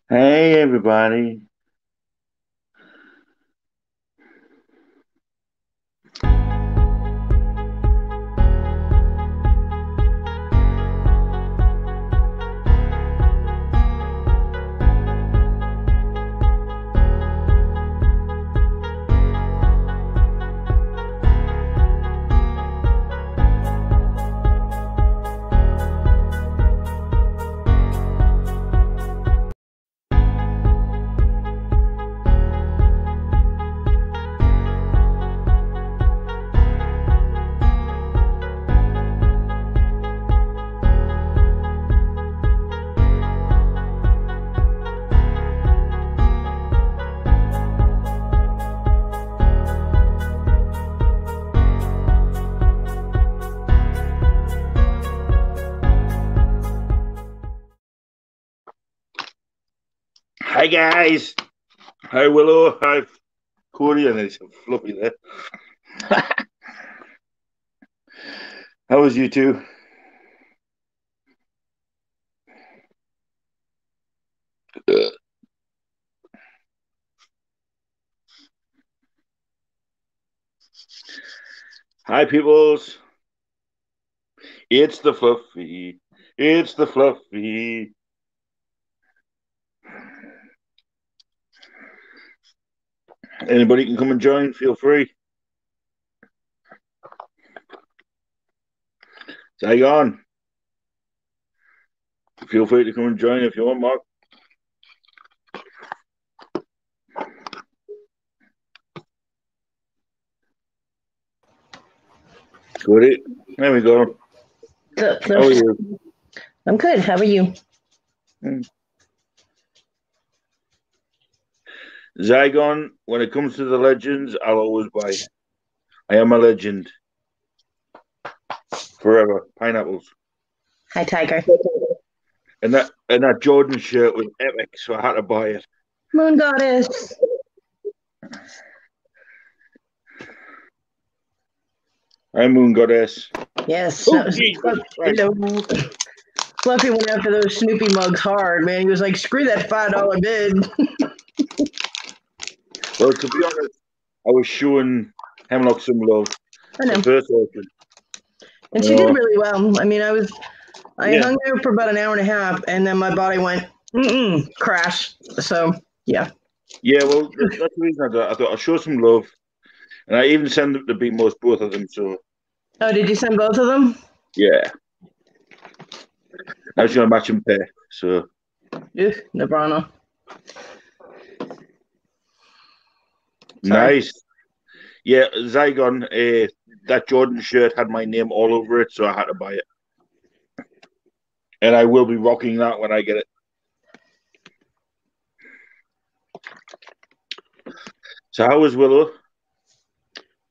Hey, everybody. Hi, guys. Hi, Willow. Hi, Cody. And it's Fluffy there. How was you two? Hi, peoples. It's the Fluffy. It's the Fluffy. Anybody can come and join. Feel free. Hang on. Feel free to come and join if you want, Mark. Cody. There we go. How are you? I'm good. How are you? Zygon, when it comes to the legends, I'll always buy. I am a legend. Forever. Pineapples. Hi, Tiger. And that Jordan shirt was epic, so I had to buy it. Moon Goddess. Hi, Moon Goddess. Yes. Oh, that was, Jesus Christ. Fluffy went after those Snoopy mugs hard, man. He was like, screw that $5 bid. Well, to be honest, I was showing Hemlock some love. I know. The first auction. And she did really well. I mean, I Yeah. hung there for about an hour and a half, and then my body went, crash. So, yeah. Yeah, well, that's the reason I thought I'll show some love. And I even sent them to beat most both of them, so. Oh, did you send both of them? Yeah. I was going to match and pair, so. Ugh, Nebrana. Nice. Yeah, Zygon, that Jordan shirt had my name all over it, so I had to buy it. And I will be rocking that when I get it. So how was Willow?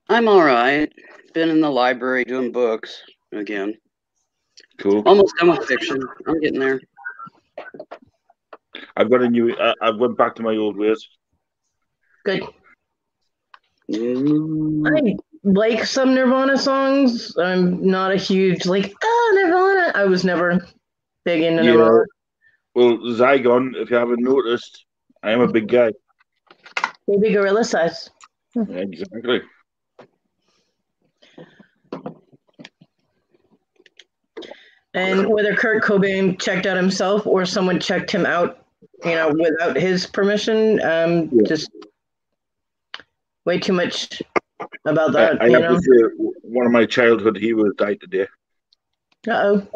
I'm all right. Been in the library doing books again. Cool. Almost done with fiction. I'm getting there. I've got a new. I went back to my old ways. Good. I like some Nirvana songs. I'm not a huge Nirvana. I was never big into Nirvana. Well, Zygon, if you haven't noticed, I am a big guy. Maybe gorilla size. Exactly. And whether Kurt Cobain checked out himself or someone checked him out, without his permission, just way too much about that. I have to say, one of my childhood heroes died today. Who?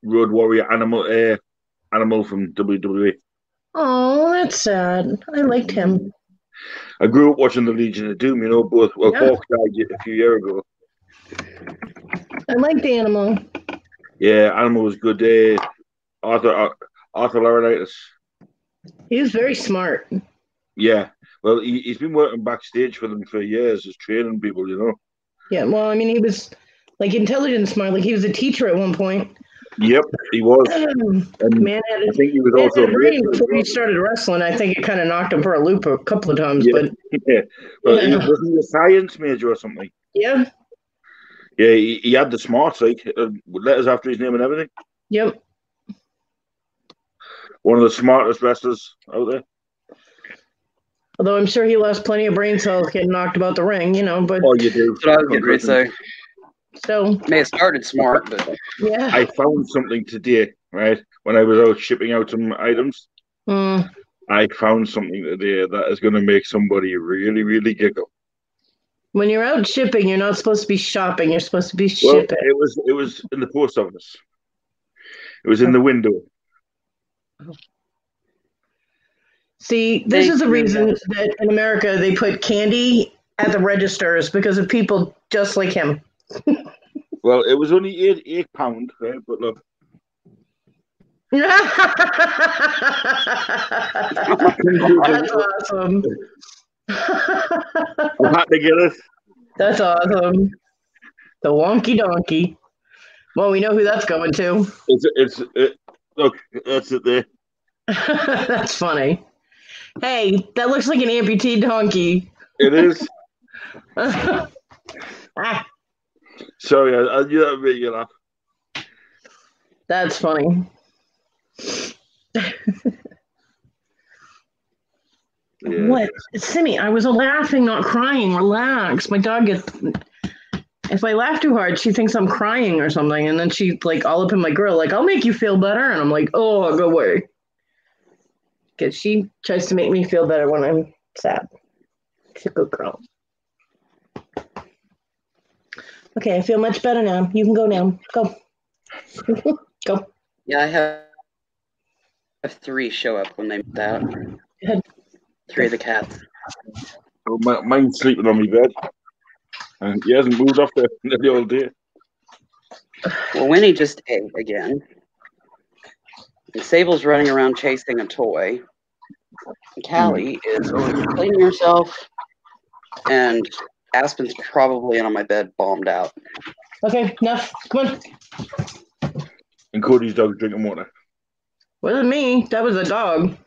Road Warrior Animal from WWE. Oh, that's sad. I liked him. I grew up watching the Legion of Doom. Both. Well, Hawk died a few years ago. I liked the Animal. Yeah, Animal was good. Arthur Laurinaitis. He was very smart. Yeah. Well, he's been working backstage for them for years as training people, Yeah, well, I mean, he was intelligent smart. Like he was a teacher at one point. Yep, he was. Man I think he was also a brain before he started wrestling. I think it kind of knocked him for a loop a couple of times. Yeah. But Well, wasn't he a science major or something? Yeah. Yeah, he had the smarts, letters after his name and everything. Yep. One of the smartest wrestlers out there. Although I'm sure he lost plenty of brain cells getting knocked about the ring, but Oh, you do. That's what I was getting ready to say. So May have started smart, but yeah. I found something today, right? When I was out shipping out some items, I found something today that is going to make somebody really, really giggle. When you're out shipping, you're not supposed to be shopping. You're supposed to be Well, shipping. it was in the post office. It was in the window. See, this is the reason that in America they put candy at the registers because of people just like him. Well, it was only £8, right? But look. That's awesome. I had to get it. That's awesome. The wonky donkey. Well, we know who that's going to. Look, that's it there. That's funny. Hey, that looks like an amputee donkey. It is. Ah, Sorry, I knew that would make you laugh. that's funny. Yeah. What? Simmy, I was laughing, not crying. Relax. My dog gets... If I laugh too hard, she thinks I'm crying or something. And then she's like all up in my grill, like, I'll make you feel better. And I'm like, oh, go away. Because she tries to make me feel better when I'm sad. She's a good girl. Okay, I feel much better now. You can go now. Go. Go. yeah, I have 3 show up when they make that. Go ahead. 3 of the cats. Well, mine's sleeping on my bed. And he hasn't moved off there the whole day. Well, Winnie just ate again. And Sable's running around chasing a toy. And Callie is cleaning herself. And Aspen's probably in on my bed, bombed out. Okay, enough. Come on. And Cody's dog's drinking water. Wasn't me. That was a dog.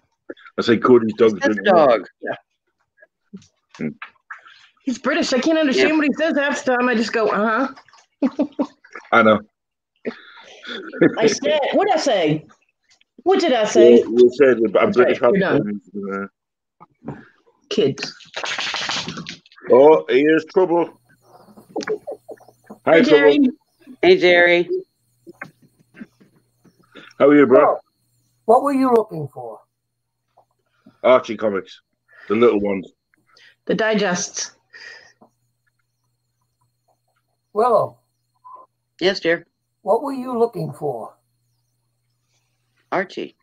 I say Cody's dog's That's drinking a water. dog. Yeah. He's British. I can't understand what he says half the time. I just go, I know. I said, what did I say? What did I say? You said I'm British. Right, you're done. Kids. Oh, here's trouble. Hi, Jerry. Trouble. Hey, Jerry. How are you, bro? What were you looking for? Archie comics, the little ones. The digests. Willow, Yes, dear. what were you looking for? Archie.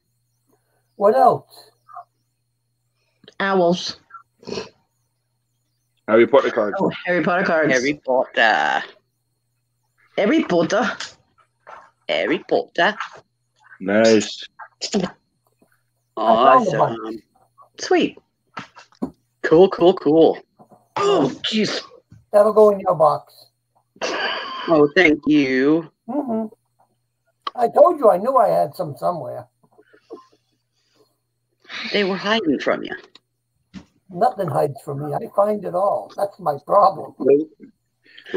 What else? Owls. Harry Potter cards. Oh, Harry Potter cards. Harry Potter. Harry Potter. Harry Potter. Nice. Awesome. Sweet. Cool, cool, cool. Oh, jeez. That'll go in your box. Oh, thank you. I told you I knew I had some somewhere. They were hiding from you. Nothing hides from me. I find it all. That's my problem. They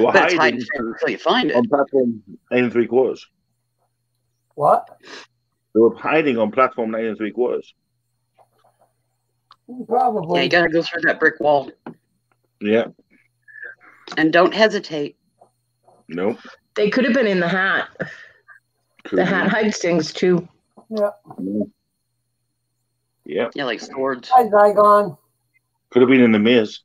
were But it's hiding hiding from you until you find it. on platform 9 3/4. What? They were hiding on platform 9 3/4. Probably. Yeah, you gotta go through that brick wall. Yeah. And don't hesitate. Nope. They could have been in the hat. The hat hides things too. Yeah. Yeah. Yeah, like swords. Hi, Zygon. Could have been in the maze.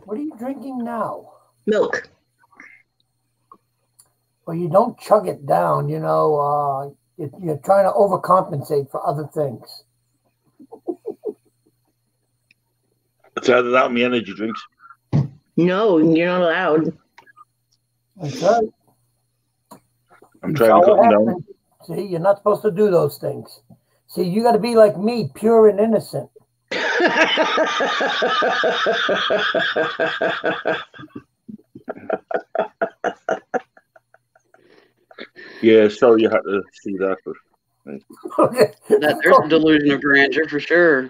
What are you drinking now? Milk. Well, you don't chug it down, you know. You're trying to overcompensate for other things. It's either that or my energy drinks. No, you're not allowed. That's right. I'm trying to cut them down. See, you're not supposed to do those things. See, you got to be like me, pure and innocent. Yeah, sorry you had to see that. But Okay. There's a delusion of grandeur for sure.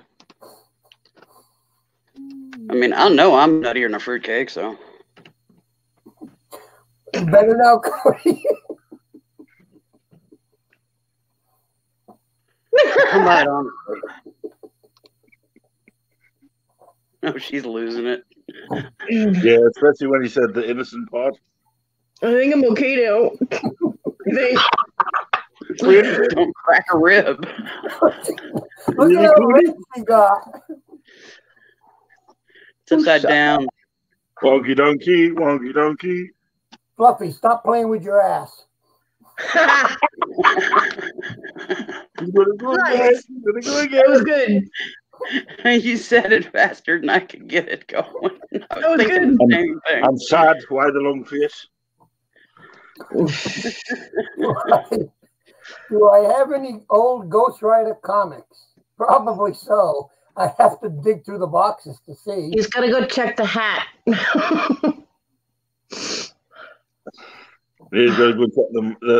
I mean, I know I'm nuttier than a fruitcake, so. Better now, Cody. Come on, honestly. Oh, she's losing it. Yeah, especially when he said the innocent part. I think I'm okay now. I think. Please don't crack a rib. Look at how red she got. It's upside down. Wonky donkey, wonky donkey. Fluffy, stop playing with your ass. He's gonna go again. Nice. He's gonna go That again. was good. You said it faster than I could get it going. I That was thinking good. the same thing. I'm sad. Why the long face? Do I have any old Ghost Rider comics? Probably so. I have to dig through the boxes to see. He's got to go check the hat. He's gonna go check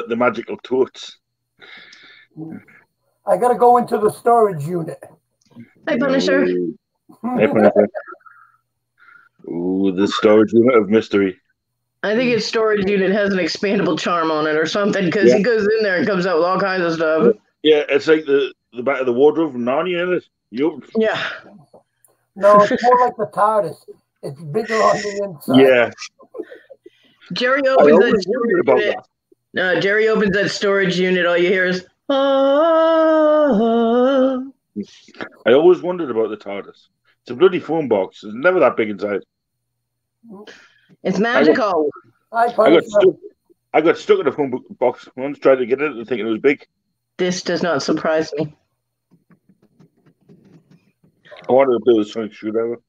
the magical totes. I got to go into the storage unit. Hi, Punisher. Hey, Punisher. Ooh, the storage unit of mystery. I think his storage unit has an expandable charm on it or something because he goes in there and comes out with all kinds of stuff. Yeah, it's like the back of the wardrobe from Narnia, isn't it? Yup. Yeah. No, it's more like the TARDIS. It's bigger on the inside. Yeah. Jerry I opens always that wondered storage about unit. that. No, Jerry opens that storage unit. All you hear is, oh. I always wondered about the TARDIS. It's a bloody phone box. It's never that big inside. It's magical. Hi, I Punisher. got stuck in a phone box once, tried to get it and thinking it was big. This does not surprise me. I wanted to build a sonic screwdriver.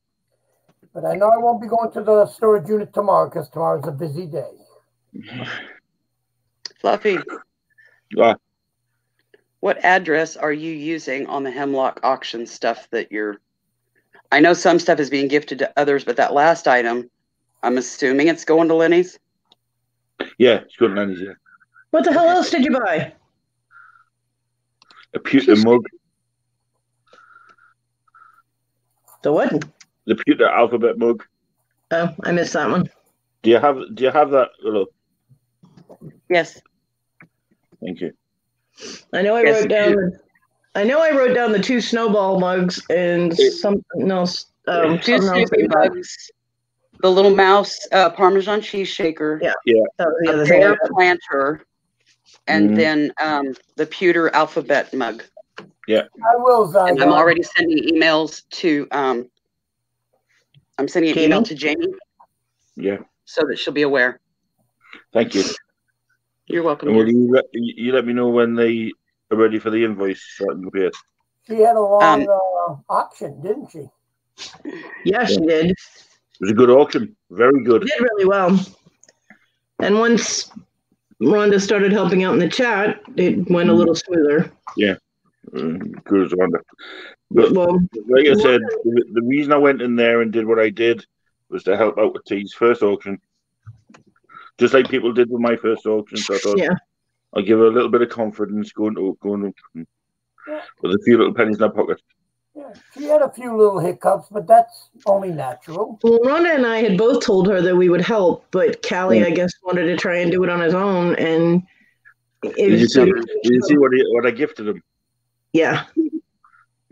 But I know I won't be going to the storage unit tomorrow because tomorrow's a busy day. Fluffy, Ah, what address are you using on the Hemlock auction stuff that you're... I know some stuff is being gifted to others, but that last item, I'm assuming it's going to Lenny's? yeah, it's got Nanny's, yeah. What the hell else did you buy? A pewter mug. The what? The pewter alphabet mug. Oh, I missed that one. Do you have that? Hello. Yes. Thank you. I know I wrote down. I know I wrote down the 2 snowball mugs and something else. 2 something else Snoopy I bought. mugs, the little mouse Parmesan cheese shaker, Yeah. Yeah. That was the a other thing. bear planter, and then the pewter alphabet mug. Yeah. I will, Zygon. And I'm already sending emails to I'm sending an email to Jamie Yeah. so that she'll be aware. Thank you. You're welcome. And will you let me know when they are ready for the invoice so I can pay it? She had a long auction, didn't she? Yeah, she did. It was a good auction. Very good. She did really well. And once Rhonda started helping out in the chat, it went a little smoother. Yeah. Good as Rhonda. But Well, like I said, the reason I went in there and did what I did was to help out with T's first auction. Just like people did with my first auction. So I thought I'll give her a little bit of confidence going with a few little pennies in her pocket. Yeah, she had a few little hiccups, but that's only natural. Well, Rhonda and I had both told her that we would help, but Callie, I guess, wanted to try and do it on his own. And Did you see what I gifted him? Yeah.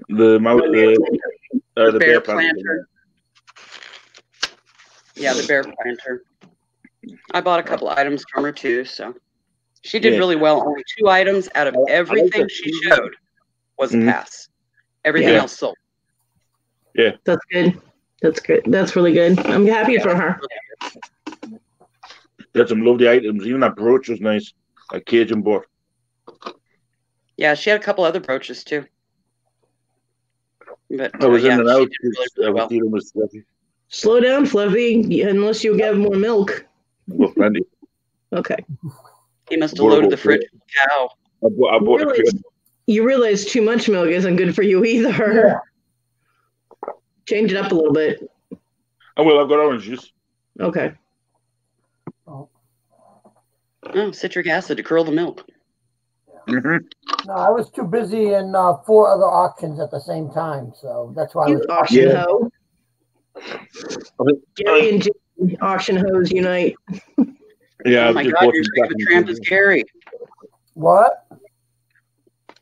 The bear planter. Yeah, the bear planter. I bought a couple items from her too, so she did really well. Only 2 items out of everything she showed was a pass. Everything else sold. Yeah. That's good. That's good. That's really good. I'm happy for her. She had some lovely items. Even that brooch was nice. A Cajun bought. Yeah, she had a couple other brooches too. But I was in and out. Really well. Dealing with Fluffy. Slow down, Fluffy, unless you get more milk. Well, plenty. Okay. He must have loaded the fridge with a cow. I bought a crib. You realize too much milk isn't good for you either. Yeah. Change it up a little bit. Oh, well, I've got orange juice. Okay. Oh, citric acid to curl the milk. Mm-hmm. No, I was too busy in 4 other auctions at the same time, so that's why I was auction hoe. Gary and Jimmy, auction hoes unite. Yeah. Oh my God, you're taking the tramp as Gary. What?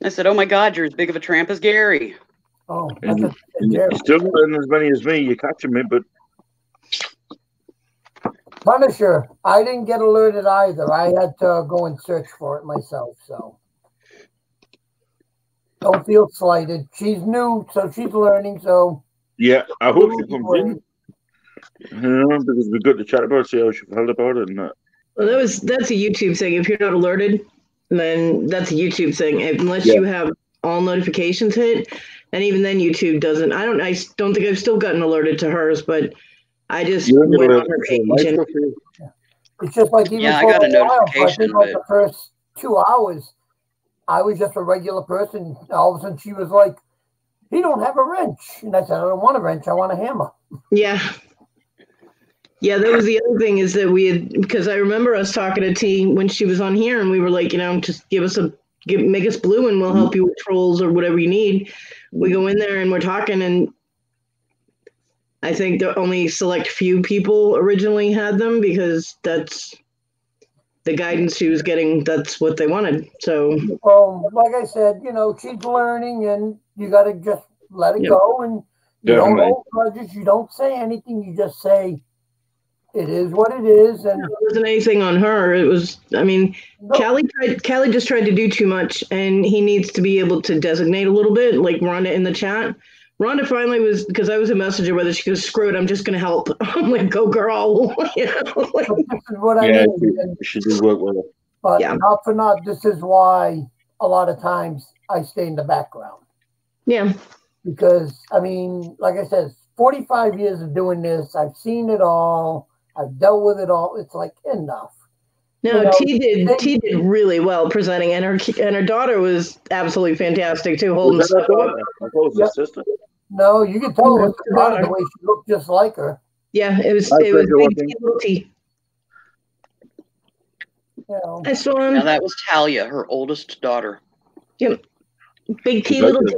I said, "Oh my God, you're as big of a tramp as Gary." Oh, And you're still not as many as me. You're catching me, but Punisher, I didn't get alerted either. I had to go and search for it myself. So don't feel slighted. She's new, so she's learning. So yeah, I hope she comes in. Because we're good to chat about, see how she felt about it, and that. Well, that's a YouTube thing. If you're not alerted, then that's a YouTube thing. Unless you have all notifications hit, and even then, YouTube doesn't. I don't think I've still gotten alerted to hers, but I just went on her page. It's just like even I for got a while, I notification, think like the first 2 hours, I was just a regular person. All of a sudden, she was like, "He don't have a wrench," and I said, "I don't want a wrench. I want a hammer." Yeah. Yeah, that was the other thing is that because I remember us talking to T when she was on here, and we were like, just make us blue, and we'll help you with trolls or whatever you need. We go in there and we're talking, and I think the only select few people originally had them because that's the guidance she was getting. That's what they wanted. So, like I said, she's learning, and you got to just let it go, and you don't hold grudges. You don't say anything. You just say, it is what it is. And there wasn't anything on her. It was, Callie just tried to do too much, and he needs to be able to designate a little bit, like Rhonda in the chat. Rhonda finally was, because I was a messenger, whether she goes, screw it, I'm just going to help. I'm like, go girl. This is what I mean. She did work with her. But not for naught, this is why a lot of times I stay in the background. Yeah. Because, like I said, 45 years of doing this. I've seen it all. I've dealt with it all. It's like enough. No, T did really well presenting, and her daughter was absolutely fantastic too, holding stuff up. I thought it was her sister. No, you can tell it was her daughter the way she looked just like her. Yeah, it was big T, little T. I saw him. Now that was Talia, her oldest daughter. Yep, big T, little T.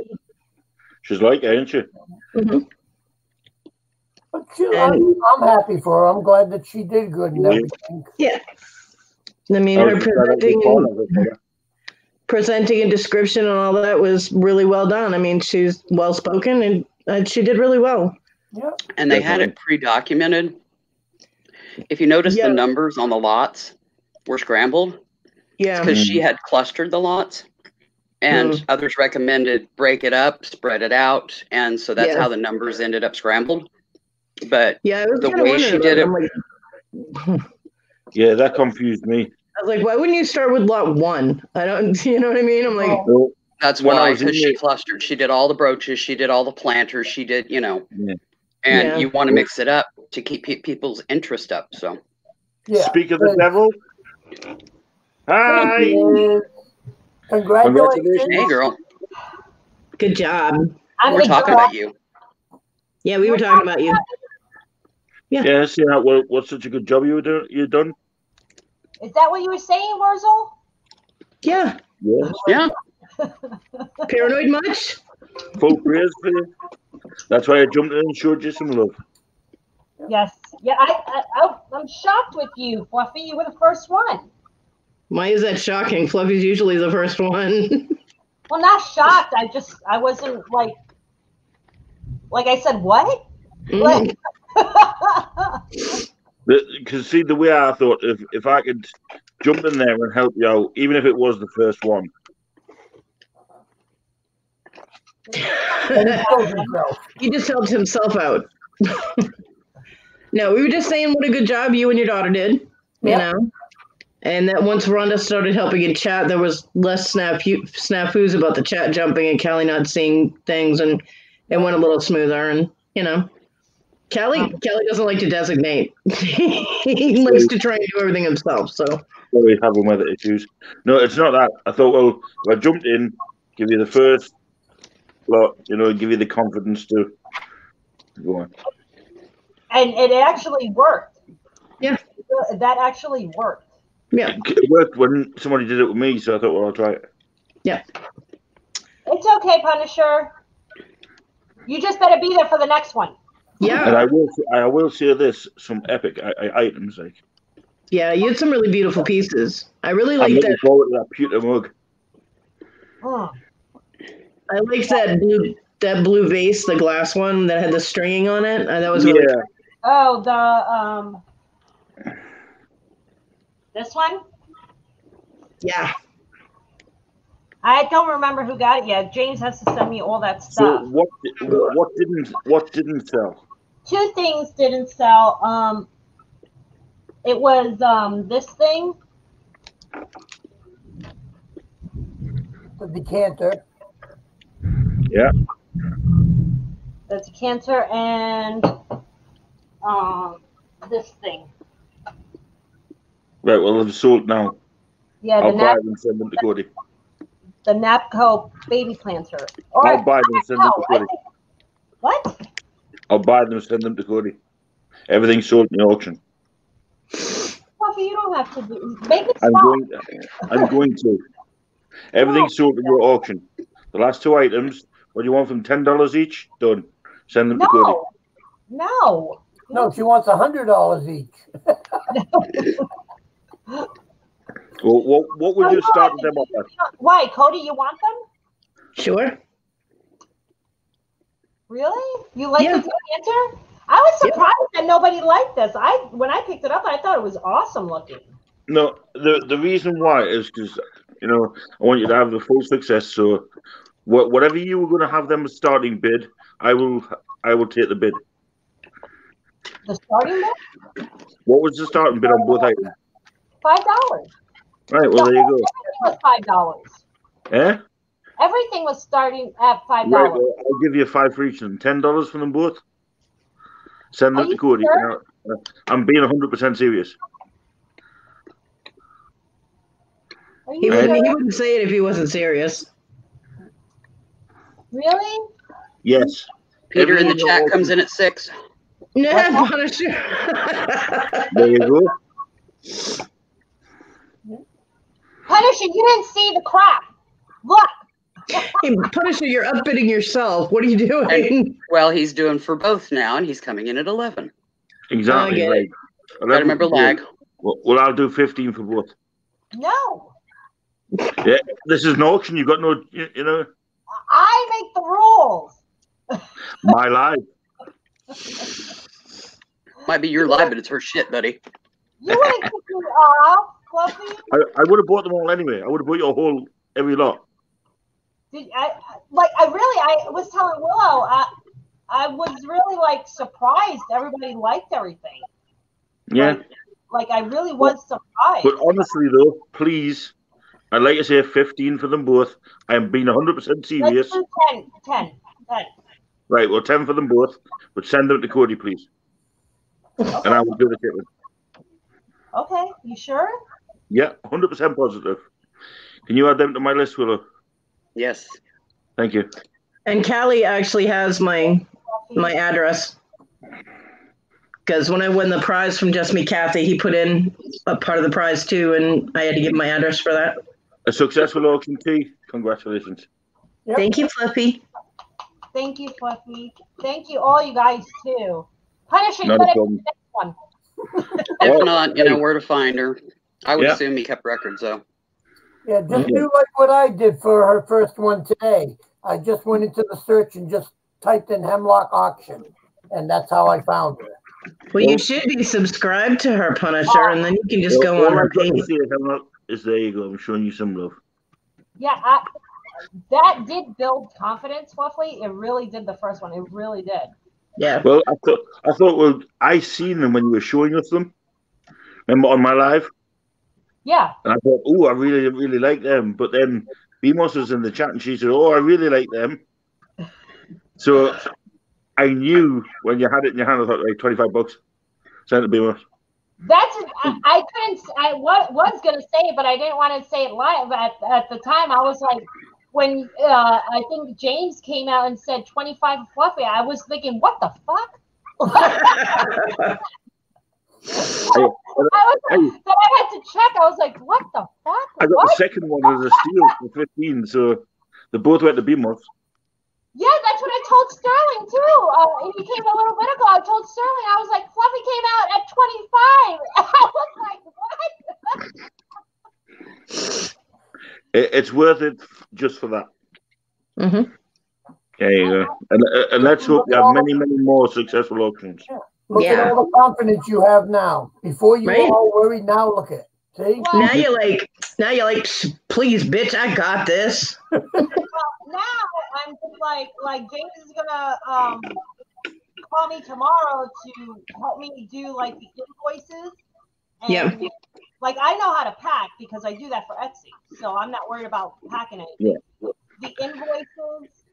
She's like her, ain't she? Mm-hmm. But I'm happy for her. I'm glad that she did good and everything. Yeah. Her presenting and description and all that was really well done. She's well spoken and she did really well. Yeah. And they had it pre-documented. If you notice, the numbers on the lots were scrambled. Yeah. Because she had clustered the lots. And others recommended break it up, spread it out. And so that's how the numbers ended up scrambled. But the way she did it. Yeah, that confused me. I was like, why wouldn't you start with lot 1? I don't, you know what I mean? I'm like, that's why, because she clustered. She did all the brooches. She did all the planters. She did, and you want to mix it up to keep people's interest up. So, Speak of the devil. Hi. Congratulations. Hey, girl. Good job. We're talking about you. Yeah, we were talking about you. Yeah, see what such a good job you done. Is that what you were saying, Wurzel? Yeah. Yeah. Paranoid much? Full praise for you. That's why I jumped in and showed you some love. Yes. Yeah, I'm shocked with you, Fluffy. You were the first one. Why is that shocking? Fluffy's usually the first one. Well, not shocked. I wasn't like I said, what? Mm. Because see, the way I thought, if I could jump in there and help you out, even if it was the first one. He just helped himself out. No, we were just saying what a good job you and your daughter did, you know. And that once Rhonda started helping in chat, there was less snafus about the chat jumping and Callie not seeing things, and it went a little smoother. And Callie doesn't like to designate. He likes to try and do everything himself. So we have weather issues. No, it's not that. I thought, well, if I jumped in, give you the first lot, give you the confidence to go on. And it actually worked. Yeah, that actually worked. Yeah, it worked when somebody did it with me, so I thought, well, I'll try it. Yeah, it's okay, Punisher. You just better be there for the next one. Yeah, and I will say this: some epic items, like. Yeah, you had some really beautiful pieces. I really like that. I'm looking forward to that pewter mug. I liked that blue vase, the glass one that had the stringing on it. That was really cool. Oh, this one? Yeah. I don't remember who got it yet. James has to send me all that stuff. So what didn't sell? 2 things didn't sell. It was this thing. The decanter. Yeah. The decanter and this thing. Right, well, they've sold now. Yeah, I'll buy them and send them to Cody. The Napco baby planter. I'll buy them and send them to Cody. What? I'll buy them and send them to Cody. Everything's sold in the auction. Fluffy, you don't have to make it I'm stop. going to. Everything's sold in your auction. The last 2 items, what do you want from $10 each? Done. Send them to Cody. No, she wants $100 each. Well, what would you start them off at? Why, Cody? You want them? Sure. Really? You like the decanter? I was surprised that nobody liked this. When I picked it up, I thought it was awesome looking. No, the reason why is because I want you to have the full success. So, whatever you were going to have them starting bid, I will take the bid. The starting bid? What was the starting bid on both items? $5. Right. Well, there you go. Everything was $5. Eh? Everything was starting at $5. Right, well, I'll give you $5 for each of them. $10 for them both. Send them to Cody. Sure? I'm being 100% serious. He wouldn't say it if he wasn't serious. Really? Yes. Peter in the chat comes in at 6. No, Punisher. There you go. Punisher, you didn't see the crap. Look. Hey, Punisher, you're upbidding yourself. What are you doing? Well, he's doing for both now, and he's coming in at 11. Exactly. Right. Gotta remember lag. Well, I'll do 15 for both. No. Yeah, this is an auction. You've got no, I make the rules. My life. Might be your lie, but it's her shit, buddy. You wouldn't kick me off, Fluffy. I would have bought them all anyway. I would have bought your every lot. I was telling Willow, I was really surprised everybody liked everything. Yeah. I really was surprised. But honestly though, please, I'd like to say 15 for them both. I'm being 100% serious. Let's do 10. Right, well 10 for them both, but send them to Cody, please. Okay. And I will do the shipping. Okay, you sure? Yeah, 100% positive. Can you add them to my list, Willow? Yes. Thank you. And Callie actually has my address. Because when I won the prize from Just Me Kathy, he put in a part of the prize too, and I had to give my address for that. A successful auction, T. Congratulations. Yep. Thank you, Fluffy. Thank you, Fluffy. Thank you, all you guys too. Punisher, Not you a better do the next one. If not, you know where to find her. I would assume he kept records, though. Yeah, just do like what I did for her first one today. I just went into the search and just typed in Hemlock Auction, and that's how I found her. Well, you should be subscribed to her, Punisher, and then you can just go on her page. There you go. I'm showing you some love. Yeah, that did build confidence, Fluffy. It really did the first one. It really did. Yeah. Well, I thought, I seen them when you were showing us them. Remember on my live? Yeah. And I thought, oh, I really, really like them. But then Bemos was in the chat and she said, oh, I really like them. So I knew when you had it in your hand, I thought, like, $25. Send it to Bemos. I was going to say it, but I didn't want to say it live. At the time, I was like, when I think James came out and said 25 for Fluffy, I was thinking, what the fuck? I had to check. I was like, what the fuck? I got the second one as a steal for 15, so they both went to Bemos. Yeah, that's what I told Sterling too. He came a little bit ago. I told Sterling, I was like, Fluffy came out at 25. I was like, what? It's worth it just for that. Mm-hmm. There you go. And let's hope you have many, many more successful auctions. Yeah. Look at all the confidence you have now. Before you were all worried, now look at. See? Well, now you're like, please, bitch, I got this. Well, now I'm just like James is gonna call me tomorrow to help me do like the invoices. And like I know how to pack because I do that for Etsy, so I'm not worried about packing anything. Yeah. The invoices,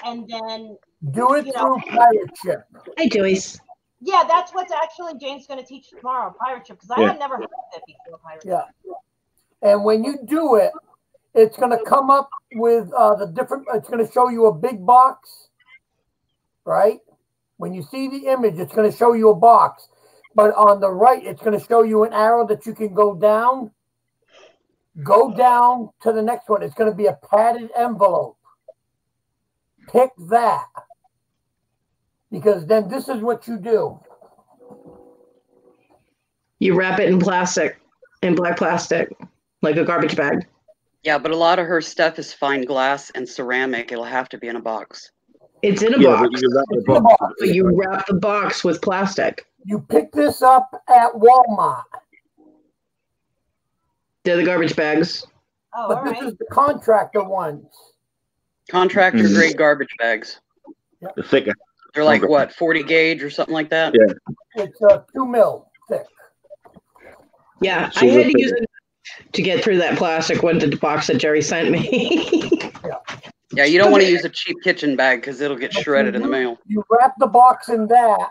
and then do it through Pirate Ship. Hey, Joyce. Yeah, that's what's actually James going to teach tomorrow, Pirate Ship, because I had never heard of it before, Pirate Ship. Yeah. And when you do it, it's going to come up with the different, it's going to show you a big box, right? When you see the image, it's going to show you a box. But on the right, it's going to show you an arrow that you can go down. Go down to the next one. It's going to be a padded envelope. Pick that. Because then this is what you do. You wrap it in plastic, in black plastic, like a garbage bag. Yeah, but a lot of her stuff is fine glass and ceramic. It'll have to be in a box. It's in a box. But you wrap the box with plastic. You pick this up at Walmart. They're the garbage bags. Oh, but this is the contractor ones. Contractor grade garbage bags. Yep. The thicker. They're like what, 40 gauge or something like that? Yeah. It's 2 mil thick. Yeah, I had to use it to get through that plastic one box that Jerry sent me. Yeah, you don't want to use a cheap kitchen bag because it'll get shredded in the mail. You wrap the box in that,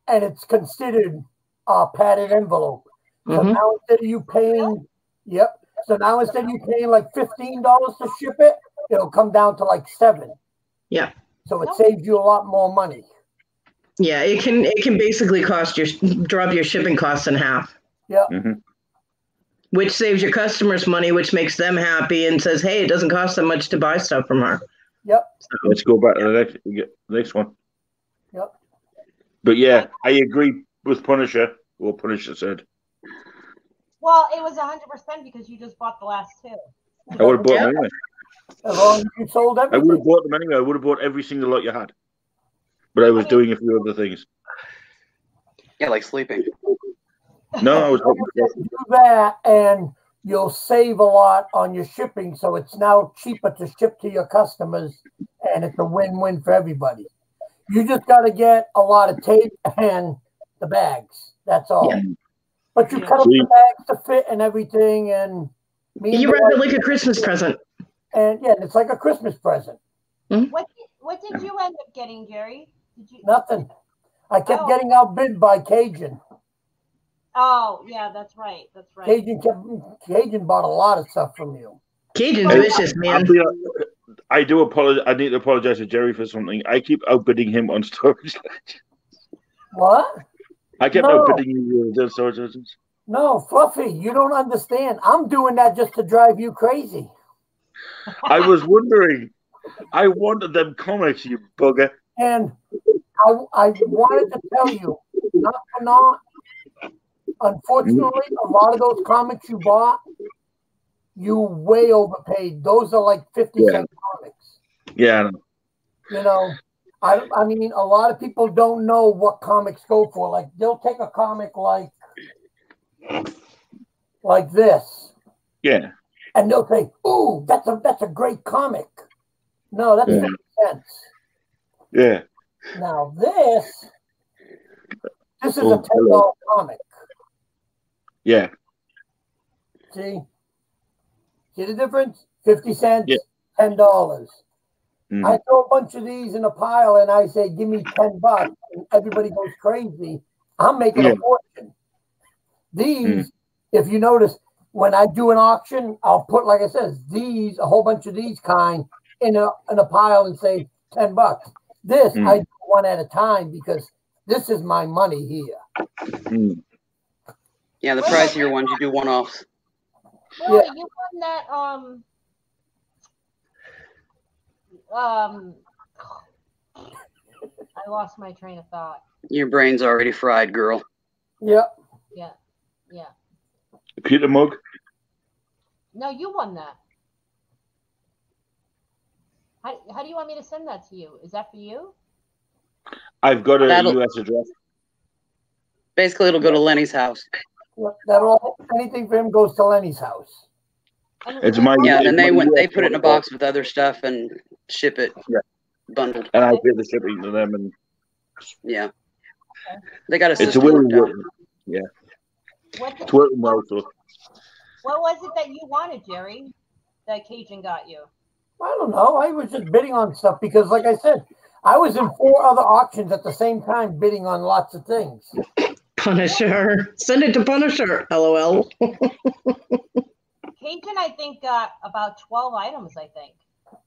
and it's considered a padded envelope. So now instead of you paying, so now instead of you paying like $15 to ship it, it'll come down to like $7. Yeah. So it saves you a lot more money. Yeah, it can basically drop your shipping costs in half. Yeah. Which saves your customers money, which makes them happy and says, hey, it doesn't cost them much to buy stuff from her. Yep. So, let's go back to the next one. Yep. But yeah, I agree with Punisher. What Punisher said. Well, it was 100% because you just bought the last two. I would have bought them anyway. As long as you sold everything. I would have bought them anyway. I would have bought every single lot you had. But I was doing a few other things. Yeah, like sleeping. No, I was hoping to do that, and you'll save a lot on your shipping. So it's now cheaper to ship to your customers, and it's a win-win for everybody. You just got to get a lot of tape and the bags. That's all. Yeah. But you cut up the bags to fit and everything, and you wrap it like a Christmas present. And yeah, it's like a Christmas present. What did you end up getting, Jerry? Nothing. I kept getting outbid by Cajun. Oh, yeah, that's right. That's right. Cajun bought a lot of stuff from you. Cajun's vicious, man. I do apologize. I need to apologize to Jerry for something. I keep outbidding him on storage. What? I kept outbidding you on storage legends. No, Fluffy, you don't understand. I'm doing that just to drive you crazy. I was wondering. I wanted them comics, you bugger. And I wanted to tell you, not for naught. Unfortunately, a lot of those comics you bought, you way overpaid. Those are like 50-cent comics. Yeah. You know, I mean, a lot of people don't know what comics go for. Like, they'll take a comic like this. Yeah. And they'll say, "Ooh, that's a great comic." No, that's 50 cents. Yeah. Now this is a $10 comic. Yeah. See the difference? 50 cents, $10. I throw a bunch of these in a pile and I say, "Give me $10," and everybody goes crazy. I'm making a fortune. These, if you notice, when I do an auction, I'll put, like I said, a whole bunch of these kind in a pile and say $10. This I do one at a time because this is my money here. Yeah, the pricier ones you do one-offs. Well, you won that I lost my train of thought. Your brain's already fried, girl. Yep. Yeah. Computer mug? No, you won that. How do you want me to send that to you? Is that for you? I've got a U.S. address. Basically, it'll go to Lenny's house. Anything for him goes to Lenny's house. It's my and then they put it in a box with other stuff and ship it bundled. And I pay the shipping to them, and they got a system. It's a working, it's working well. So. What was it that you wanted, Jerry? That Cajun got you? I don't know. I was just bidding on stuff because, like I said, I was in 4 other auctions at the same time bidding on lots of things. Punisher. Send it to Punisher. LOL. Cajun, I think, got about 12 items, I think.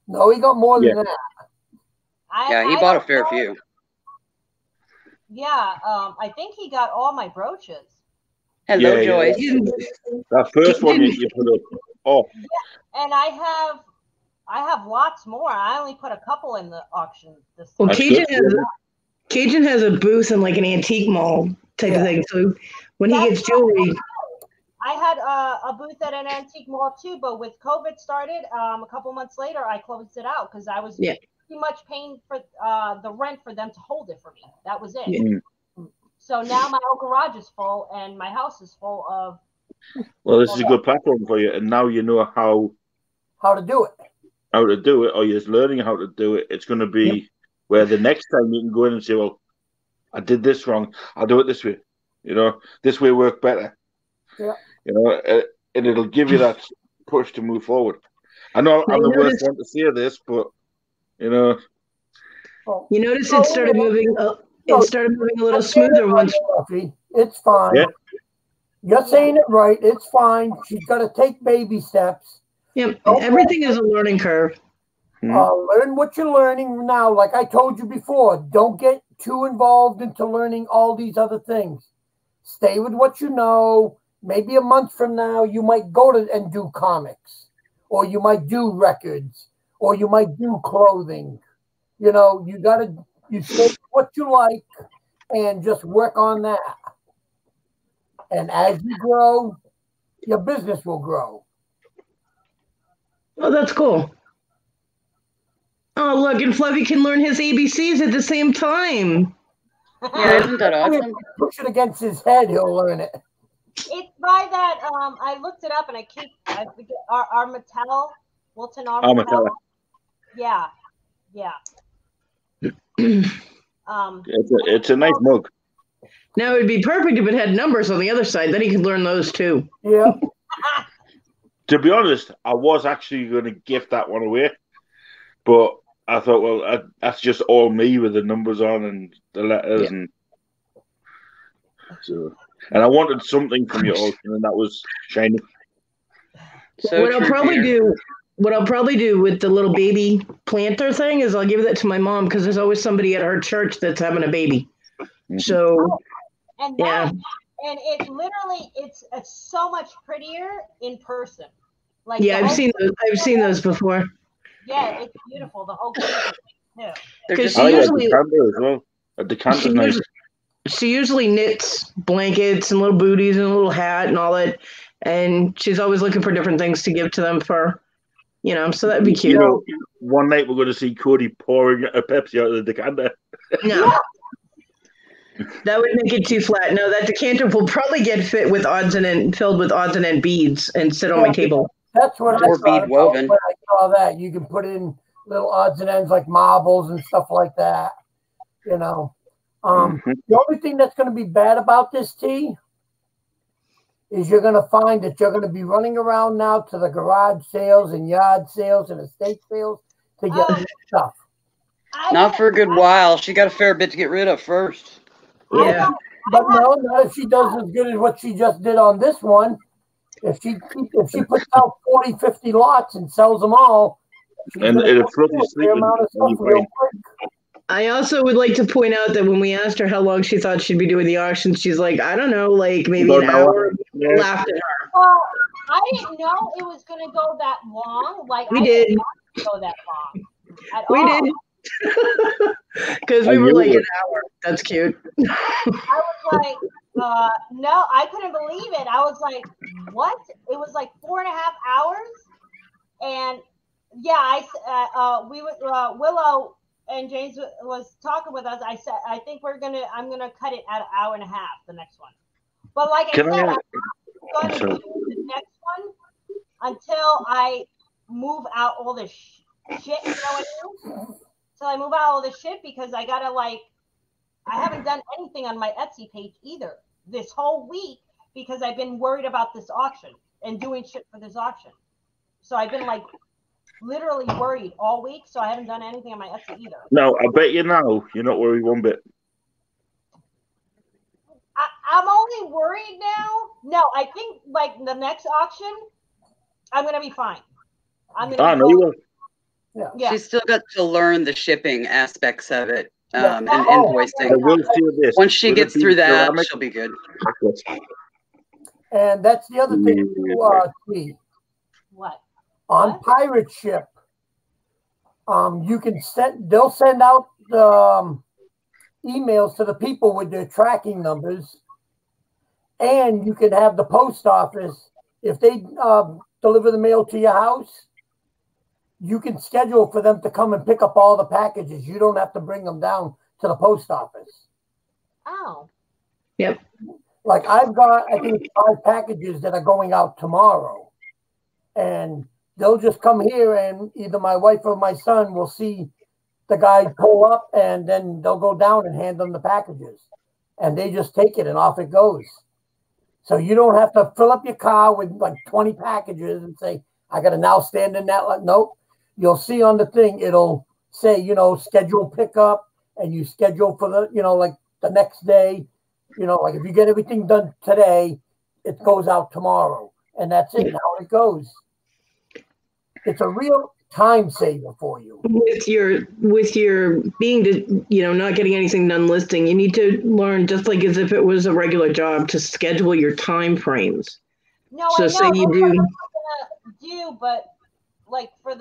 No, he got more than that. He bought a fair few. Yeah, I think he got all my brooches. Hello, Joyce. That first one you put up. Oh. Yeah, and I have lots more. I only put a couple in the auction. Well, Cajun has a booth in like an antique mall type of thing. So when he gets jewelry. I had a booth at an antique mall too, but with COVID started, a couple months later, I closed it out because I was pretty much paying for the rent for them to hold it for me. That was it. Yeah. So now my whole garage is full and my house is full of. Well, this is a good platform for you, and now you know how to do it. How to do it, or you're just learning how to do it. It's going to be where the next time you can go in and say, "Well, I did this wrong. I'll do it this way." This way worked better. Yeah. And it'll give you that push to move forward. I know I'm the worst one to say this, but You notice it started moving. It started moving a little smoother once. It's fine. Yeah. You're saying it right. It's fine. She's got to take baby steps. Yep. Everything is a learning curve. Learn what you're learning now. Like I told you before, don't get too involved into learning all these other things. Stay with what you know. Maybe a month from now, you might go to and do comics, or you might do records, or you might do clothing. You stay with what you like and just work on that. And as you grow, your business will grow. Oh, that's cool. Oh, look, and Fluffy can learn his ABCs at the same time. Yeah, isn't that awesome? Push it against his head, he'll learn it. It's by that. I looked it up, and I forget Armatella, Wilton Armatella. Yeah. It's a nice mug. Now it'd be perfect if it had numbers on the other side. Then he could learn those too. Yeah. To be honest, I was actually going to gift that one away, but I thought, well, that's just all me with the numbers on and the letters, and I wanted something from your auction, and that was shiny. So what I'll probably do with the little baby planter thing is I'll give that to my mom because there's always somebody at her church that's having a baby. Mm-hmm. So and it literally it's so much prettier in person. Like I've seen those before. Yeah, it's beautiful. The whole thing too. Because she usually knits blankets and little booties and a little hat and all that, and she's always looking for different things to give to them for, so that'd be cute. One night we're going to see Cody pouring a Pepsi out of the decanter. No. That would make it too flat. No, that decanter will probably get filled with odds and end beads and sit on my table. That's what I saw. Bead woven. When I saw that, you can put in little odds and ends like marbles and stuff like that. The only thing that's going to be bad about this tea is you're going to find that you're going to be running around now to the garage sales and yard sales and estate sales to get stuff. Not for a good while. She got a fair bit to get rid of first. Yeah. But no, not if she does as good as what she just did on this one. If she puts out 40, 50 lots and sells them all, and it'll fluffy sleep. I also would like to point out that when we asked her how long she thought she'd be doing the auction, she's like, I don't know, like maybe an hour. Yeah. Laughed at her. Well, I didn't know it was going to go that long. Like we did. Didn't want it to go that long. We did. Because we were like an hour. That's cute. I was like, no, I couldn't believe it. I was like, what? It was like 4.5 hours. And yeah, Willow and James was talking with us. I said, I think I'm gonna cut it at an hour and a half, the next one. But like I said, I'm going to do the next one until I move out all this shit. You know what I mean? Until I move out all this shit, because I gotta I haven't done anything on my Etsy page either this whole week because I've been worried about this auction and doing shit for this auction. So I've been literally worried all week, so I haven't done anything on my Etsy either. No, I bet you now you're not worried one bit. I'm only worried now. No, I think the next auction, I'm gonna be fine. No, you will. Yeah. She's still got to learn the shipping aspects of it and invoicing. Once she gets through that, she'll be good. And that's the other thing too, What? On Pirate Ship, you can they'll send out emails to the people with their tracking numbers, and you can have the post office, if they deliver the mail to your house, you can schedule for them to come and pick up all the packages. You don't have to bring them down to the post office. Oh. Yep. Like I've got, I think, 5 packages that are going out tomorrow, and they'll just come here, and either my wife or my son will see the guy pull up, and then they'll go down and hand them the packages, and they just take it and off it goes. So you don't have to fill up your car with 20 packages and say, I got to now stand in that. Nope. You'll see on the thing, it'll say, schedule pickup, and you schedule for the, the next day, if you get everything done today, it goes out tomorrow, and that's it. How it goes. It's a real time saver for you. With your being not getting anything done listing, you need to learn, just like as if it was a regular job, to schedule your time frames. No, so I know. say you That's do. what I'm gonna do, but for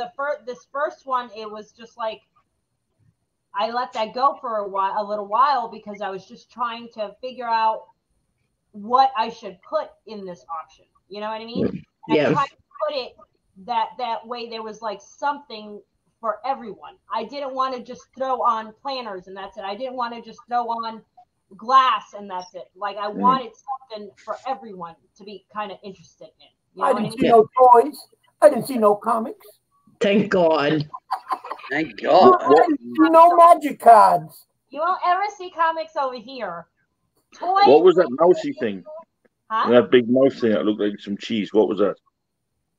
this first one, it was just I let that go for a little while, because I was just trying to figure out what I should put in this auction. You know what I mean? Yeah. And try to put it that way there was something for everyone. I didn't want to just throw on planners and that's it. I didn't want to just throw on glass and that's it. I wanted something for everyone to be kind of interested in. You know I didn't see no toys. I didn't see no comics. Thank God. Thank God. I didn't see no magic cards. You won't ever see comics over here. Toys. What was that mousy thing? Huh? That big mouse thing that looked like some cheese. What was that?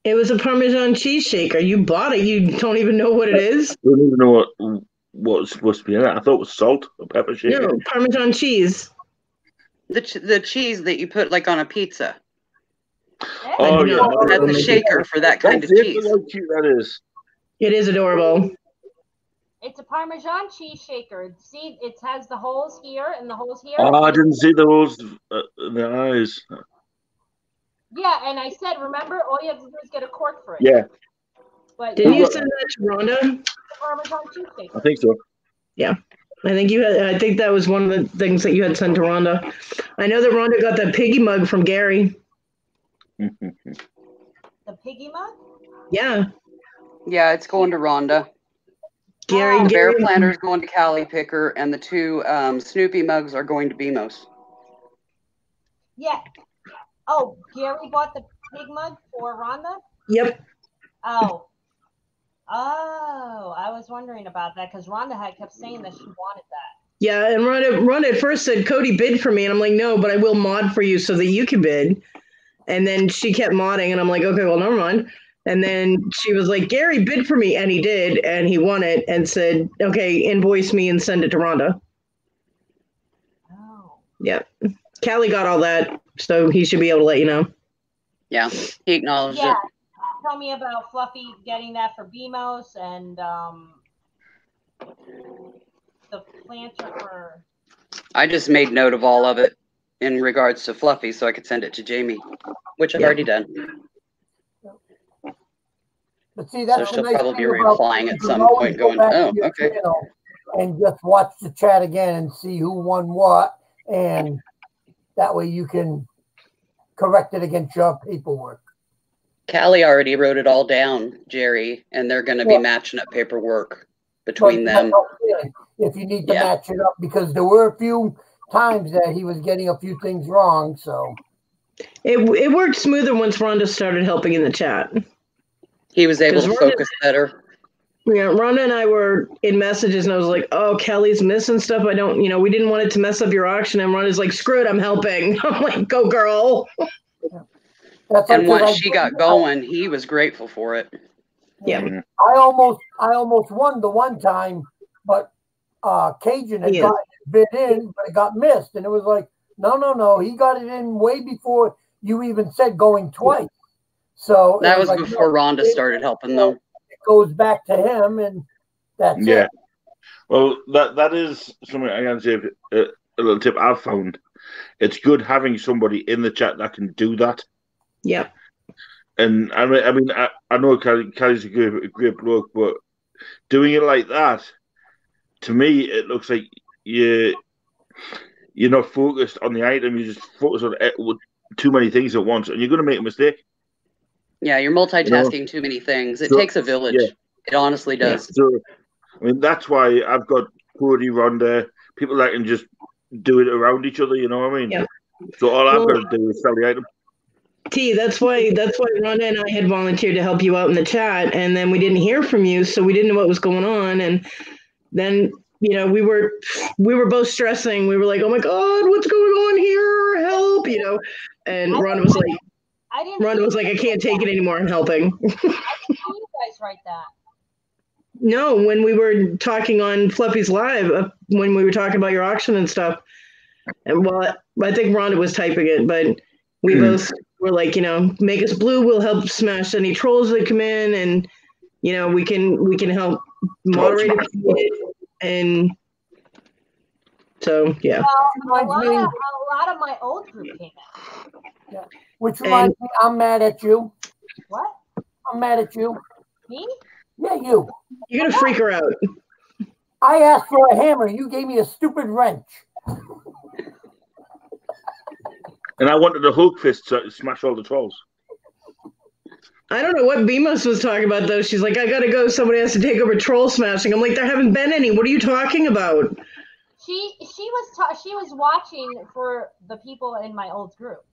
It was a Parmesan cheese shaker. You bought it. You don't even know what it is? I don't even know what was supposed to be in it. I thought it was salt or pepper shaker. No, Parmesan cheese. The cheese that you put on a pizza. Oh, yeah. That's a shaker for that kind of cheese. Look how cute that is. It is adorable. It's a Parmesan cheese shaker. See, it has the holes here and the holes here. Oh, I didn't see the holes in the eyes. Yeah, and I said, remember, all you have to do is get a cork for it. Yeah. But Did you send that to Rhonda? Parmesan cheese shaker. I think so. Yeah. I think that was one of the things that you had sent to Rhonda. I know that Rhonda got that piggy mug from Gary. The piggy mug? Yeah. Yeah, it's going to Rhonda. Gary, the Gary. Bear Planter is going to Callie Picker, and the 2 Snoopy mugs are going to Bemos. Yeah. Oh, Gary bought the pig mug for Rhonda? Yep. Oh, I was wondering about that because Rhonda had kept saying that she wanted that. Yeah, and Rhonda at first said, Cody, bid for me. And I'm like, no, but I will mod for you so that you can bid. And then she kept modding, and I'm like, okay, well, never mind. And then she was like, Gary, bid for me. And he did, and he won it and said, okay, invoice me and send it to Rhonda. Oh. Yeah. Callie got all that, so he should be able to let you know. Yeah, he acknowledged it. Tell me about Fluffy getting that for BMOS and the planter for... I just made note of all of it in regards to Fluffy so I could send it to Jamie, which I've already done. But see, that's so she'll nice probably be thing about replying at some point going, oh, okay. And just watch the chat again and see who won what. And that way you can correct it against your paperwork. Callie already wrote it all down, Jerry, and they're going to be matching up paperwork between them. If you need to match it up, because there were a few times that he was getting a few things wrong, so it worked smoother once Rhonda started helping in the chat. He was able to focus better. Yeah, Rhonda and I were in messages, and I was like, "Oh, Kelly's missing stuff. I don't, we didn't want it to mess up your auction." And Rhonda's like, "Screw it, I'm helping." I'm like, "Go, girl." And once she got going, he was grateful for it. Yeah, I almost won the one time, but Cajun had got it bid in, but it got missed, and it was like, no, he got it in way before you even said going twice. So that was like, before Rhonda started helping, though. It goes back to him, and that's it. Well, that is something I can say. A little tip I've found: it's good having somebody in the chat that can do that. Yeah. And I mean, I know Callie's a great bloke, but doing it like that, to me, it looks like you're not focused on the item. You just focus on too many things at once, and you're going to make a mistake. Yeah, you're multitasking too many things. It takes a village. Yeah. It honestly does. So, I mean, that's why I've got Cody, Rhonda, people that can just do it around each other. You know what I mean? Yeah. So all I've got to do is sell the item. That's why Rhonda and I had volunteered to help you out in the chat, and then we didn't hear from you, so we didn't know what was going on, and then we were both stressing. We were like, "Oh my God, what's going on here? Help!" And Rhonda was like, "I can't take it anymore. I'm helping." I didn't see you guys write that. No, when we were talking on Fluffy's Live, when we were talking about your auction and stuff, and I think Rhonda was typing it, but we both were like, make us blue. We'll help smash any trolls that come in, and we can help moderate it, and so yeah. Well, a lot of my old group came out. Yeah. Which reminds me, I'm mad at you. What? I'm mad at you. Me? Yeah, you. You're gonna freak her out. I asked for a hammer. You gave me a stupid wrench. And I wanted a hook fist to smash all the trolls. I don't know what Beamos was talking about, though. She's like, I gotta go. Somebody has to take over troll smashing. I'm like, there haven't been any. What are you talking about? She was watching for the people in my old group.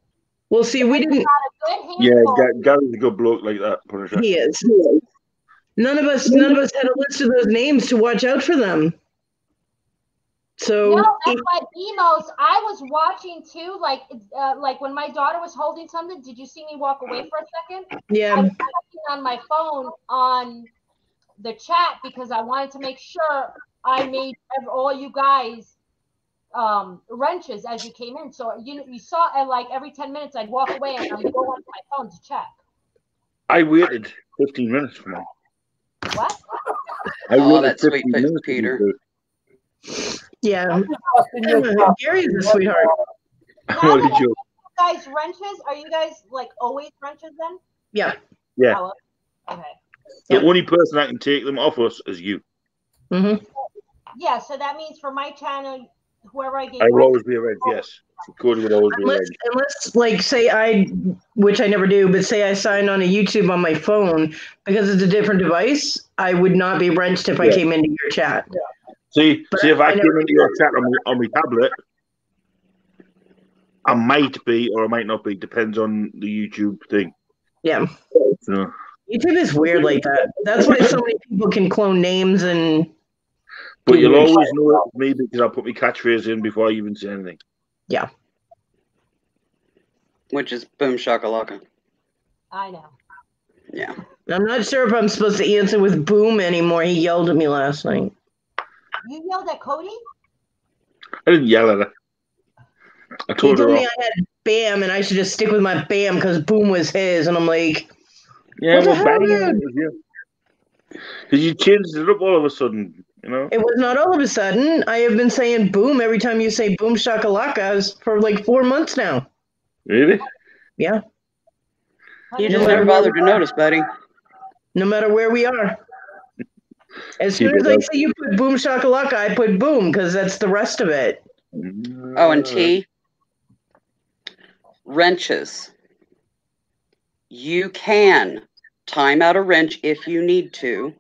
Well, see, we didn't. Yeah, Gary's a good bloke like that. Punisher. He is. None of us had a list of those names to watch out for them. So no, that's why Beamos. I was watching too, like when my daughter was holding something. Did you see me walk away for a second? Yeah. I was checking on my phone on the chat because I wanted to make sure I made all you guys wrenches as you came in. So you saw like every 10 minutes I'd walk away and I'd go onto my phone to check. I waited 15 minutes for that. What? That's sweet, Peter. Yeah. Gary's a sweetheart. Now that you guys wrenches, are you guys like always wrenches then? Yeah. Yeah. Oh, okay. The only person that can take them off us is you. Mm-hmm. Yeah, so that means for my channel, whoever I get. I will always be a wrench, yes. Cody would always be a wrench. Unless, like, say which I never do, but say I signed on a YouTube on my phone, because it's a different device, I would not be wrenched if I came into your chat. Yeah. See, if I came into your chat on my tablet, I might be or I might not be. Depends on the YouTube thing. Yeah. So. YouTube is weird like that. That's why so many people can clone names and. But you'll always know it's me because I'll put my catchphrase in before I even say anything. Yeah. Which is boom shakalaka. I know. Yeah. I'm not sure if I'm supposed to answer with boom anymore. He yelled at me last night. You yelled at Cody? I didn't yell at her. I told her me I had bam and I should just stick with my bam because boom was his. And I'm like, yeah, well, bang. Because you changed it up all of a sudden, you know? It was not all of a sudden. I have been saying boom every time you say boom shakalaka for like 4 months now. Really? Yeah. You just never bothered to notice, buddy. No matter where we are. As soon as I say you put boom shakalaka, I put boom because that's the rest of it. Oh, and T. Wrenches. you can time out a wrench if you need to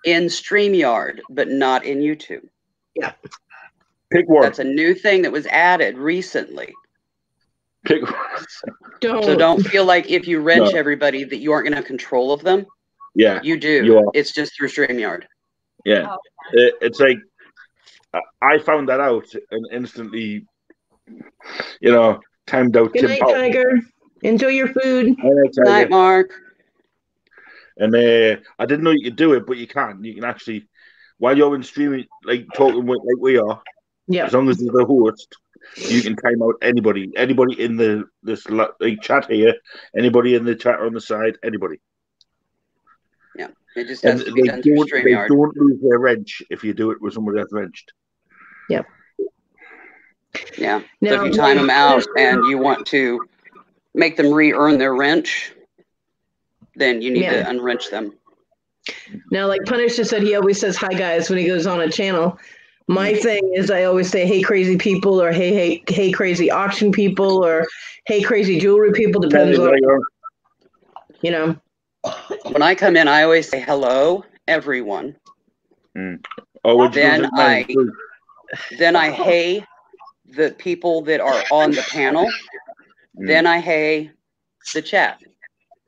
in StreamYard, but not in YouTube. Yeah. Pick one. That's a new thing that was added recently. Pick one. So don't feel like if you wrench everybody that you aren't going to have control of them. Yeah. You do. It's just through StreamYard. Yeah. It's like, I found that out and instantly, timed out. Good night, Tiger. Enjoy your food. Good night, Mark. And I didn't know you could do it, but you can. You can actually, while you're in streaming, like talking like we are, as long as you're the host, you can time out anybody in this chat here, anybody in the chat on the side, anybody. Yeah, it just has to be done through StreamYard. They don't lose their wrench if you do it with somebody that's wrenched. Yep. Yeah. So if you time them out and you want to make them re-earn their wrench, then you need to unwrench them. Now, like Punisher said, he always says hi guys when he goes on a channel. My thing is I always say hey crazy people, or hey crazy auction people, or hey crazy jewelry people, depends on When I come in, I always say hello everyone. Oh, then I hey the people that are on the panel. Then I hey the chat.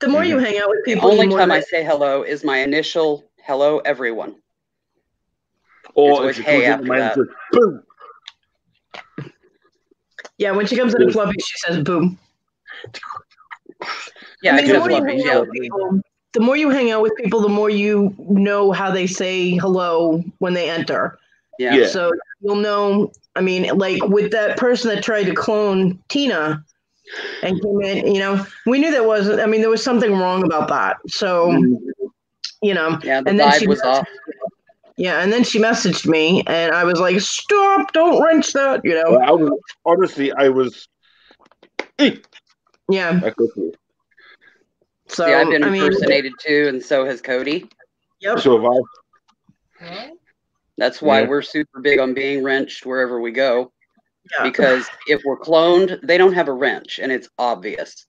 The more you hang out with people, the only time I say hello is my initial hello everyone. Or if hey after that. Boom. Yeah, when she comes in fluffy, she says boom. Yeah, I mean, the more you hang out with people, the more you know how they say hello when they enter. Yeah. So you'll know. I mean, like with that person that tried to clone Tina and came in, we knew there wasn't. I mean, there was something wrong about that. So, Yeah, the and then vibe was off. Yeah, and then she messaged me, and I was like, "Stop! Don't wrench that!" Well, I was. Yeah. So I've been impersonated too, and so has Cody. Yep. So have I. That's why we're super big on being wrenched wherever we go. Yeah. Because if we're cloned, they don't have a wrench, and it's obvious.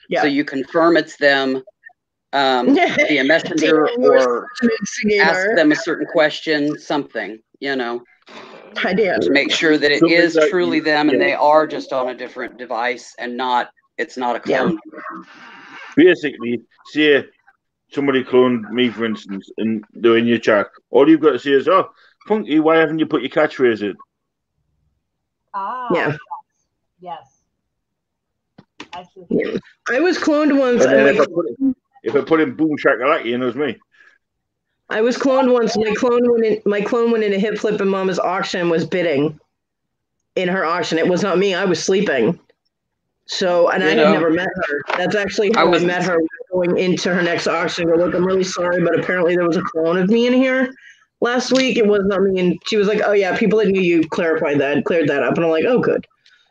Yeah. So you confirm it's them via messenger or ask them a certain question, something, to make sure that it is truly them and they are just on a different device and it's not a clone. Yeah. Basically, say somebody cloned me, for instance, and they're in your chat. All you've got to say is, "Oh, Funky, why haven't you put your catchphrase in?" Yeah. Yes. Yeah. I was cloned once. And then if I put in Boom Shakalaka, it was me. I was cloned once. My clone went in a hip flip, and Mama's auction was bidding in her auction. It was not me. I was sleeping. So, and I had never met her. That's actually how I met her going into her next auction. Look, I'm really sorry, but apparently there was a clone of me in here last week. It was not me. And she was like, "Oh yeah, people that knew you cleared that up." And I'm like, "Oh good."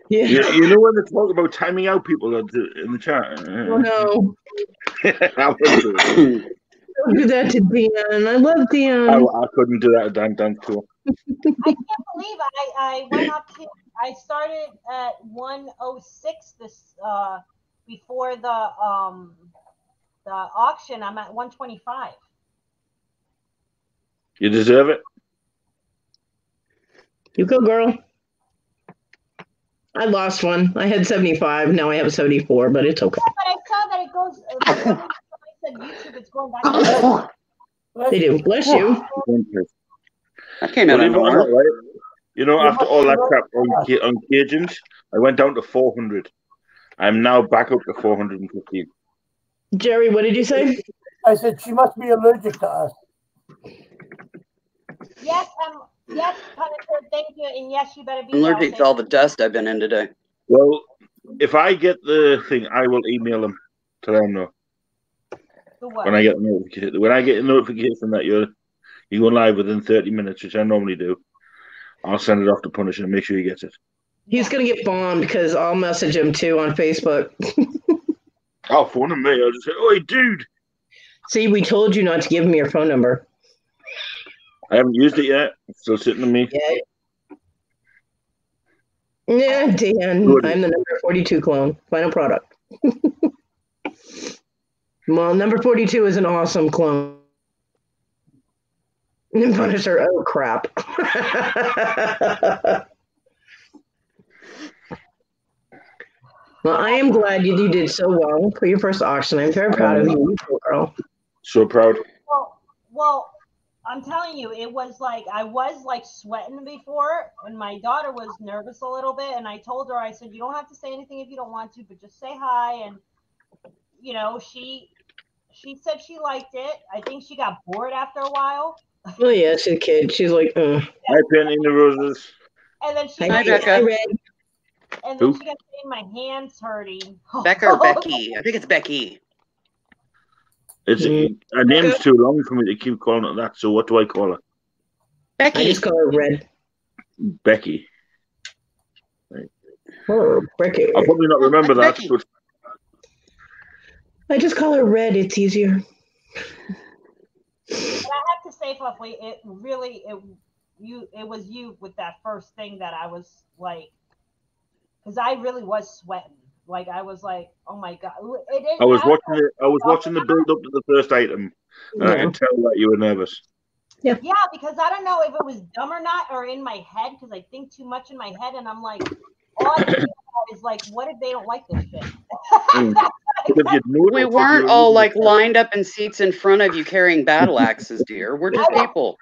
Yeah. You know when they talk about timing out people in the chat? Oh no. Don't do that to Dion. I love Dion. I couldn't do that. Damn cool. I can't believe I went up to. I started at 106 before the auction. I'm at 125. You deserve it. You go, girl. I lost one. I had 75. Now I have 74, but it's okay. Yeah, but I saw that it goes. I said YouTube, it's going back. They do. Bless you. I came out of nowhere. After all that crap on Cajuns, I went down to 400. I'm now back up to 415. Jerry, what did you say? I said she must be allergic to us. Yes, yes, Punisher, thank you, and yes, you better be. I'm allergic to all the dust I've been in today. Well, if I get the thing, I will email them to let them know. When I get a notification that you go live within 30 minutes, which I normally do, I'll send it off to Punisher and make sure he gets it. He's gonna get bombed because I'll message him too on Facebook. I'll phone him, mate. I'll just say, "Oi, dude." See, we told you not to give him your phone number. I haven't used it yet. It's still sitting on me. Yeah, Dan. Good. I'm the number 42 clone. Final product. Well, number 42 is an awesome clone. And Punisher, oh crap. Well, I am glad you did so well for your first auction. I'm very proud of you, girl. So proud. Well, I'm telling you, it was like I was like sweating before, and my daughter was nervous a little bit. And I told her, I said, you don't have to say anything if you don't want to, but just say hi. And you know, she said she liked it. I think she got bored after a while. Oh yeah, she's a kid. She's like, Hi, Penny the Roses. And then she Hi, Becca. And then she got saying my hands hurting. Becca or Becky? I think it's Becky. Her name's too long for me to keep calling it that. So what do I call her? Becky. I just call her Red. Becky. Oh, Becky. I'll probably not remember that. But... I just call her Red. It's easier. But I have to say, Fluffy, it was you with that first thing that I was like, because I really was sweating. Like I was like, oh my god! I was watching the build up to the first item, and I could tell that you were nervous. Yeah, because I don't know if it was dumb or not, or in my head, because I think too much in my head, and I'm like, all I think about is like, what if they don't like this shit? We weren't all like lined up in seats in front of you carrying battle axes, dear. We're just people.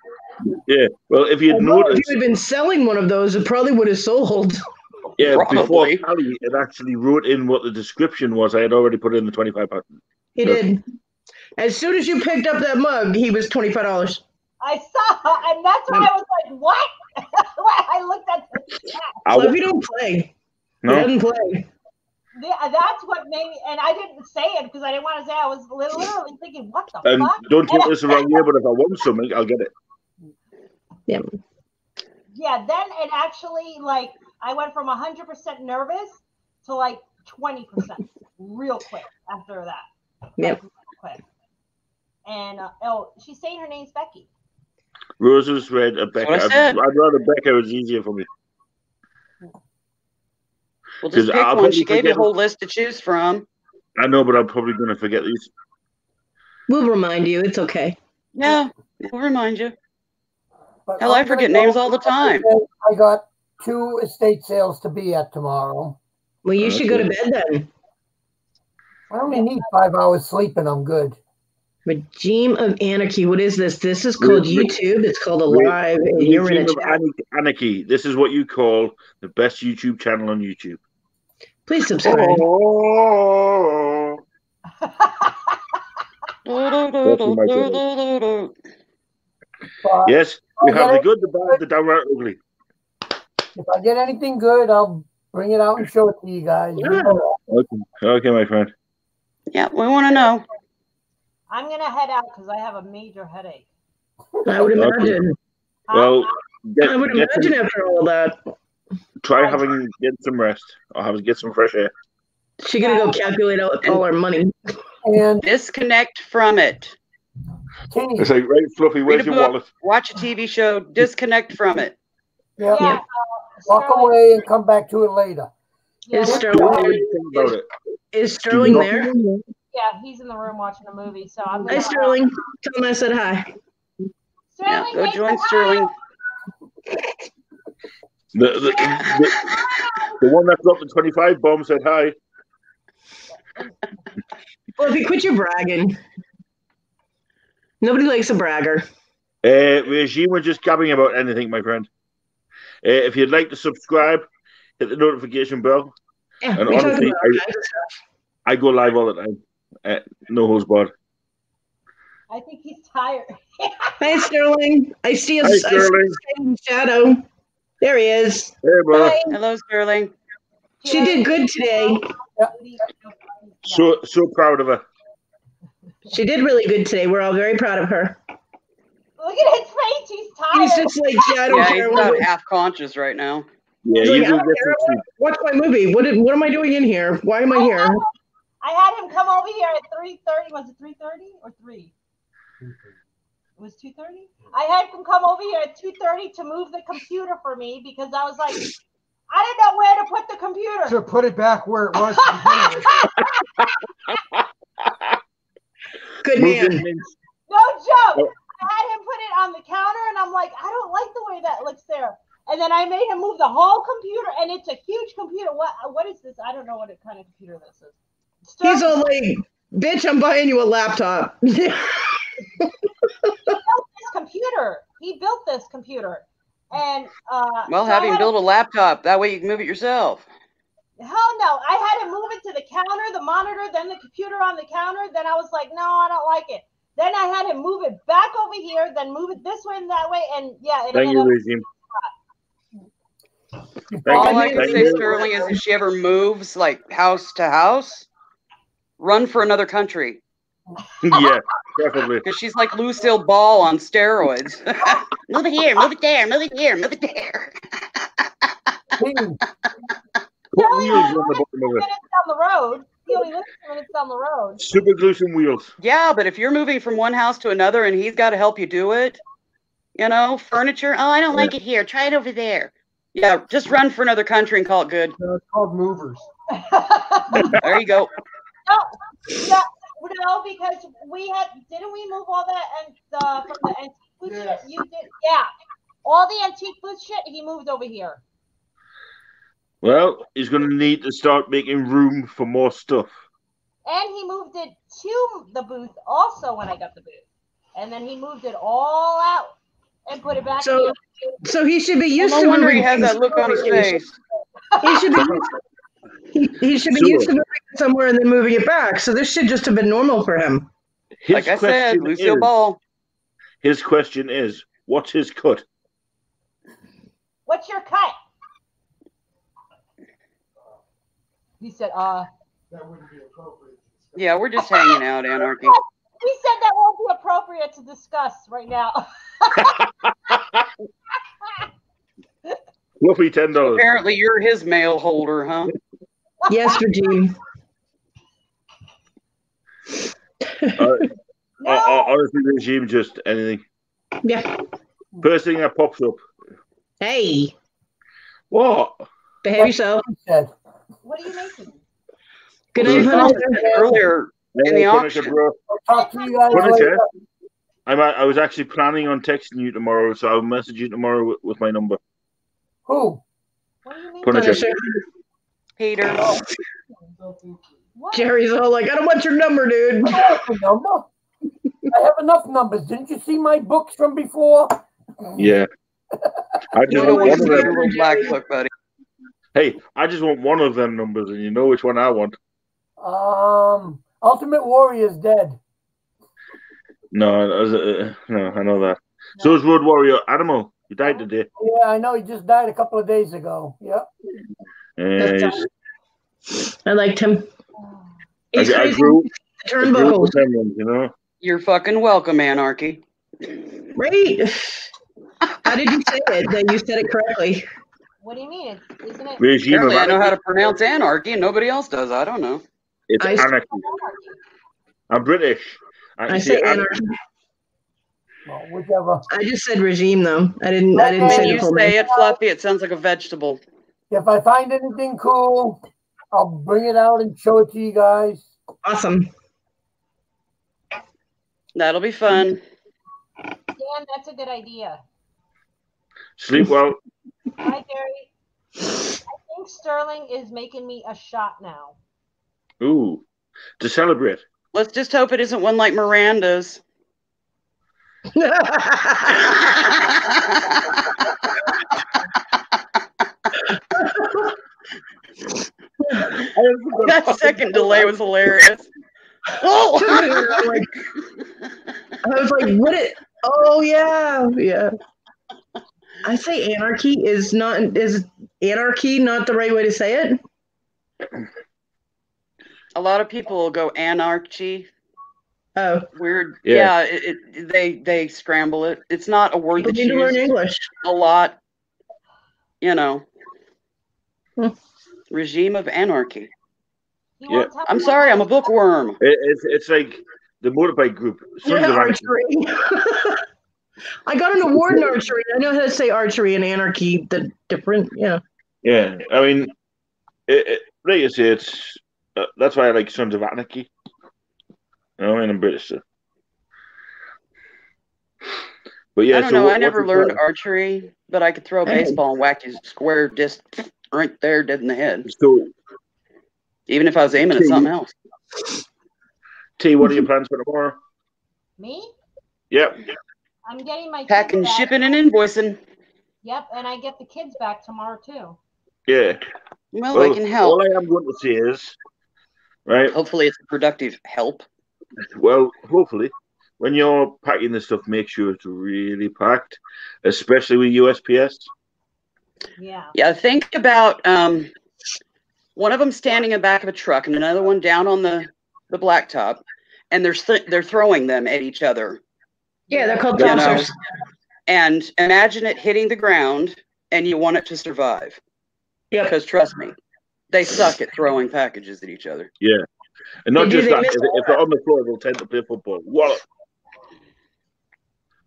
Yeah. Well, if you'd noticed, if you had been selling one of those, it probably would have sold. Yeah, probably. Before Callie had actually wrote in what the description was, I had already put in the 25 pounds. He did. As soon as you picked up that mug, he was $25. I saw, and that's why I was like, what? I looked at the chat. So if you don't play, no. He doesn't play. That's what made me, and I didn't say it because I didn't want to say it. I was literally thinking, what the fuck? Don't take this the wrong way, but if I want something, I'll get it. Yeah. Yeah, then it actually, like, I went from 100% nervous to like 20% real quick after that. Yep. Like, quick. And she's saying her name's Becky. Roses, Red, Becca. I'd rather Becca. It's easier for me. Well, just pick one. She gave you a whole list to choose from. I know, but I'm probably going to forget these. We'll remind you. It's okay. Yeah, we'll remind you. Hell, I forget names all the time. I got 2 estate sales to be at tomorrow. Well, you should go to bed then. I only need 5 hours sleep and I'm good. Regime of Anarchy. What is this? This is called YouTube. It's called Alive. And you're in a chat. Anarchy. This is what you call the best YouTube channel on YouTube. Please subscribe. Yes, we have the good, the bad, the downright ugly. If I get anything good, I'll bring it out and show it to you guys. Okay, my friend. Yeah, we want to know. I'm going to head out because I have a major headache. I would imagine. Well, I would imagine after all that. Try get some rest or get some fresh air. She's going to go calculate out all our money. And disconnect from it. It's like, right, Fluffy, where's your wallet? Watch a TV show, disconnect from it. Yeah. Walk away and come back to it later. Yeah. Is Sterling there? Yeah, he's in the room watching a movie. So I'm Hi, Sterling. Tell him I said hi. Sterling, go join Sterling. The one that dropped the 25 bomb said hi. Well, if you quit your bragging. Nobody likes a bragger. Regime, we're just gabbing about anything, my friend. If you'd like to subscribe, hit the notification bell. Yeah, and honestly, I go live all the time. No holds barred. I think he's tired. Hi, Sterling. I see a shadow. There he is. Hey, bro. Hi. Hello, Sterling. She did good today. So proud of her. She did really good today. We're all very proud of her. Look at his face. He's tired. He's just like, I don't care. He's about half conscious right now. Yeah, like, watch my movie. What am I doing in here? Why am I here? I had him come over here at 3:30. Was it 3:30 or 3? It was 2:30. I had him come over here at 2:30 to move the computer for me because I was like, I didn't know where to put the computer. So put it back where it was. good man. No joke. I had him put it on the counter, and I'm like, I don't like the way that looks there. And then I made him move the whole computer, and it's a huge computer. What is this? I don't know what kind of computer this is. He's all like, bitch, I'm buying you a laptop. He built this computer. He built this computer. And well, have him build a laptop. That way you can move it yourself. Hell no. I had to move it to the counter, the monitor, then the computer on the counter. Then I was like, no, I don't like it. Then I had to move it back over here, then move it this way and that way. And yeah, it ended up. All I can say, Sterling, is if she ever moves like house to house, run for another country. Yeah, definitely. Because she's like Lucille Ball on steroids. Move it here, move it there, move it here, move it there. Put wheels on the bottom of it. Down the road. He only lives 2 minutes down the road. Super glue some wheels. Yeah, but if you're moving from one house to another and he's got to help you do it, you know, furniture. Oh, I don't like it here. Try it over there. Yeah, just run for another country and call it good. It's called movers. There you go. No, because didn't we move all that and from the antique food shit? You did, yeah. All the antique food shit, he moved over here. Well, he's going to need to start making room for more stuff. And he moved it to the booth also when I got the booth. And then he moved it all out and put it back here. So he should be used to no wonder he moving has that look on his face. He should be used to moving it somewhere and then moving it back. So this should just have been normal for him. Like I said, Lucille Ball. His question is, what's his cut? What's your cut? He said, that wouldn't be appropriate. Yeah, we're just hanging out, Anarchy. He said that won't be appropriate to discuss right now. Fluffy $10. Apparently, you're his mail holder, huh? Yes, Regine. Honestly, Regime, just anything. Yeah. First thing that pops up. Hey. What? Behave yourself. What are you making? Good night, Punisher. Earlier in the auction. Talk to you guys later. I was actually planning on texting you tomorrow, so I'll message you tomorrow with my number. Who? What do you mean? Punisher. Peter. What? Jerry's all like, I don't want your number, dude. I don't want your number. I have enough numbers. Didn't you see my books from before? Yeah. I just want one of them. Black book, buddy. Hey, I just want one of them numbers, and you know which one I want. Ultimate Warrior's dead. No, I know that. So is Road Warrior Animal. He died today. Yeah, I know. He just died a couple of days ago. Yep. I liked him. He's I crazy. grew Turnbuckles. with him, you know. You're fucking welcome, Anarchy. Right. How did you say it? That you said it correctly. What do you mean? Isn't it? Apparently, I know how to pronounce anarchy, and nobody else does. I don't know. It's anarchy. I'm British. I say anarchy. Well, whichever. I just said regime, though. I didn't say when you say it, Fluffy, it sounds like a vegetable. If I find anything cool, I'll bring it out and show it to you guys. Awesome. That'll be fun. Dan, that's a good idea. Sleep well. Hi, Gary. I think Sterling is making me a shot now. Ooh, to celebrate. Let's just hope it isn't one like Miranda's. That second delay was hilarious. Oh! I was like, what it? Oh, yeah. I say anarchy is anarchy not the right way to say it? A lot of people will go anarchy. Oh, weird. Yeah, they scramble it. It's not a word that you learn English a lot. You know, regime of anarchy. Yeah, I'm sorry, I'm a bookworm. It's like the motorbike group. Archery. I got an award in archery. I know how to say archery and anarchy. The different, yeah. Yeah, I mean, like you say, it's that's why I like Sons of Anarchy. You know, and I'm British. So. But yeah, I don't know. I never learned archery, but I could throw a baseball and whack you square just right there, dead in the head. So, even if I was aiming at something else. T, what are your plans for tomorrow? Me? Yep. I'm getting my packing, shipping, and invoicing. Yep, and I get the kids back tomorrow too. Yeah. Well, I can help. All I am going to say is, right? Hopefully, it's a productive help. Well, hopefully, when you're packing this stuff, make sure it's really packed, especially with USPS. Yeah. Yeah. Think about one of them standing in the back of a truck and another one down on the blacktop, and they're throwing them at each other. Yeah, they're called tossers. And imagine it hitting the ground, and you want it to survive. Yeah. Because trust me, they suck at throwing packages at each other. Yeah. And not just that, if they're on the floor, they'll tend to play football. Wallop.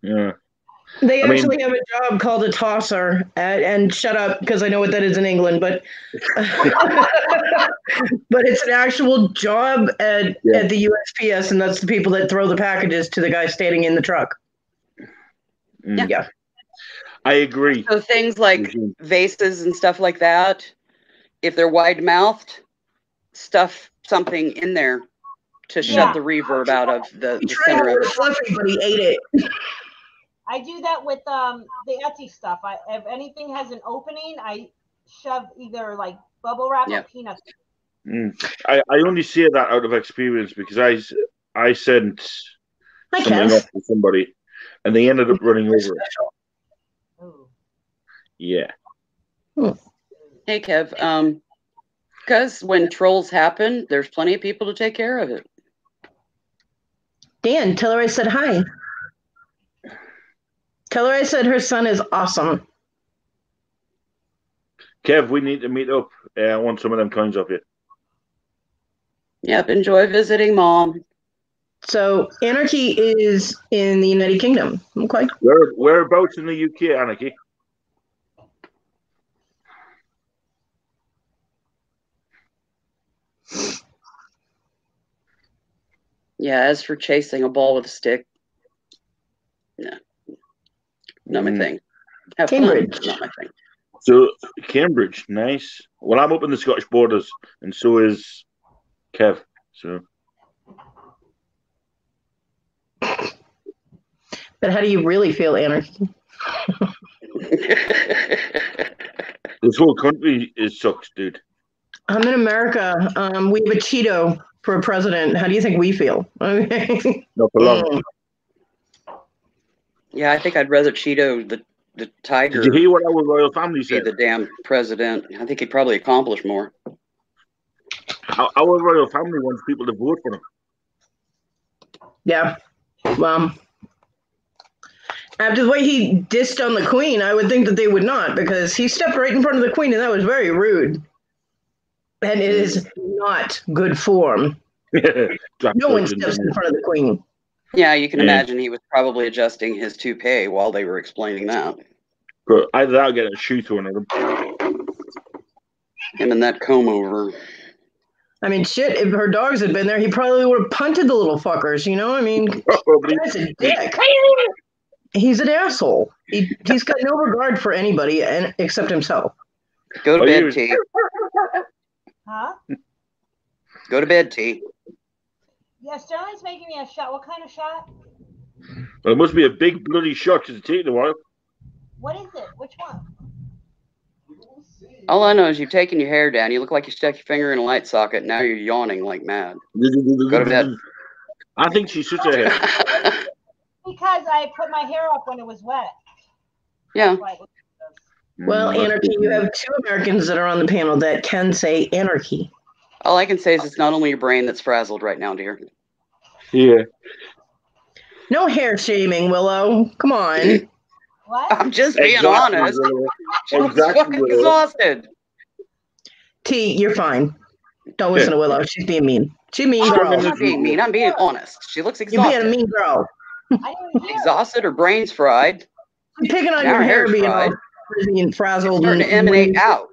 Yeah. They actually have a job called a tosser, and shut up because I know what that is in England, but but it's an actual job at the USPS, and that's the people that throw the packages to the guy standing in the truck. Yeah. I agree. So things like vases and stuff like that, if they're wide-mouthed, stuff something in there to shut the reverb out of the center of it. Fluffy, but he ate it. I do that with the Etsy stuff. If anything has an opening, I shove either like bubble wrap or peanuts. I only say that out of experience because I sent something off to somebody and they ended up running over it. Ooh. Yeah. Hey, Kev. Because when trolls happen, there's plenty of people to take care of it. Dan, tell her I said hi. Tell her I said her son is awesome. Kev, we need to meet up. I want some of them coins off you. Yep, enjoy visiting Mom. So, Anarchy is in the United Kingdom. Okay. Whereabouts in the UK, Anarchy? Yeah, as for chasing a ball with a stick, not my thing. Have Cambridge. fun, not my thing. So, Cambridge, nice. Well, I'm up in the Scottish borders, and so is Kev. So, but how do you really feel, Anarchy? This whole country sucks, dude. I'm in America. We have a Cheeto for a president. How do you think we feel? Not for long. Yeah, I think I'd rather Cheeto the tiger. Did you hear what our royal family said? Be the damn president. I think he'd probably accomplish more. Our royal family wants people to vote for him. Yeah. Well, after the way he dissed on the Queen, I would think that they would not, because he stepped right in front of the Queen, and that was very rude. And it is not good form. No one steps in front of the Queen. Yeah, you can imagine he was probably adjusting his toupee while they were explaining that. But either that or get a shoe thrown at him. Him and that comb over. I mean, shit, if her dogs had been there, he probably would have punted the little fuckers, you know? I mean, he's a dick. He's an asshole. He's got no regard for anybody except himself. Go to bed, T. Huh? Go to bed, T. Yeah, Sterling's making me a shot. What kind of shot? Well, it must be a big bloody shot because it's taking a while. What is it? Which one? All I know is you've taken your hair down. You look like you stuck your finger in a light socket. Now you're yawning like mad. Go to bed. I think she should say hair. Because I put my hair up when it was wet. Yeah. Well, Anarchy, you have two Americans that are on the panel that can say anarchy. All I can say is it's not only your brain that's frazzled right now, dear. Yeah. No hair shaming, Willow. Come on. What? I'm just being honest. She looks fucking exhausted. T, you're fine. Don't listen to Willow. She's being mean. She's mean girl. I'm not being mean. I'm being honest. She looks exhausted. You're being a mean girl. Exhausted, her brain's fried. I'm picking on your hair being all frizzy and frazzled. Starting to emanate out.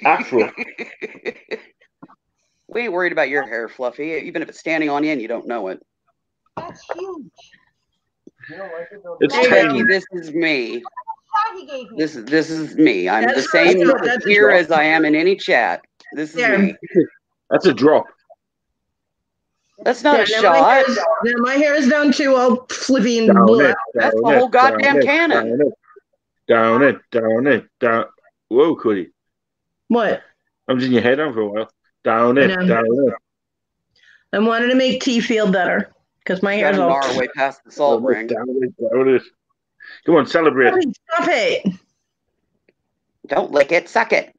Afro. We ain't worried about your hair, Fluffy. Even if it's standing on you and you don't know it. That's huge. It's Becky, this is me. He gave me. This is me. I'm the same here as I am in any chat. This is me. That's a drop. That's not a shot. My hair is down too, all flippy and Down blue. it, That's the whole goddamn cannon. Down it. Whoa, Cody. What? I'm just in your head on for a while. Down it. I wanted to make T feel better because my hair's all way past the salt ring. Down it. Come on, celebrate. Stop it. Don't lick it, suck it.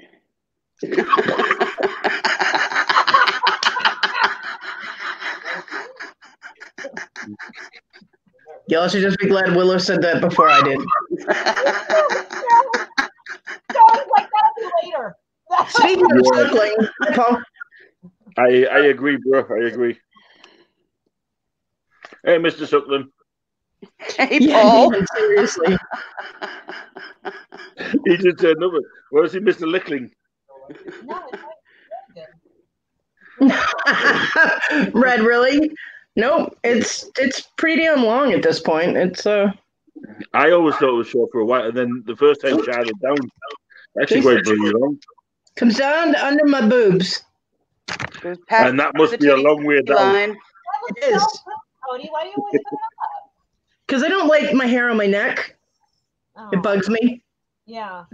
Y'all should just be glad Willow said that before I did. Like that'll be later. Speaking of suckling, Paul. I agree, bro. I agree. Hey, Mr. Suckling. Hey, Paul. Man, seriously. He just said no. Where is he, Mr. Lickling? No, it's Red, really? Nope. It's pretty damn long at this point. It's I always thought it was short for a while, and then the first time Chad it down, actually quite pretty long. Comes down to under my boobs. And that must be a long way down. It is. Cody, why do you always put it up? Because I don't like my hair on my neck. Oh. It bugs me. Yeah.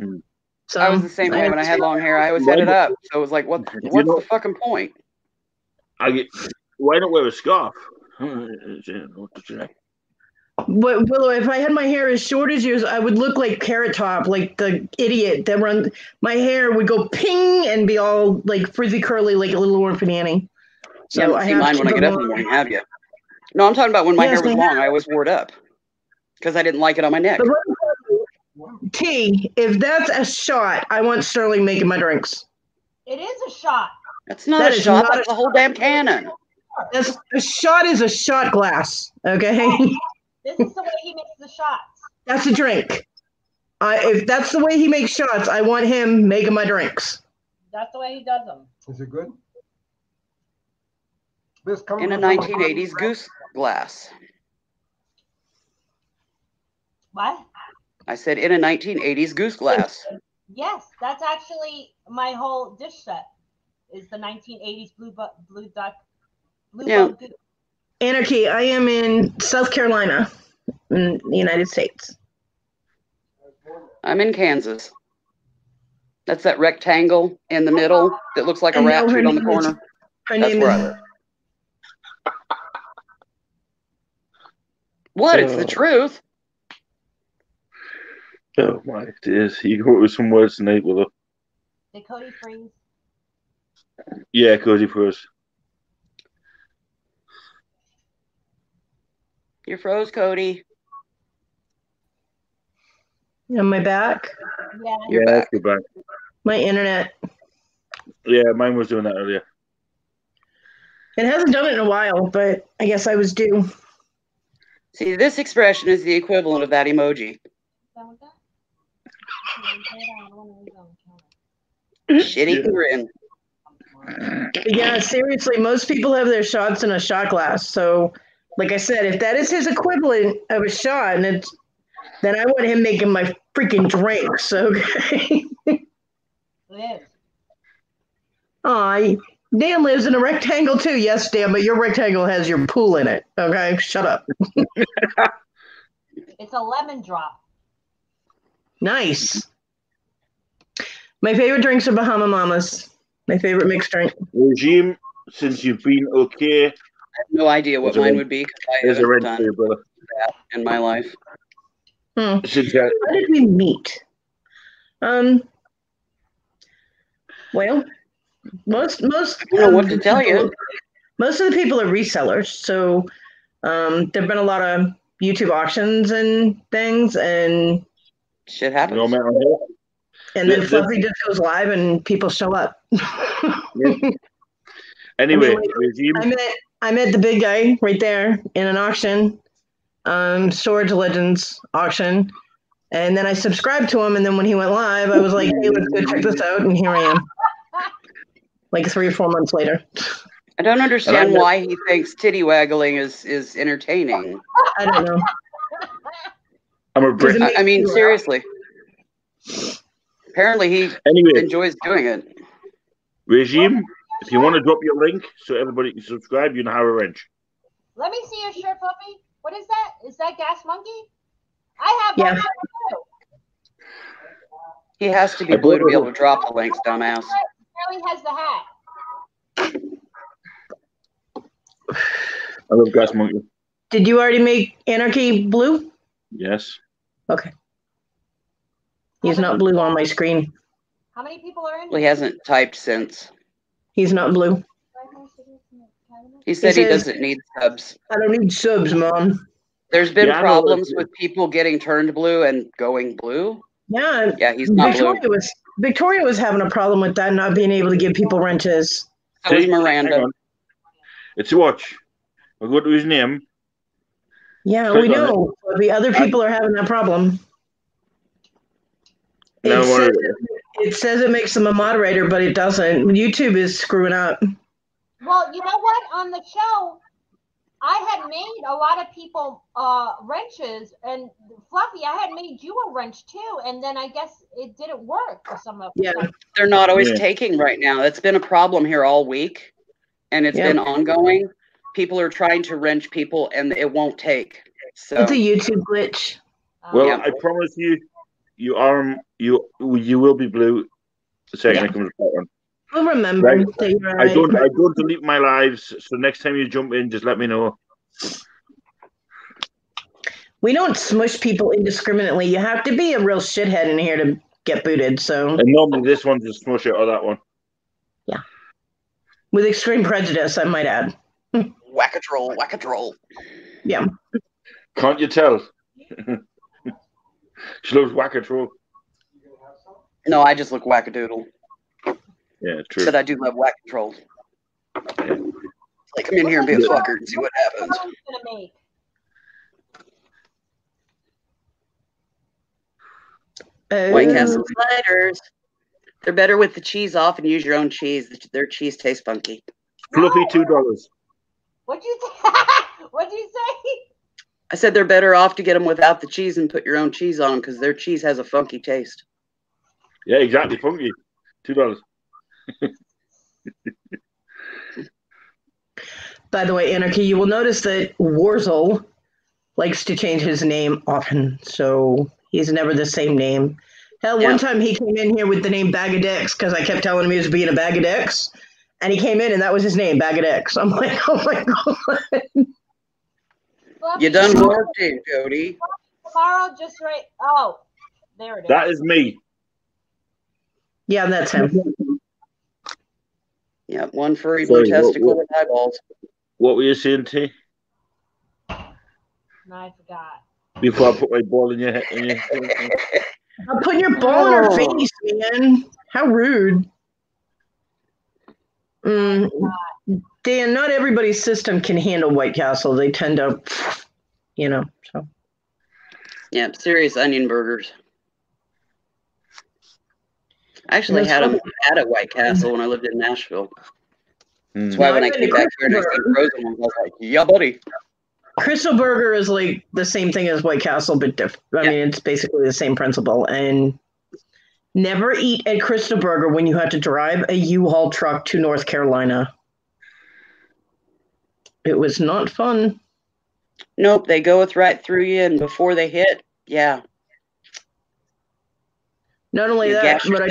So I was the same way when I had long hair. I always had it up. So it was like, what's the fucking point? Why not wear a scarf? Willow, if I had my hair as short as yours, I would look like Carrot Top, like the idiot that runs. My hair would go ping and be all like frizzy curly, like a little orphan Annie. So you haven't seen mine when I get up in the morning, have you? No, I'm talking about when my hair was long. I always wore it up because I didn't like it on my neck. T, if that's a shot, I want Sterling making my drinks. It is a shot. That's not a shot. That's the whole damn cannon. A shot is a shot glass. Okay. This is the way he makes the shots. That's a drink. If that's the way he makes shots, I want him making my drinks. That's the way he does them. Is it good? In a 1980s goose glass. What? I said in a 1980s goose glass. Yes, that's actually my whole dish set. Is the 1980s blue duck. Goose. Anarchy, I am in South Carolina, in the United States. I'm in Kansas. That's that rectangle in the middle that looks like a rat shoot on the corner. That's where I live. What? It's the truth. Oh my days! You go with some words tonight, Willow. Did Cody freeze? Yeah, Cody froze. You froze, Cody. Am I back? Yeah. You're back. You're back. My internet. Yeah, mine was doing that earlier. It hasn't done it in a while, but I guess I was due. See, this expression is the equivalent of that emoji. Shitty grin. Yeah, seriously, most people have their shots in a shot glass. So, like I said, if that is his equivalent of a shot, and then I want him making my freaking drinks. Okay. It is. Aw, Dan lives in a rectangle too. Yes, Dan, but your rectangle has your pool in it. Okay, shut up. It's a lemon drop. Nice. My favorite drinks are Bahama Mamas. My favorite mixed drink. Regime, since you've been okay. I have no idea what mine would be because I haven't done that in my life. How did we meet? Well, most I don't know what to tell you. Most of the people are resellers, so there've been a lot of YouTube auctions and things, and shit happens. No matter and then Fluffy just goes live, and people show up. Anyway, I met the big guy right there in an auction, Storage Legends auction, and then I subscribed to him, and then when he went live, I was like, hey, let's go check this out, and here I am. Like 3 or 4 months later. I don't understand why he thinks titty waggling is entertaining. I don't know. I'm a Brit. I mean, seriously. Apparently, he enjoys doing it. Regime, if you want to drop your link so everybody can subscribe, you know how to wrench. Let me see your shirt, Fluffy. What is that? Is that Gas Monkey? I have that too. He has to be blue to be able to drop the links, dumbass. Charlie has the hat. I love Gas Monkey. Did you already make Anarchy blue? Yes. Okay. He's not blue on my screen. How many people are in? Well, he hasn't typed since. He's not blue. He said he doesn't need subs. I don't need subs, Mom. There's been problems with people getting turned blue and going blue. Yeah. Yeah, he's not blue. Victoria was having a problem with that, not being able to give people wrenches. So was Miranda. It's a watch. I'll go to his name. Yeah, we know. The other people are having that problem. It says it makes them a moderator, but it doesn't. YouTube is screwing up. Well, you know what? On the show, I had made a lot of people wrenches, and Fluffy, I had made you a wrench too, and then I guess it didn't work for some of them. Yeah, they're not always taking right now. That's been a problem here all week, and it's been ongoing. People are trying to wrench people, and it won't take. So it's a YouTube glitch. Well, I promise you, you will be blue the second it comes back on. We'll remember. Right? Right. I don't delete my lives, so next time you jump in, just let me know. We don't smush people indiscriminately. You have to be a real shithead in here to get booted. So. And normally this one's a smush it or that one. Yeah. With extreme prejudice, I might add. Whack-a-troll, whack-a-troll. Yeah. Can't you tell? She loves whack-a-troll. No, I just look whack-a-doodle. Yeah, true. But I do love whack-a-troll. Like, come in here and be a fucker and see what happens. White Castle sliders. They're better with the cheese off and use your own cheese. Their cheese tastes funky. Fluffy $2. What'd you say? What'd you say? I said they're better off to get them without the cheese and put your own cheese on them because their cheese has a funky taste. Yeah, exactly. Funky. $2. By the way, Anarchy, you will notice that Warzel likes to change his name often, so he's never the same name. Hell, one time he came in here with the name Bag of Dicks because I kept telling him he was being a bag of dicks, and he came in and that was his name, Bag of Dicks. I'm like, oh my god. You done working, Jody. Tomorrow, just right. Oh, there it is. That is me. Yeah, that's him. Yeah, one furry blue testicle with eyeballs. What were you saying, T? No, I forgot. Before I put my ball in your head. I'm putting your ball in her face, man. How rude. Dan, not everybody's system can handle White Castle. They tend to, so. Yeah, serious onion burgers. I actually had them at a White Castle when I lived in Nashville. That's why when I came back here and I seen frozen ones, I was like, yeah, buddy. Crystal Burger is like the same thing as White Castle, but different. I mean, it's basically the same principle. And never eat at Crystal Burger when you have to drive a U-Haul truck to North Carolina. It was not fun. Nope, they go right through you, and before they hit, Not only that, but I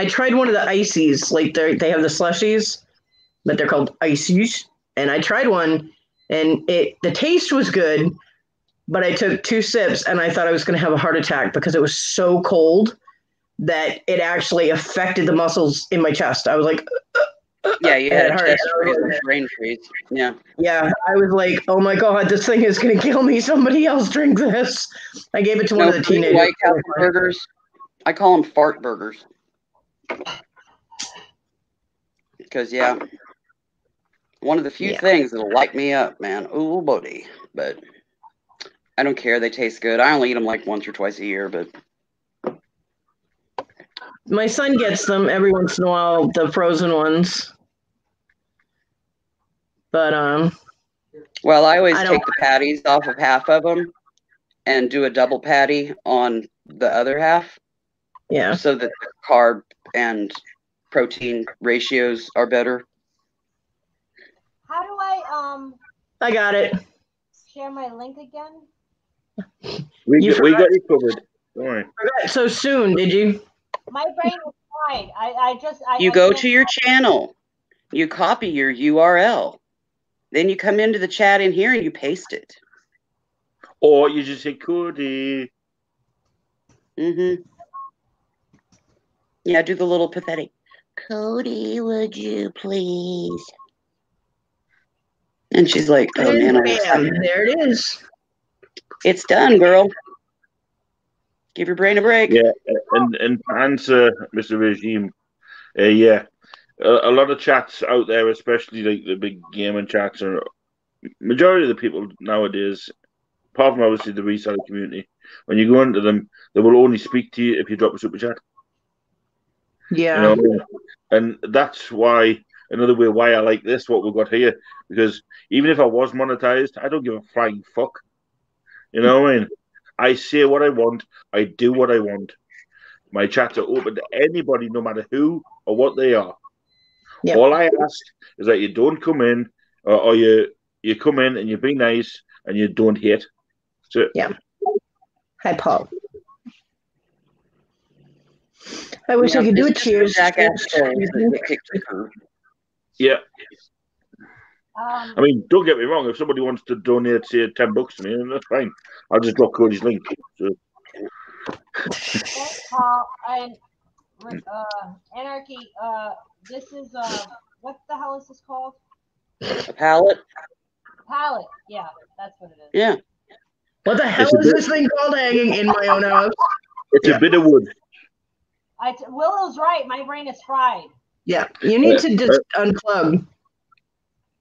tried one of the ices. Like they have the slushies, but they're called ices. And I tried one, and the taste was good, but I took 2 sips, and I thought I was going to have a heart attack because it was so cold that it actually affected the muscles in my chest. I was like, yeah, you had a chest freeze and brain freeze. Yeah. Yeah, I was like, oh my god, this thing is going to kill me. Somebody else drink this. I gave it to one of the teenagers. White Castle burgers, I call them fart burgers. Because, one of the few things that'll light me up, man. Ooh, buddy. But I don't care. They taste good. I only eat them like once or twice a year, but. My son gets them every once in a while, the frozen ones. But, well, I always take the patties off of half of them and do a double patty on the other half. Yeah. So that the carb and protein ratios are better. How do I got it. share my link again? We got you covered. Don't worry. Forgot so soon, did you? My brain is fried. You go to your channel, you copy your URL, then you come into the chat in here and you paste it. Or you just say Cody. Mm-hmm. Yeah, do the little pathetic. Cody, would you please? And she's like, oh man, bam, there it is. It's done, girl. Give your brain a break. Yeah, and to answer Mr. Regime, yeah, a lot of chats out there, especially like the big gaming chats, are majority of the people nowadays, apart from obviously the reseller community, when you go into them, they will only speak to you if you drop a super chat. Yeah. You know, and that's why another way why I like this, what we've got here, because even if I was monetized, I don't give a flying fuck. You know what I mean? I say what I want. I do what I want. My chats are open to anybody, no matter who or what they are. Yep. All I ask is that you don't come in, or you come in and you be nice and you don't hate. That's it. Yeah. Hi, Paul. I wish I could do a cheers. Yeah. I mean, don't get me wrong. If somebody wants to donate, say, $10 to me, that's fine. I'll just drop Cody's link. So. Thanks, Paul. And Anarchy, this is, what the hell is this called? A pallet? Pallet, yeah, that's what it is. Yeah. What the hell is this thing called hanging in my own house? It's a bit of wood. Willow's right. My brain is fried. Yeah, you need to just unplug.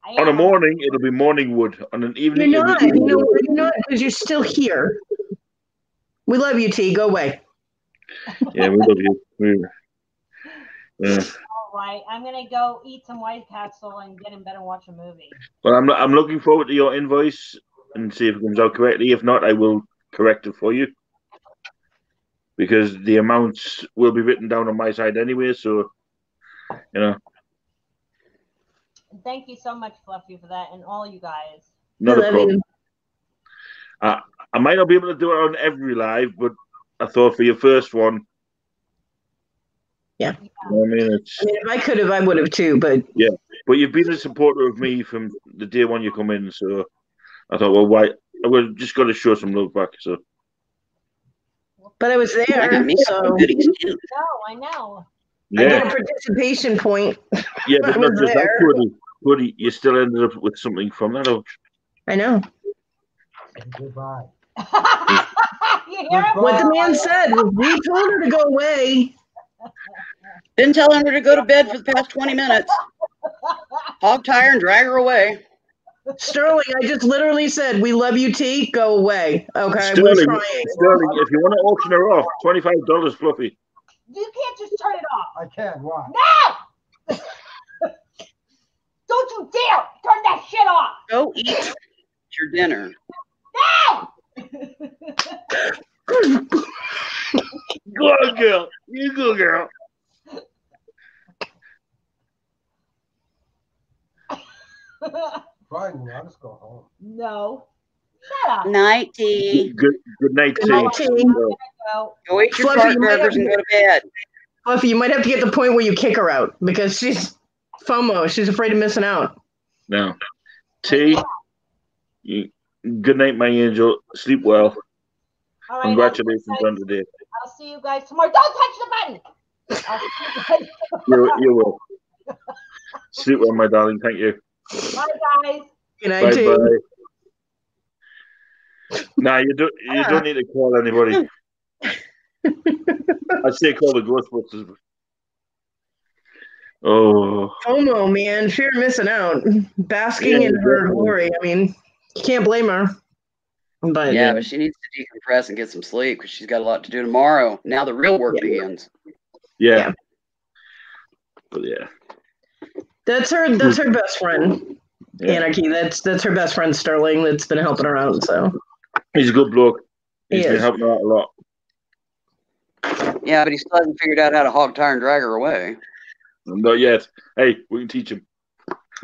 On a morning, it'll be morning wood. On an evening, you're not. You're not, because you're still here. We love you, T. Go away. Yeah, we love you. Yeah. All right, I'm gonna go eat some White Castle and get in bed and watch a movie. Well, I'm looking forward to your invoice and see if it comes out correctly. If not, I will correct it for you, because the amounts will be written down on my side anyway. So, you know. Thank you so much, Fluffy, for that, and all you guys. Not a problem. I might not be able to do it on every live, but I thought for your first one. Yeah. You know I mean, if I could have, I would have too, but. Yeah, but you've been a supporter of me from the day one you come in, so I thought, well, why? We've just got to show some love back, so. But I was there, so. No, I know. Yeah. I get a participation point. Yeah, but not just that, Cody, you still ended up with something from that auction. I know. Goodbye. What the man said, we told her to go away. Been telling her to go to bed for the past 20 minutes. Hog tie her and drag her away. Sterling, I just literally said, we love you, T. Go away. Okay, Sterling, if you want to auction her off, $25, Fluffy. You can't just turn it off. I can. Why? No! Don't you dare turn that shit off. Go eat your dinner. No! Go on, girl. You go, girl. Fine, I'll just go home. No. Shut up. Night, T. Good night, T. Go eat your fart burgers and go to bed. Fluffy, you might have to get to the point where you kick her out, because she's FOMO. She's afraid of missing out. No. T, good night, my angel. Sleep well. All right, congratulations on today. I'll see you guys tomorrow. Don't touch the button. I'll see you guys. You will. Sleep well, my darling. Thank you. Bye, guys. Good night, T. Bye. Nah, you don't need to call anybody. I'd say call the Ghostbusters. Oh. FOMO, man. Fear of missing out. Basking in her glory. I mean, you can't blame her. But yeah, but she needs to decompress and get some sleep because she's got a lot to do tomorrow. Now the real work begins. Yeah. But yeah. That's her best friend. Yeah. Anarchy. That's her best friend, Sterling, that's been helping her out. So he's a good bloke. He's been helping out a lot. Yeah, but he still hasn't figured out how to hog tie and drag her away. Not yet. Hey, we can teach him.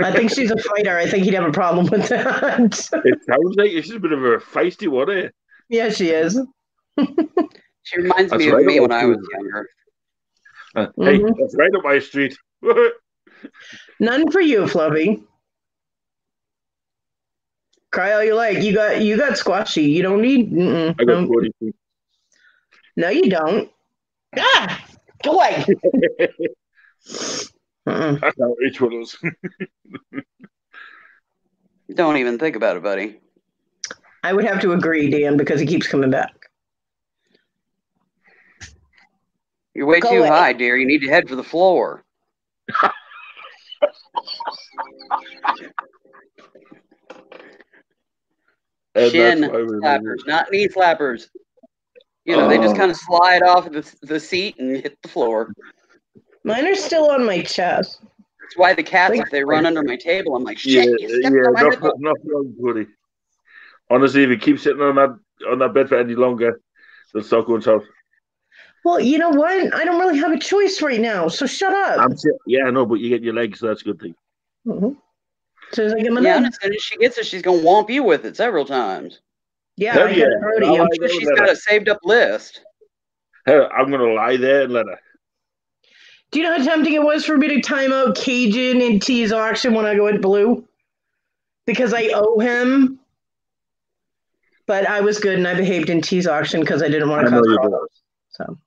I think she's a fighter. I think he'd have a problem with that. It sounds like she's a bit of a feisty one, eh? Yeah, she is. She reminds me of me when I was younger. Hey, that's right up my street. None for you, Fluffy. Cry all you like. You got squashy. You don't need. I got 42. No, you don't. Ah, go away. That's how each one is. Don't even think about it, buddy. I would have to agree, Dan, because he keeps coming back. You're way too high, dear. You need to head for the floor. Shin flappers, not knee flappers. You know, they just kind of slide off the seat and hit the floor. Mine are still on my chest. That's why the cats, if they run under my table, I'm like, shit, you stepped on my nipple. Not wrong, buddy. Honestly, if you keep sitting on that bed for any longer, they'll start going south. Well, you know what? I don't really have a choice right now, so shut up. Yeah, I know, but you get your legs, so that's a good thing. Mm-hmm. So as I get my and as soon as she gets it, she's going to whomp you with it several times. Yeah, I got to throw to you. I'm sure she's got a saved up list. Hell, I'm going to lie there and let her. Do you know how tempting it was for me to time out Cajun and T's auction when I went blue? Because I owe him. But I was good and I behaved in T's auction because I didn't want to cause problems. So.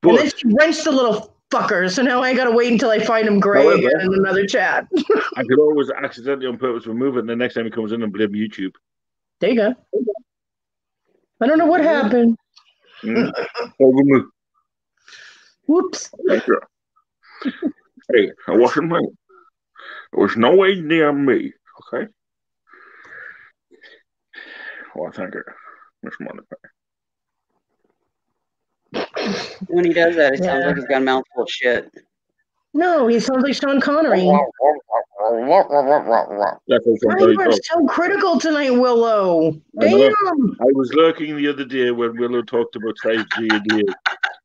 But, and then she wrenched the little fucker, so now I got to wait until I find him gray again in another chat. I could always accidentally on purpose remove it, and the next time he comes in and blame YouTube. There you go. I don't know what happened. Whoops. Hey, I wasn't me. There was no way near me, okay? Well, thank you, Miss Monica. When he does that, it sounds like he's got a mouthful of shit. No, he sounds like Sean Connery. Why you are so critical tonight, Willow? Damn! I was lurking the other day when Willow talked about size G and D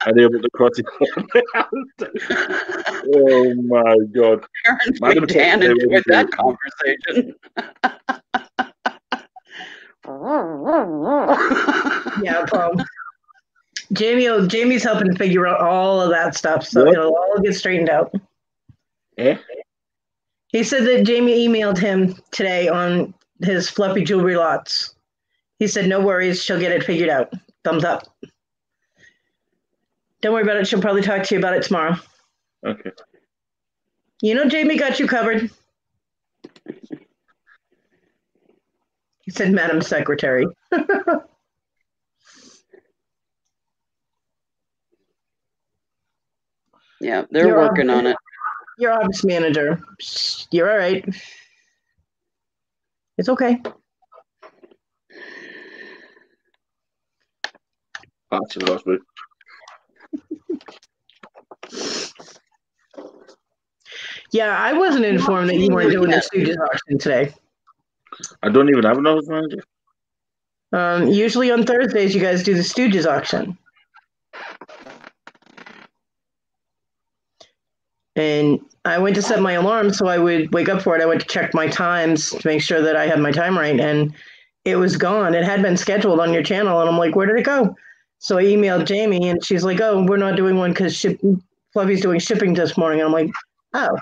and able to cross it. Oh my God! Dan enjoyed that conversation. Yeah, Paul. Jamie's helping figure out all of that stuff, so it'll all get straightened out. Eh? He said that Jamie emailed him today on his fluffy jewelry lots. He said, no worries, she'll get it figured out. Thumbs up. Don't worry about it. She'll probably talk to you about it tomorrow. Okay. You know Jamie got you covered. He said, Madam Secretary. Yeah, they're working on it. Your office manager. You're all right. It's okay. That's last week. Yeah, I wasn't informed that you weren't doing the Stooges auction today. I don't even have an office manager. Usually on Thursdays, you guys do the Stooges auction. And I went to set my alarm so I would wake up for it. I went to check my times to make sure that I had my time right, and it was gone. It had been scheduled on your channel, and I'm like, where did it go? So I emailed Jamie, and she's like, oh, we're not doing one because Fluffy's doing shipping this morning. And I'm like, oh,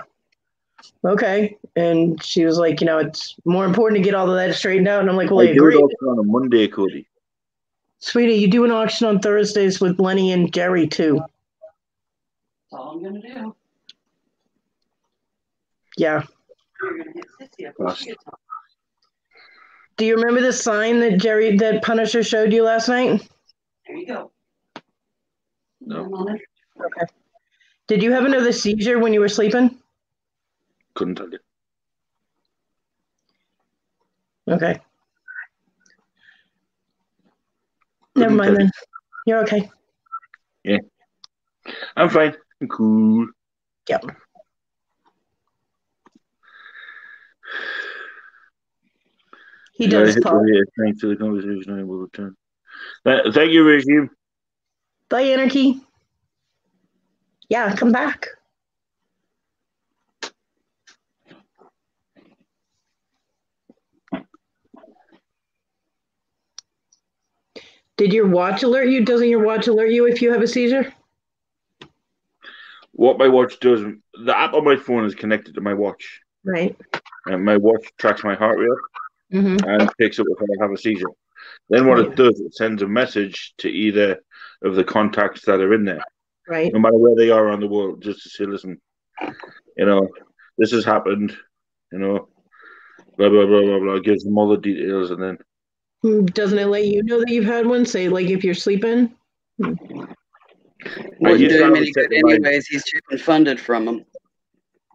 okay. And she was like, it's more important to get all of that straightened out. And I'm like, well, I agree. Do it on a Monday, Cody. Sweetie, you do an auction on Thursdays with Lenny and Jerry, too. That's all I'm going to do. Yeah. Do you remember the sign that Punisher showed you last night? There you go. No. Okay. Did you have another seizure when you were sleeping? Couldn't tell you. Okay. Never mind then. You're okay. Yeah. I'm fine. I'm cool. Yep. He does talk. Thanks for the conversation. I will return. Thank you, Regime. Bye, Anarchy. Yeah, come back. Did your watch alert you? Doesn't your watch alert you if you have a seizure? What my watch does, the app on my phone is connected to my watch. Right. And my watch tracks my heart rate and picks up if I have a seizure. Then what it does, it sends a message to either of the contacts that are in there. Right. No matter where they are around the world, just to say, listen, this has happened, blah, blah, blah, blah, blah. It gives them all the details and then. Doesn't it let you know that you've had one? Say, like, if you're sleeping? Wouldn't do him any good anyways. He's too funded from them.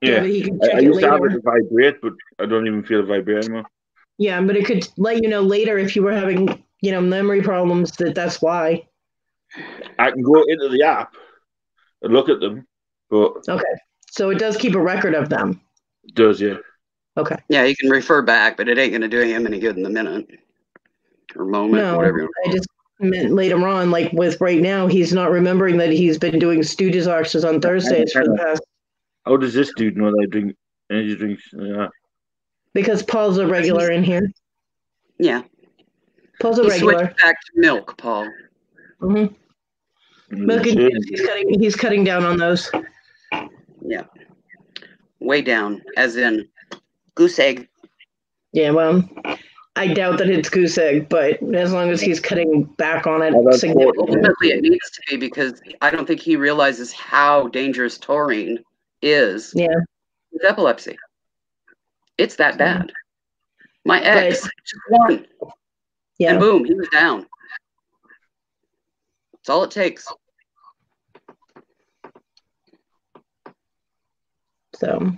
Yeah, but he can check I it used to have later. it to vibrate, but I don't even feel it vibrate anymore. Yeah, but it could let you know later if you were having, memory problems, that's why. I can go into the app and look at them, but... Okay, so it does keep a record of them. It does, yeah. Okay. Yeah, you can refer back, but it ain't going to do him any good in the minute or moment, no, whatever. I just meant later on, like with right now, he's not remembering that he's been doing Stooges auctions on Thursdays for the past. How does this dude know that I drink energy drinks? Yeah. Because Paul's a regular in here. Yeah. Paul's a regular. Switched back to milk, Paul. Milk and juice, he's cutting down on those. Yeah. Way down, as in goose egg. Yeah, well, I doubt that it's goose egg, but as long as he's cutting back on it significantly. Ultimately, it needs to be, because I don't think he realizes how dangerous taurine is with epilepsy. It's that bad. My ex, just one. Yeah. And boom, he was down. That's all it takes. So,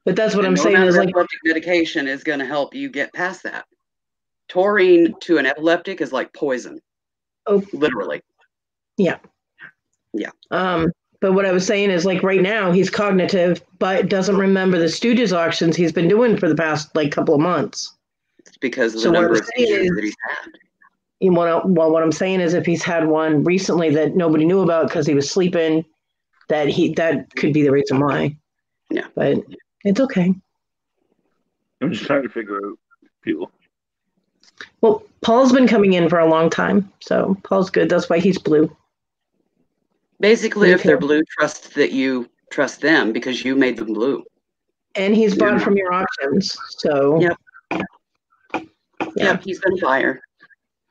but that's what I'm saying is like epileptic medication is going to help you get past that. Taurine to an epileptic is like poison. Oh, literally. Yeah. Yeah. But what I was saying is like right now he's cognitive, but doesn't remember the Stooges auctions he's been doing for the past couple of months. It's because of the number of seizures that he's had. What I'm saying is if he's had one recently that nobody knew about because he was sleeping, that could be the reason why. Yeah. But it's okay. I'm just trying to figure out people. Well, Paul's been coming in for a long time, so Paul's good. That's why he's blue. Basically, if they're blue, trust that you trust them because you made them blue. And he's bought from your auctions, so. Yep. Yep, he's been a buyer.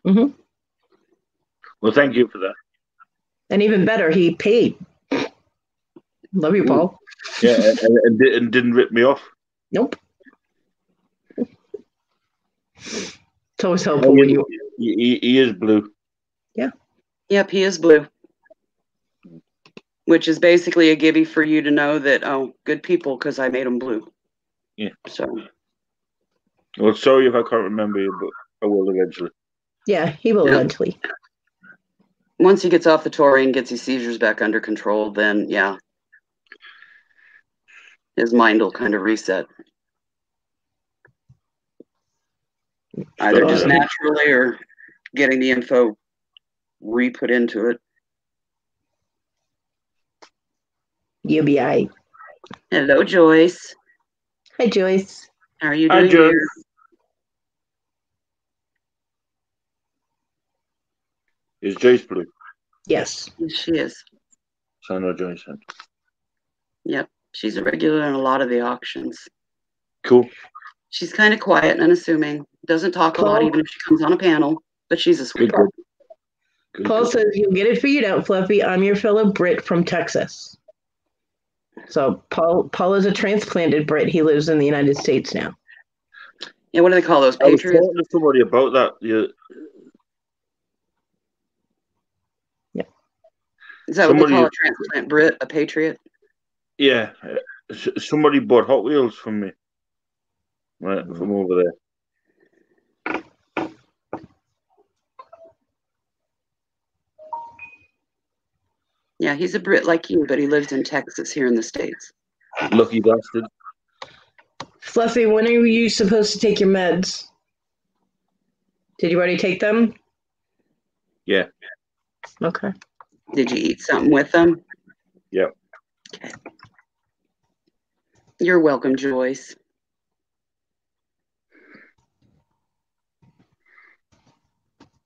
Mm-hmm. Well, thank you for that. And even better, he paid. Love you, Paul. Yeah, and didn't rip me off. Nope. It's always helpful when you. He is blue. Yeah. Yep, he is blue. Which is basically a gibby for you to know that, oh, good people, because I made them blue. Yeah. So. Well, sorry if I can't remember you, but I will eventually. Yeah, he will eventually. Once he gets off the taurine, gets his seizures back under control, then, yeah. His mind will kind of reset. Either just naturally or getting the info re-put into it. You'll be all right. Hello, Joyce. Hi, Joyce. How are you doing here? Is Joyce blue? Yes. Yes, she is. So I know Joyce. Yep. She's a regular in a lot of the auctions. Cool. She's kind of quiet and unassuming. Doesn't talk a lot even if she comes on a panel, but she's a sweetheart. Good. Paul says, you'll get it figured out, Fluffy. I'm your fellow Brit from Texas. So Paul is a transplanted Brit. He lives in the United States now. Yeah, what do they call those? Patriots? I was talking to somebody about that. Yeah. Is that what they call a transplant Brit, a patriot? Yeah. Somebody bought Hot Wheels from me. Right, from over there. Yeah, he's a Brit like you, but he lives in Texas here in the States. Lucky bastard. Fluffy, when are you supposed to take your meds? Did you already take them? Yeah. Okay. Did you eat something with them? Yep. Okay. You're welcome, Joyce.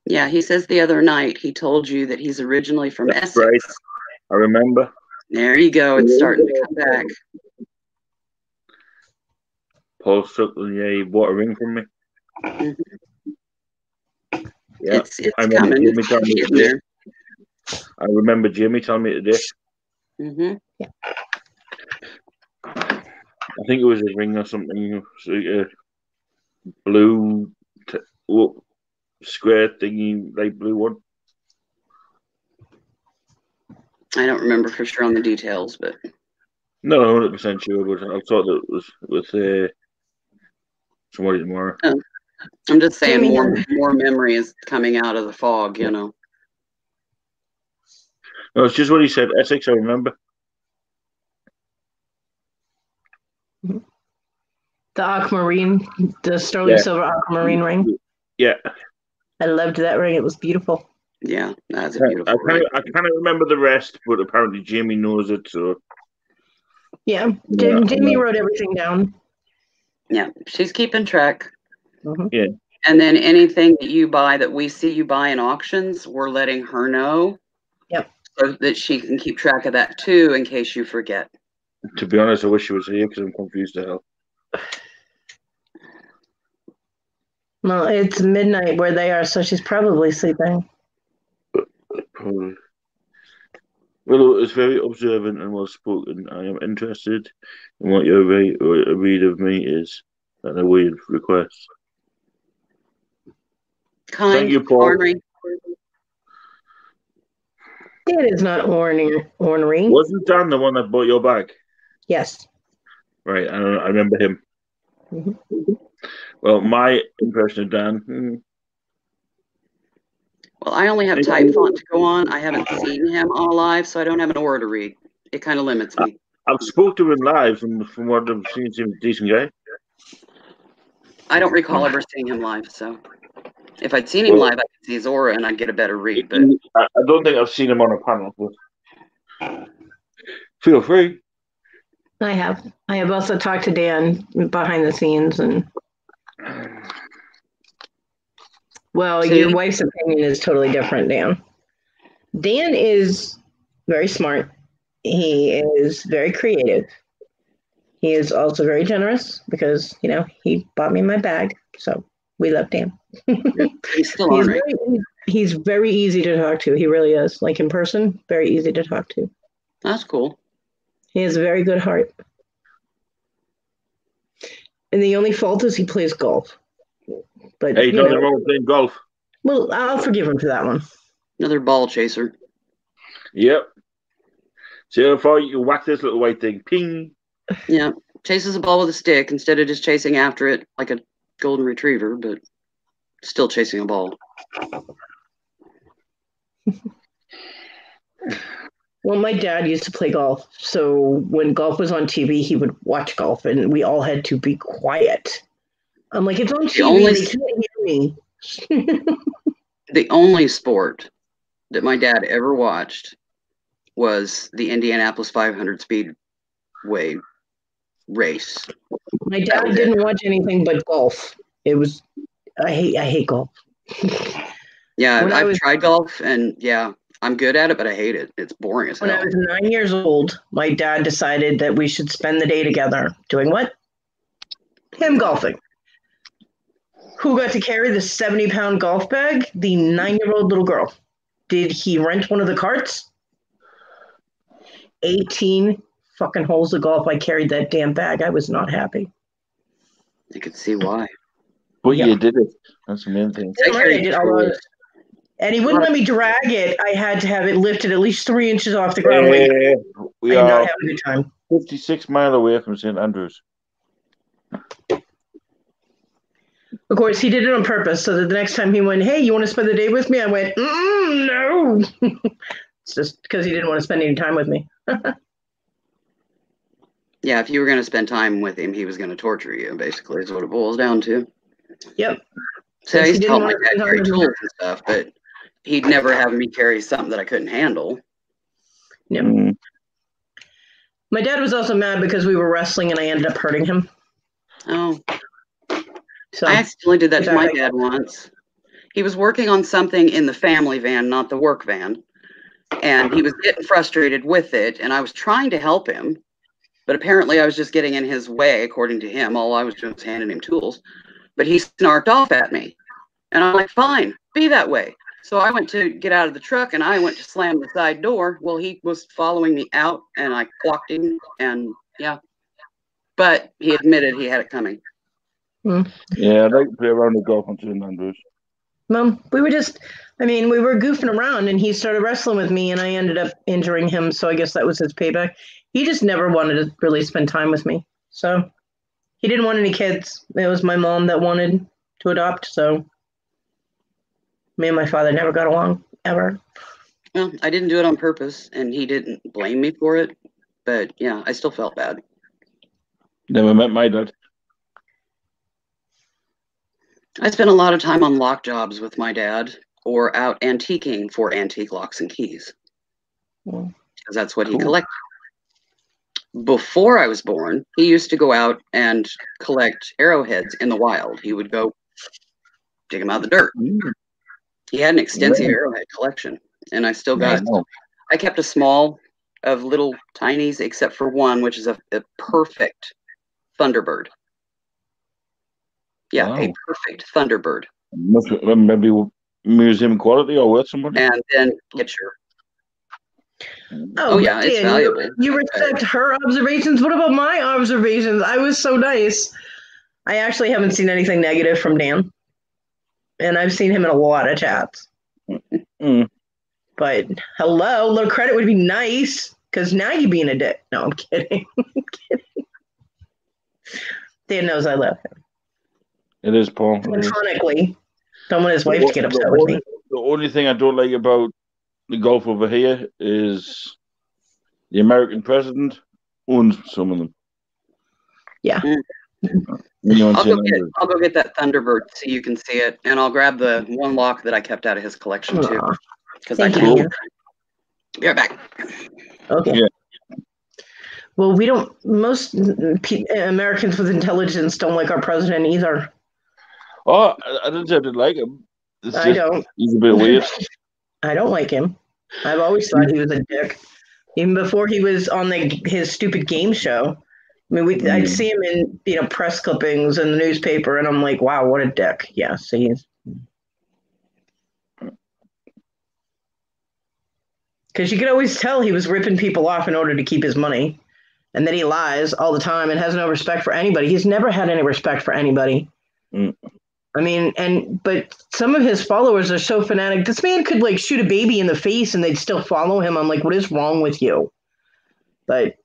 Yeah, he says the other night he told you that he's originally from Essex. Right. I remember. There you go. It's starting to come back. Paul took the water ring from me. Mm-hmm. Yeah, it's coming. It's getting there. I remember Jimmy telling me today. Mm-hmm. Yeah. I think it was a ring or something. Blue square thingy, light blue one. I don't remember for sure on the details, but No, 100% sure. But I thought that it was with somebody tomorrow. Oh. I'm just saying more memory is coming out of the fog, you know. No, it's just what he said. Essex, I remember. The aquamarine, the sterling silver aquamarine ring. Yeah. I loved that ring. It was beautiful. Yeah, that's a beautiful ring. I kind of remember the rest, but apparently Jamie knows it, so. Yeah, Jamie wrote everything down. Yeah, she's keeping track. Mm-hmm. Yeah. And then anything that you buy that we see you buy in auctions, we're letting her know. Yep. So that she can keep track of that too, in case you forget. To be honest, I wish she was here because I'm confused to hell. Well, it's midnight where they are, so she's probably sleeping. Probably. Well, it's very observant and well spoken. I am interested in what your read of me is. And a weird request. Kind, thank you, Paul. ornery. It is not ornery. Wasn't Dan the one that bought your bag? Yes. Right, I remember him. Mm-hmm. Well, my impression of Dan. Well, I only have type font to go on. I haven't seen him all live, so I don't have an aura to read. It kind of limits me. I've spoke to him live, and from what I've seen, he's a decent guy. I don't recall ever seeing him live, so if I'd seen him live, I could see his aura and I'd get a better read. But I don't think I've seen him on a panel. But feel free. I have also talked to Dan behind the scenes, and well, your wife's opinion is totally different, Dan. Dan is very smart. He is very creative. He is also very generous because, he bought me my bag. So we love Dan. He's very easy to talk to. He really is. Like in person, very easy to talk to. That's cool. He has a very good heart. And the only fault is he plays golf. But hey, nothing wrong with playing golf. Well, I'll forgive him for that one. Another ball chaser. Yep. So if you whack this little white thing, ping. Yeah, chases a ball with a stick instead of just chasing after it like a golden retriever, but still chasing a ball. Well, my dad used to play golf, so when golf was on TV, he would watch golf, and we all had to be quiet. I'm like, it's on TV, they can't hear me. The only sport that my dad ever watched was the Indianapolis 500 Speedway race. My dad didn't watch anything but golf. It was, I hate golf. Yeah, I've tried golf, and yeah, I'm good at it, but I hate it. It's boring as hell. When I was 9 years old, my dad decided that we should spend the day together. Doing what? Him golfing. Who got to carry the 70-pound golf bag? The 9-year-old little girl. Did he rent one of the carts? 18 fucking holes of golf. I carried that damn bag. I was not happy. I could see why. Well, you did it. That's the main thing. I did all those. And he wouldn't let me drag it. I had to have it lifted at least 3 inches off the ground. We are not having a good time. 56 miles away from St. Andrews. Of course, he did it on purpose, so that the next time he went, hey, you want to spend the day with me? I went, no. It's just because he didn't want to spend any time with me. Yeah, if you were going to spend time with him, he was going to torture you, basically, is what it boils down to. Yep. So I used to help my dad carry tools and stuff, but he'd never have me carry something that I couldn't handle. Yeah. My dad was also mad because we were wrestling and I ended up hurting him. Oh. So I accidentally did that to my dad once. He was working on something in the family van, not the work van. And he was getting frustrated with it. And I was trying to help him. But apparently I was just getting in his way, according to him. All I was doing was handing him tools. But he snarked off at me. And I'm like, fine, be that way. So I went to get out of the truck and I went to slam the side door. Well, he was following me out and I clocked him. And yeah. But he admitted he had it coming. Yeah, I'd like to play around the golf on St. Andrews. Well, we were goofing around and he started wrestling with me and I ended up injuring him. So I guess that was his payback. He just never wanted to really spend time with me. So he didn't want any kids. It was my mom that wanted to adopt. So me and my father never got along, ever. Well, I didn't do it on purpose and he didn't blame me for it. But yeah, I still felt bad. Never met my dad. I spent a lot of time on lock jobs with my dad or out antiquing for antique locks and keys. Because that's what he collected. Before I was born, he used to go out and collect arrowheads in the wild. He would go dig them out of the dirt. He had an extensive arrowhead collection, and I still got. I kept a small of little tinies, except for one, which is a perfect Thunderbird. Yeah, wow. A perfect Thunderbird. Maybe museum quality or worth somebody. And then picture. Oh yeah, it's valuable. You respect her observations. What about my observations? I was so nice. I actually haven't seen anything negative from Dan. And I've seen him in a lot of chats. But hello, a little credit would be nice. Because now you're being a dick. No, I'm kidding. I'm kidding. Dan knows I love him. It is, Paul. Ironically, don't want his wife to get upset with me. The only thing I don't like about the golf over here is the American president owns some of them. Yeah. I'll go get that Thunderbird so you can see it, and I'll grab the one lock that I kept out of his collection too. Because I can. Be right back. Okay. Yeah. Well, we don't. Most Americans with intelligence don't like our president either. Oh, I didn't say I didn't like him. I don't. He's a bit weird. I don't like him. I've always thought he was a dick, even before he was on his stupid game show. I mean, I'd see him in press clippings in the newspaper, and I'm like, wow, what a dick. Yes, he is. Because you could always tell he was ripping people off in order to keep his money, and then he lies all the time and has no respect for anybody. He's never had any respect for anybody. I mean, but some of his followers are so fanatic. This man could shoot a baby in the face and they'd still follow him. I'm like, what is wrong with you? But,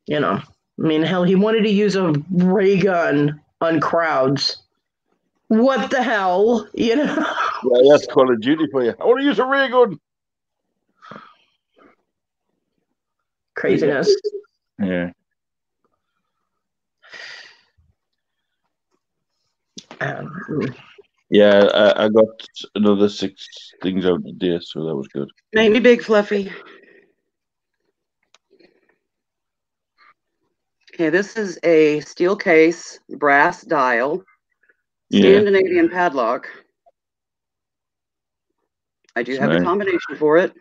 I mean, hell, he wanted to use a ray gun on crowds. What the hell? Yeah, that's Call of Duty for you. I want to use a ray gun. Craziness. Yeah. Yeah, I got another 6 things out today, so that was good. Made me big, Fluffy. Okay, this is a steel case, brass dial, Scandinavian padlock. I do have a combination for it.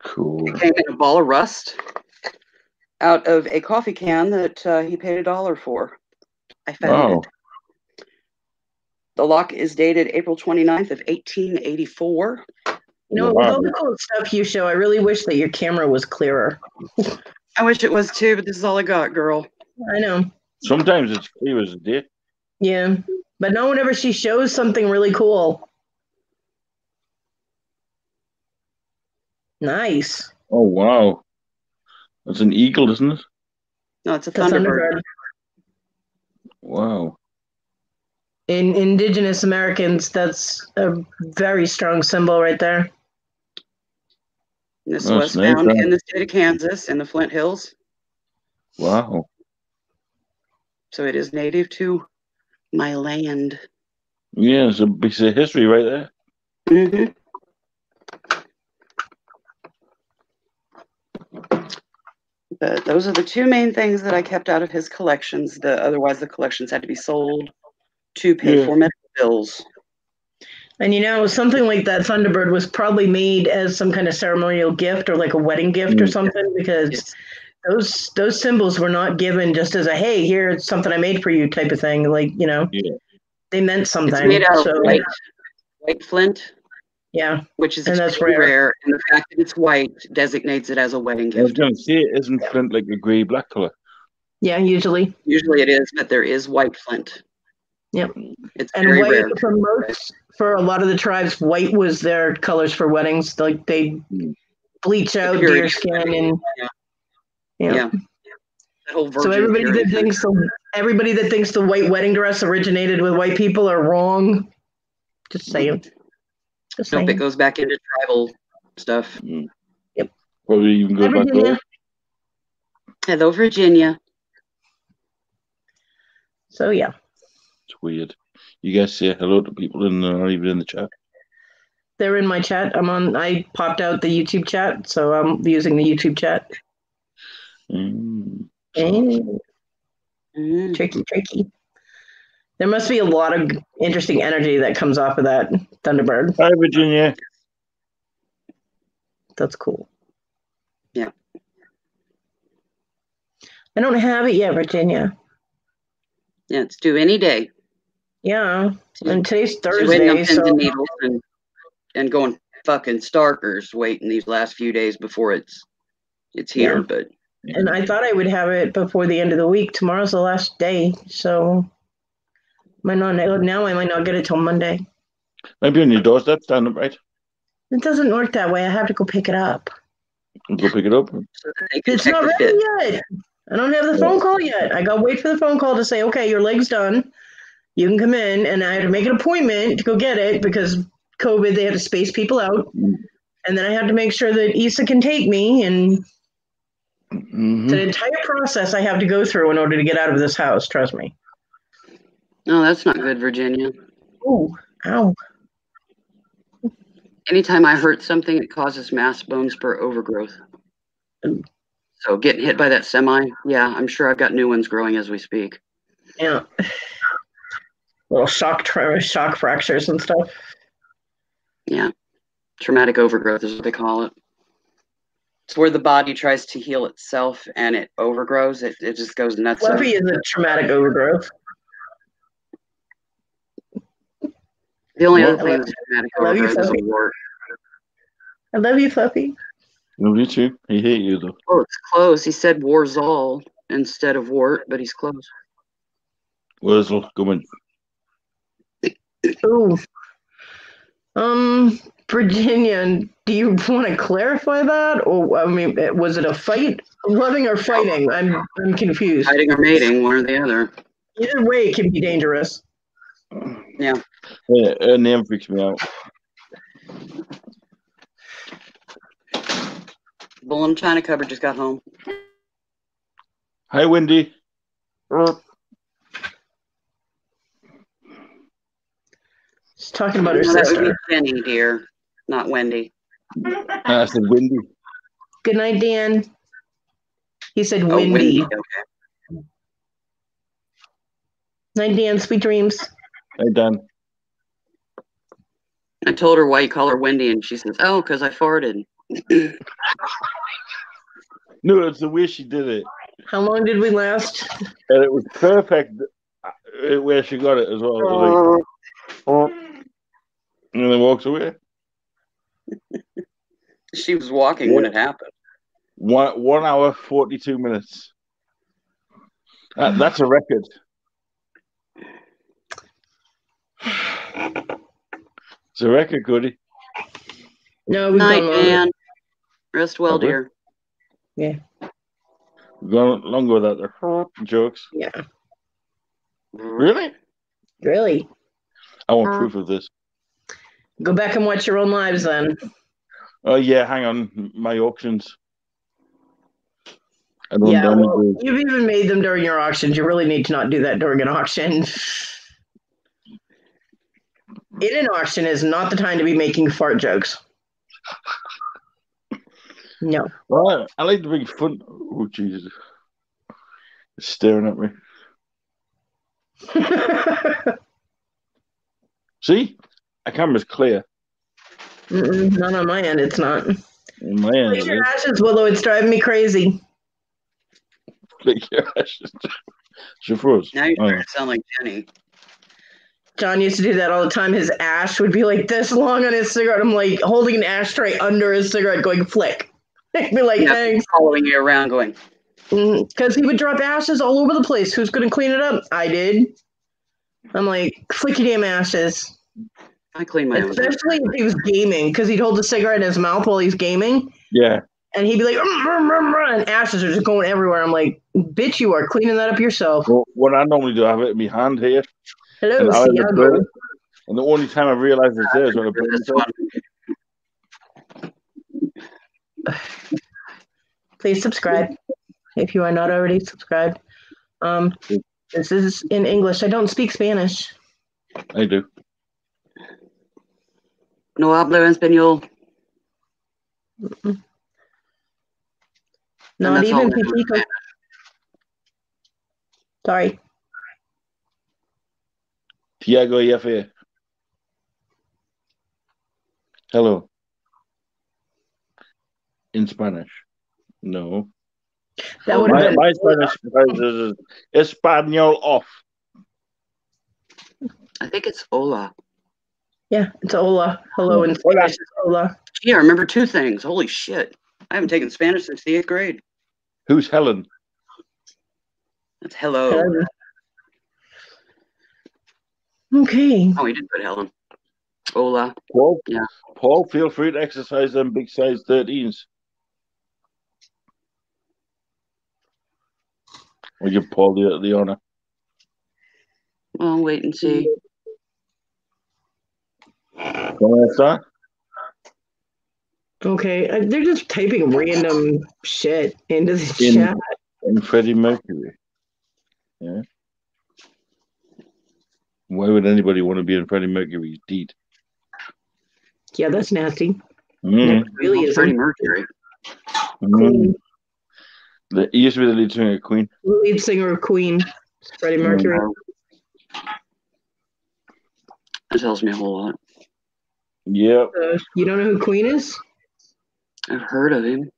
Cool. It came in a ball of rust out of a coffee can that he paid $1 for. I found it. The lock is dated April 29th of 1884. With all the cool stuff you show, I really wish that your camera was clearer. I wish it was too, but this is all I got, girl. I know. Sometimes it's clear as a day. Yeah, but no one ever she shows something really cool. Nice. Oh, wow. That's an eagle, isn't it? No, it's a Thunderbird. Wow. In Indigenous Americans, that's a very strong symbol right there. This was found in the state of Kansas in the Flint Hills. Wow. So it is native to my land. Yeah, it's a piece of history right there. Mm-hmm. But those are the two main things that I kept out of his collections. Otherwise, the collections had to be sold to pay for medical bills. And something like that Thunderbird was probably made as some kind of ceremonial gift or like a wedding gift or something, because those symbols were not given just as a, hey, here's something I made for you type of thing. Like, they meant something. It's made out of white flint. Yeah. Which is extremely rare. And the fact that it's white designates it as a wedding gift. I was going to say, isn't flint like a grey-black color? Yeah, usually. Usually it is, but there is white flint. Yep. It's very rare. For a lot of the tribes, white was their colors for weddings. Like they bleach out deer skin and yeah. That whole so everybody that thinks the white wedding dress originated with white people are wrong. Just saying. Nope, it goes back into tribal stuff. Yep. Probably even go back there. Hello, Virginia. So yeah. It's weird. You guys say hello to people and they're not even in the chat. They're in my chat. I popped out the YouTube chat, so I'm using the YouTube chat. Tricky. There must be a lot of interesting energy that comes off of that Thunderbird. Hi, Virginia. That's cool. Yeah. I don't have it yet, Virginia. Yeah, it's due any day. Yeah, and today's Thursday, on pins and needles and going fucking starkers waiting these last few days before it's here. But and I thought I would have it before the end of the week. Tomorrow's the last day, so I might not get it till Monday. Maybe on your doorstep, stand up right. It doesn't work that way. I have to go pick it up. Go pick it up. It's not ready yet. I don't have the phone call yet. I got to wait for the phone call to say, okay, your leg's done. You can come in, and I had to make an appointment to go get it because COVID, they had to space people out. And then I had to make sure that Issa can take me, and it's an entire process I have to go through in order to get out of this house, trust me. No, that's not good, Virginia. Oh, ow. Anytime I hurt something, it causes mass bone spur overgrowth. So getting hit by that semi, yeah, I'm sure I've got new ones growing as we speak. Yeah. Little shock fractures and stuff. Yeah. Traumatic overgrowth is what they call it. It's where the body tries to heal itself and it overgrows. It just goes nuts. Fluffy is a traumatic overgrowth. The only other thing that's traumatic overgrowth is a wart. I love you, Fluffy. Love you too. I hate you though. Oh, it's close. He said Warzall instead of wart, but he's close. Wurzel, come in. Ooh. Virginia, do you want to clarify that? Or, I mean, was it a fight? Loving or fighting? I'm confused. Fighting or mating, one or the other. Either way, it can be dangerous. Yeah. Her name freaks me out. Bull in China cupboard just got home. Hi, Wendy. She's talking about her sister. That would be Jenny, dear, not Wendy. I said Wendy. Good night, Dan. He said Wendy. Okay. Night, Dan. Sweet dreams. Hi, Dan. I told her why you call her Wendy, and she says, "Oh, because I farted." No, it's the way she did it. How long did we last? And it was perfect where she got it as well. It was like, and then walks away. She was walking when it happened. 1 hour, 42 minutes. That's a record. It's a record, Cody. No, we've Night, gone Dan. Rest well, dear. Yeah. We've gone longer without the jokes. Yeah. Really? Really? I want proof of this. Go back and watch your own lives then. Oh, yeah, hang on. My auctions. You've even made them during your auctions. You really need to not do that during an auction. in an auction is not the time to be making fart jokes. No. Well, I like to make fun. Oh, Jesus. It's staring at me. See? Our camera's clear. Not on my end, it's not. On my end, Flick your ashes, Willow. It's driving me crazy. Flick your ashes. She froze. Now you're starting to sound like Jenny. John used to do that all the time. His ash would be like this long on his cigarette. I'm like holding an ashtray under his cigarette going flick. He'd be like, thanks. Following you around going. Because he would drop ashes all over the place. Who's going to clean it up? I did. I'm like, flick your damn ashes. I clean my own. Especially if he was gaming, because he'd hold the cigarette in his mouth while he's gaming. Yeah. And he'd be like, and ashes are just going everywhere. I'm like, bitch, you are cleaning that up yourself. Well, what I normally do, I have it in my hand here. Hello, Santiago. And the only time I realize it's there is when I put it in. Please subscribe if you are not already subscribed. This is in English. I don't speak Spanish. I do. No hablo español. Not even Pico. Sorry. Tiago Yafe. Hello. In Spanish. No. That would have been my Spanish is Espanol off. I think it's hola. Yeah, it's hola. Hello in Spanish is hola. Gee, I remember two things. Holy shit. I haven't taken Spanish since the 8th grade. Who's Helen? That's hello. Helen. Okay. Oh, he did put Helen. Hola. Paul? Yeah. Paul, feel free to exercise them big size 13s. We'll give Paul the honor. Well, wait and see. Want to start? Okay. They're just typing random shit into the chat. In Freddie Mercury. Yeah. Why would anybody want to be in Freddie Mercury's deed? Yeah, that's nasty. That really is Freddie Mercury. Queen. He used to be the lead singer of Queen. Lead singer of Queen. Freddie Mercury. That tells me a whole lot. Yeah. You don't know who Queen is? I've heard of him,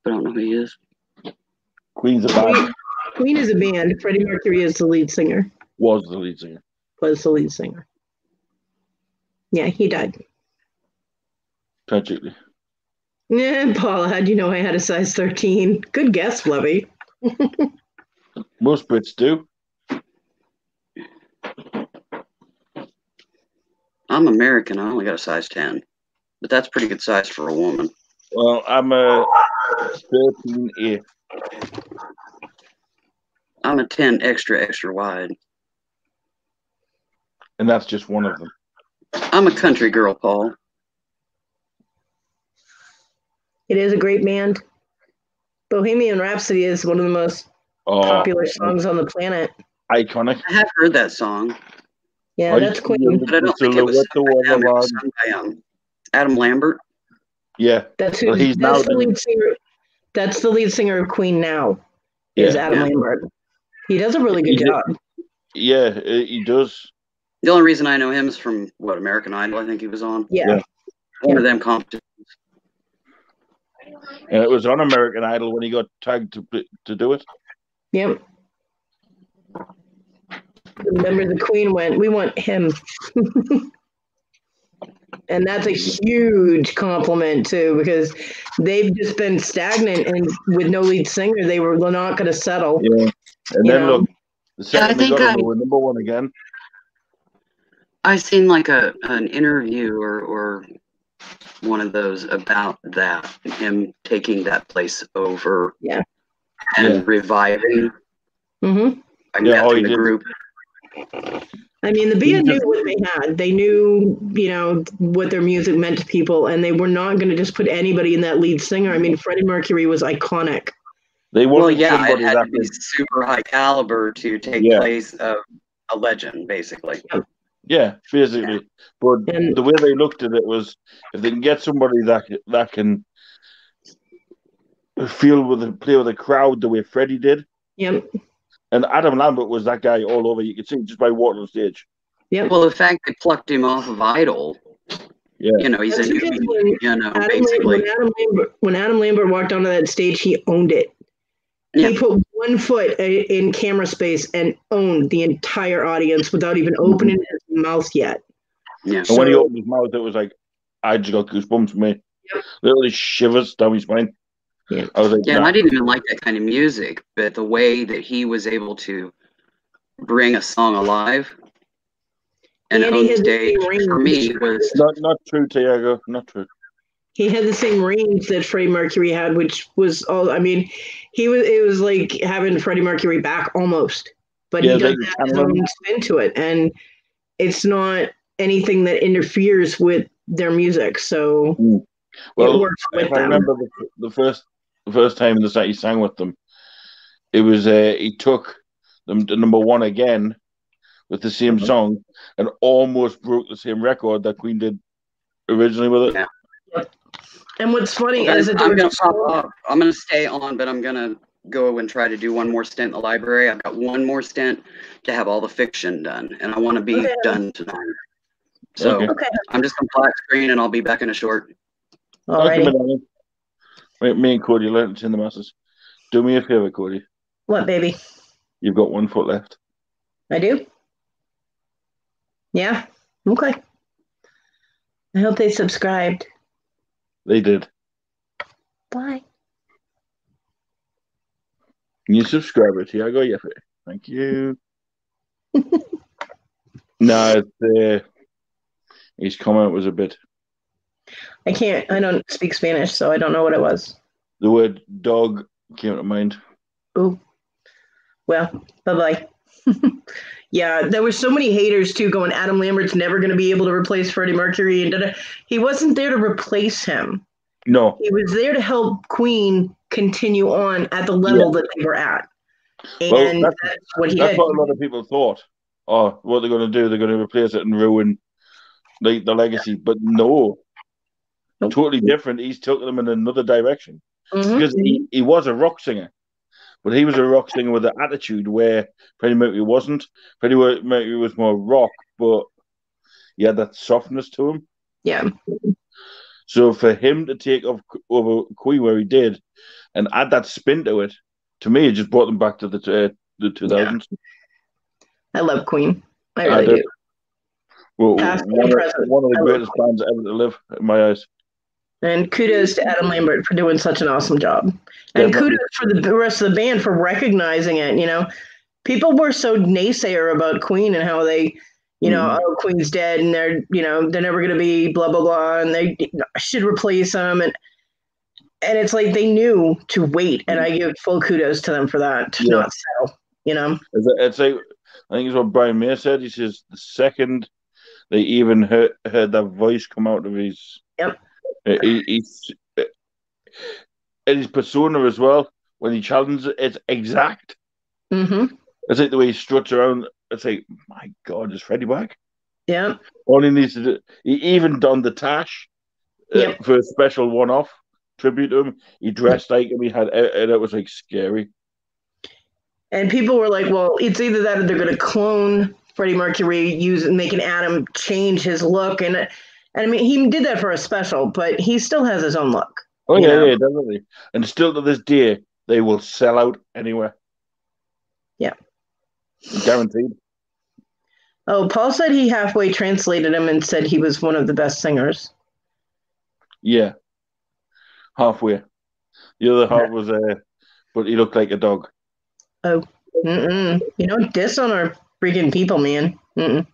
but I don't know who he is. Queen's a band. Queen is a band. Freddie Mercury is the lead singer. Was the lead singer. Was the lead singer. Yeah, he died. Tragically. Yeah, Paula, how'd you know I had a size 13? Good guess, Fluffy. Most Brits do. I'm American. I only got a size 10. But that's pretty good size for a woman. Well, I'm a 13A. I'm a 10 extra wide. And that's just one of them. I'm a country girl, Paul. It is a great band. Bohemian Rhapsody is one of the most popular songs on the planet. Iconic. I have heard that song. Yeah, that's Queen. But I don't think it was sung by Adam Lambert. Yeah. That's the lead singer. That's the lead singer of Queen now. Is Adam Lambert. He does a really good job. Yeah, he does. The only reason I know him is from American Idol, I think he was on. Yeah. One of them competitions. And it was on American Idol when he got tagged to do it. Yep. The members of Queen went, we want him. And that's a huge compliment, too, because they've just been stagnant and with no lead singer. They were not going to settle. Yeah. And then look, the second they got them, they were number one again. I seen like an interview or one of those about that, him taking that place over and reviving the group. I mean, the band knew what they had. They knew, what their music meant to people, and they were not going to just put anybody in that lead singer. I mean, Freddie Mercury was iconic. It had to be super high caliber to take place of a legend, basically. Yeah, basically. But the way they looked at it was, if they can get somebody that can play with a crowd the way Freddie did. Yep. And Adam Lambert was that guy all over. You could see just by walking on stage. Yep. Well, the fact they plucked him off of Idol. Yeah. You know, he's a newbie, basically. When Adam Lambert walked onto that stage, he owned it. Yeah. He put one foot in camera space and owned the entire audience without even opening his mouth yet. Yeah. And when he opened his mouth, it was like, I just got goosebumps from me. Yep. Literally shivers down my spine. Yeah. I was like, and I didn't even like that kind of music, but the way that he was able to bring a song alive and on stage for me was not true, Tiago. Not true. He had the same range that Freddie Mercury had, which was all. I mean, it was like having Freddie Mercury back almost, but he does have his own spin to it, and it's not anything that interferes with their music. So it works with them. I remember the first time that he sang with them, it was he took them to number one again with the same song and almost broke the same record that Queen did originally with it. Yeah. And what's funny is that I'm going to pop up. I'm going to stay on, but I'm going to go and try to do one more stint in the library. I've got one more stint to have all the fiction done, and I want to be done tonight. So I'm just going to black screen, and I'll be back in a short. All right. Me and Cody learned to in the masses. Do me a favor, Cody. What, baby? You've got 1 foot left. I do? Yeah. Okay. I hope they subscribed. They did. Bye. New subscriber, Tiago Yeffe. Thank you. No, his comment was a bit. I don't speak Spanish, so I don't know what it was. The word dog came to mind. Oh. Well, bye-bye. Yeah, there were so many haters too going, Adam Lambert's never going to be able to replace Freddie Mercury. And he wasn't there to replace him. No. He was there to help Queen continue on at the level that they were at. And that's what a lot of people thought. Oh, what they're going to do, they're going to replace it and ruin the legacy. But no. Nope. Totally different. He's taken them in another direction. Mm-hmm. Because he was a rock singer. But he was a rock singer with an attitude where Freddie Mercury wasn't. Freddie Mercury was more rock, but he had that softness to him. Yeah. So for him to take over Queen where he did and add that spin to it, to me, it just brought them back to the 2000s. Yeah. I love Queen. I really do. Well, one of the greatest bands ever to live, in my eyes. And kudos to Adam Lambert for doing such an awesome job. And kudos for the rest of the band for recognizing it. You know, people were so naysayer about Queen and how they, oh, Queen's dead and they're never going to be blah, blah, blah. And they should replace them. And it's like they knew to wait. And I give full kudos to them for that, to not settle, It's like, I think it's what Brian May said. He says the second they even heard that voice come out of his... Yep. He's and his persona as well. When he challenges it, it's exact. Mm-hmm. It's like the way he struts around. It's like, my God, is Freddie back? Yeah. All he needs to do. He even donned the tash for a special one-off tribute to him. He dressed like him. And it was like scary. And people were like, "Well, it's either that or they're going to clone Freddie Mercury, making Adam change his look." And I mean, he did that for a special, but he still has his own look. Oh, yeah, definitely. And still to this day, they will sell out anywhere. Yeah. Guaranteed. Oh, Paul said he halfway translated him and said he was one of the best singers. Yeah. Halfway. The other half was, but he looked like a dog. Oh. Mm-mm. You don't diss on our freaking people, man. Mm-mm.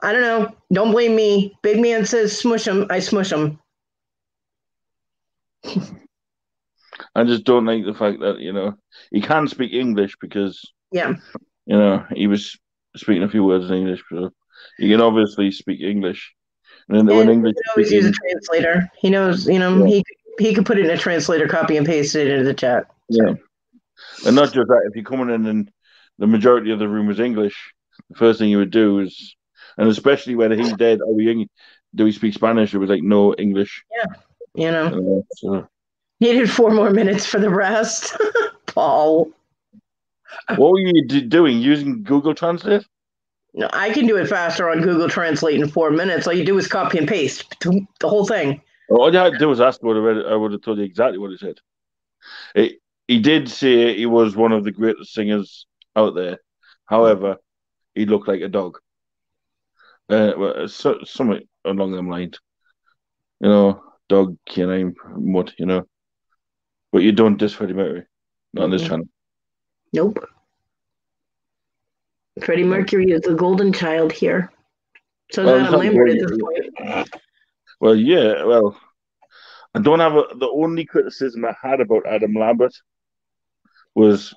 I don't know. Don't blame me. Big man says smush him. I smush him. I just don't like the fact that, he can speak English because, he was speaking a few words in English. So he can obviously speak English. And when English he always use a translator. He knows, he could put it in a translator, copy and paste it into the chat. So. Yeah. And not just that, if you're coming in and the majority of the room is English, the first thing he would do is, and especially when he's dead, do we speak Spanish? It was like no English. Yeah, so. Needed 4 more minutes for the rest. Paul. What were you doing? Using Google Translate? No, I can do it faster on Google Translate in 4 minutes. All you do is copy and paste the whole thing. All you had to do was ask what I read. I would have told you exactly what he said. He did say he was one of the greatest singers out there. However, he looked like a dog. Something along them lines. Dog, canine, mutt, But you don't diss Freddie Mercury. Not on this channel. Nope. Freddie Mercury is the golden child here. So is Adam Lambert at this point. Well, yeah, well, I don't have the only criticism I had about Adam Lambert was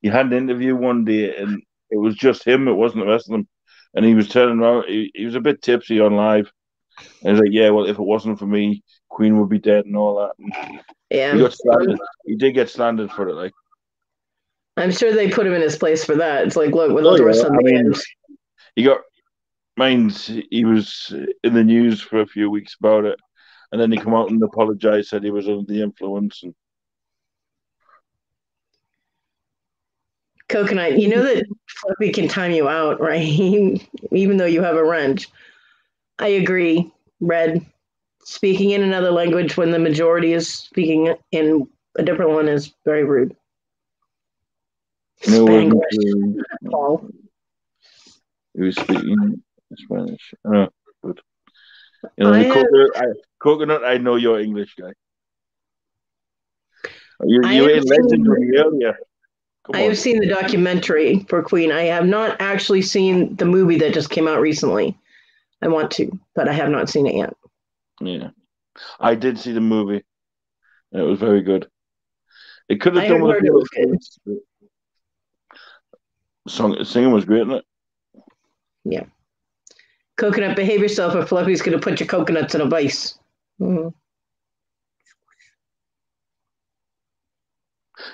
he had an interview one day and it was just him, it wasn't the rest of them. And he was turning around, he was a bit tipsy on live. And he was like, yeah, well, if it wasn't for me, Queen would be dead and all that. And yeah. He got slandered. He did get slandered for it, like. I'm sure they put him in his place for that. It's like, look, with all the rest of the bands. He was in the news for a few weeks about it. And then he come out and apologized, said he was under the influence. And Coconut, you know that Fluffy can time you out, right? Even though you have a wrench. I agree, Red. Speaking in another language when the majority is speaking in a different one is very rude. Spanglish. Paul. He was speaking Spanish. Oh, good. Coconut, I know you're English guy. You were in Legend with me earlier. I have seen the documentary for Queen. I have not actually seen the movie that just came out recently. I want to, but I have not seen it yet. Yeah. I did see the movie. And it was very good. It could have done with a bit of singing was great, isn't it? Yeah. Coconut, behave yourself or Fluffy's going to put your coconuts in a vice. Mm-hmm.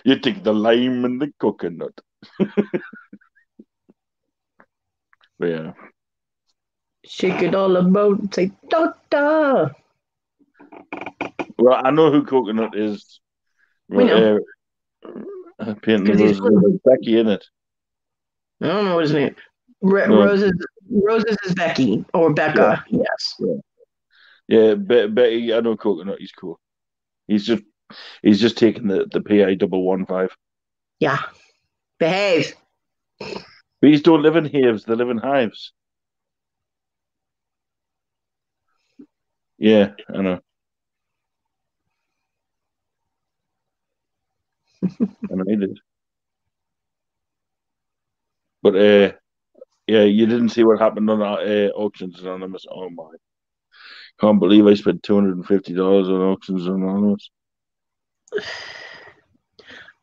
You take the lime and the coconut. Yeah. Shake it all about and say, doctor. Well, I know who Coconut is. We know. Painting the Becky in it. I don't know what his name. Roses is Becky or Becca. Yeah. Yes. Yeah, Betty. I know Coconut. He's cool. He's just taking the PA 115. Yeah. Behave. Bees don't live in hives; they live in hives. Yeah, I know. I know he did. But yeah, you didn't see what happened on Auctions Anonymous. Oh my! Can't believe I spent $250 on Auctions Anonymous.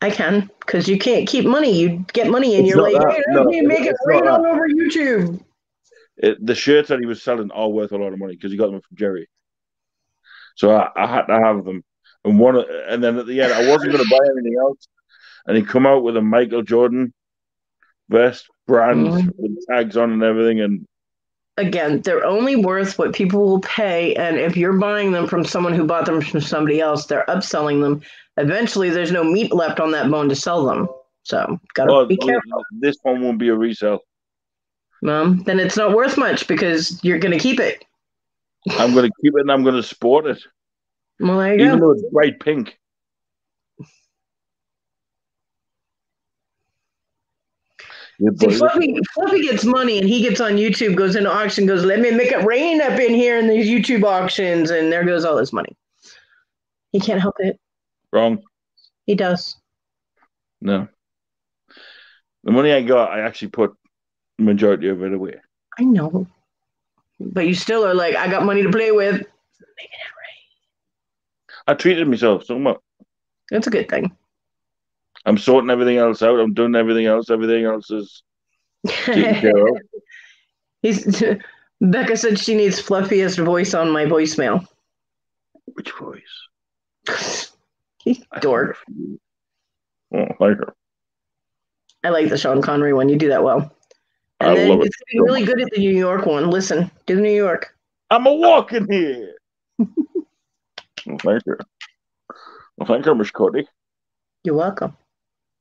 I can, because you can't keep money. You get money and you're like, hey, let me make it rain all over YouTube. The shirts that he was selling are worth a lot of money because he got them from Jerry. So I had to have them. And then at the end, I wasn't going to buy anything else. And he come out with a Michael Jordan vest, brand with tags on and everything. And again, they're only worth what people will pay. And if you're buying them from someone who bought them from somebody else, they're upselling them. Eventually, there's no meat left on that bone to sell them. So, gotta be careful. This one won't be a resale. Then it's not worth much because you're going to keep it. I'm going to keep it and I'm going to sport it. Well, there you Even go. though it's bright pink. See, Fluffy gets money and he gets on YouTube, goes into auction, goes, let me make it rain up in here in these YouTube auctions, and there goes all his money. He can't help it. Wrong. He does. No. The money I got, I actually put the majority of it away. I know. But you still are like, I got money to play with. Making it rain. I treated myself so much. That's a good thing. I'm sorting everything else out. I'm doing everything else. Everything else is taken care of. Becca said she needs fluffiest voice on my voicemail. Which voice? Dork. Oh, I like her. I like the Sean Connery one. You do that well. And then it's getting really good at the New York one. Listen, do New York. I'm a walking here. Well, thank you. Well, thank you, Miss Cody. You're welcome.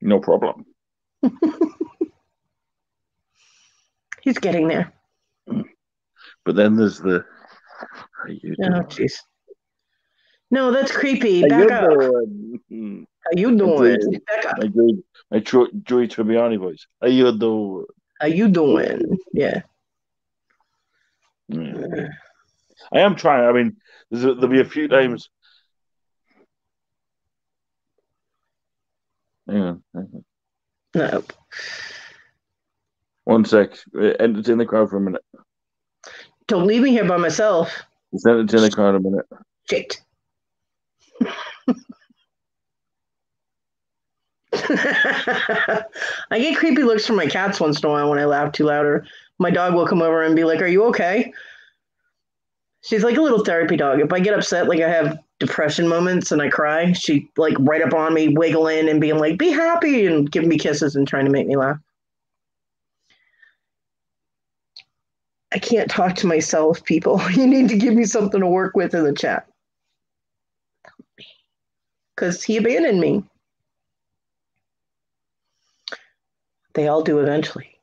No problem. He's getting there. But then there's the. How you doing? Oh, jeez. No, that's creepy. Back up. How you doing? Back up. My Joey Tribbiani voice. How you doing? How you doing? Yeah. I am trying. I mean, there'll be a few times. Hang on. No. One sec. Entertain the crowd for a minute. Don't leave me here by myself. Just entertain the crowd a minute. Shit. I get creepy looks from my cats once in a while when I laugh too loud, or my dog will come over and be like, "Are you okay?" She's like a little therapy dog. If I get upset, like I have depression moments and I cry, she like right up on me, wiggling and being like, "Be happy," and giving me kisses and trying to make me laugh. I can't talk to myself, people. You need to give me something to work with in the chat. Because he abandoned me. They all do eventually.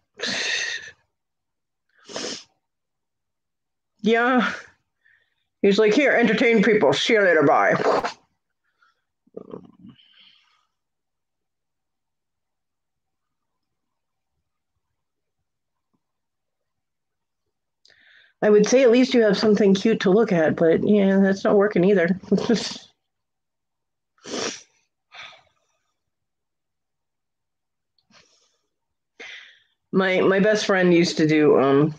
Yeah. He's like, here, entertain people. See you later, bye. I would say at least you have something cute to look at, but yeah, that's not working either. My best friend used to do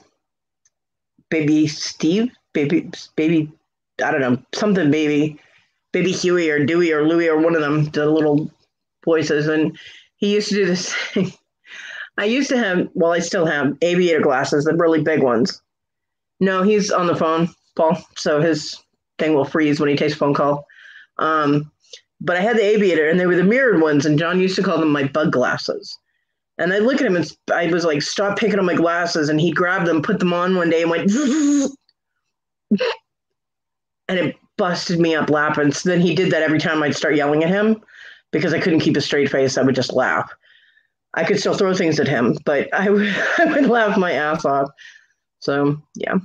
baby Steve, baby I don't know, something baby Huey or Dewey or Louie or one of them, the little voices, and he used to do this thing. I used to have, well, I still have aviator glasses, the really big ones. No, he's on the phone, Paul, so his thing will freeze when he takes a phone call. But I had the aviator, and they were the mirrored ones, and John used to call them my bug glasses. And I look at him, and I was like, stop picking on my glasses, and he grabbed them, put them on one day, and went, and it busted me up laughing. So then he did that every time I'd start yelling at him, because I couldn't keep a straight face. I would just laugh. I could still throw things at him, but I would laugh my ass off. So, yeah.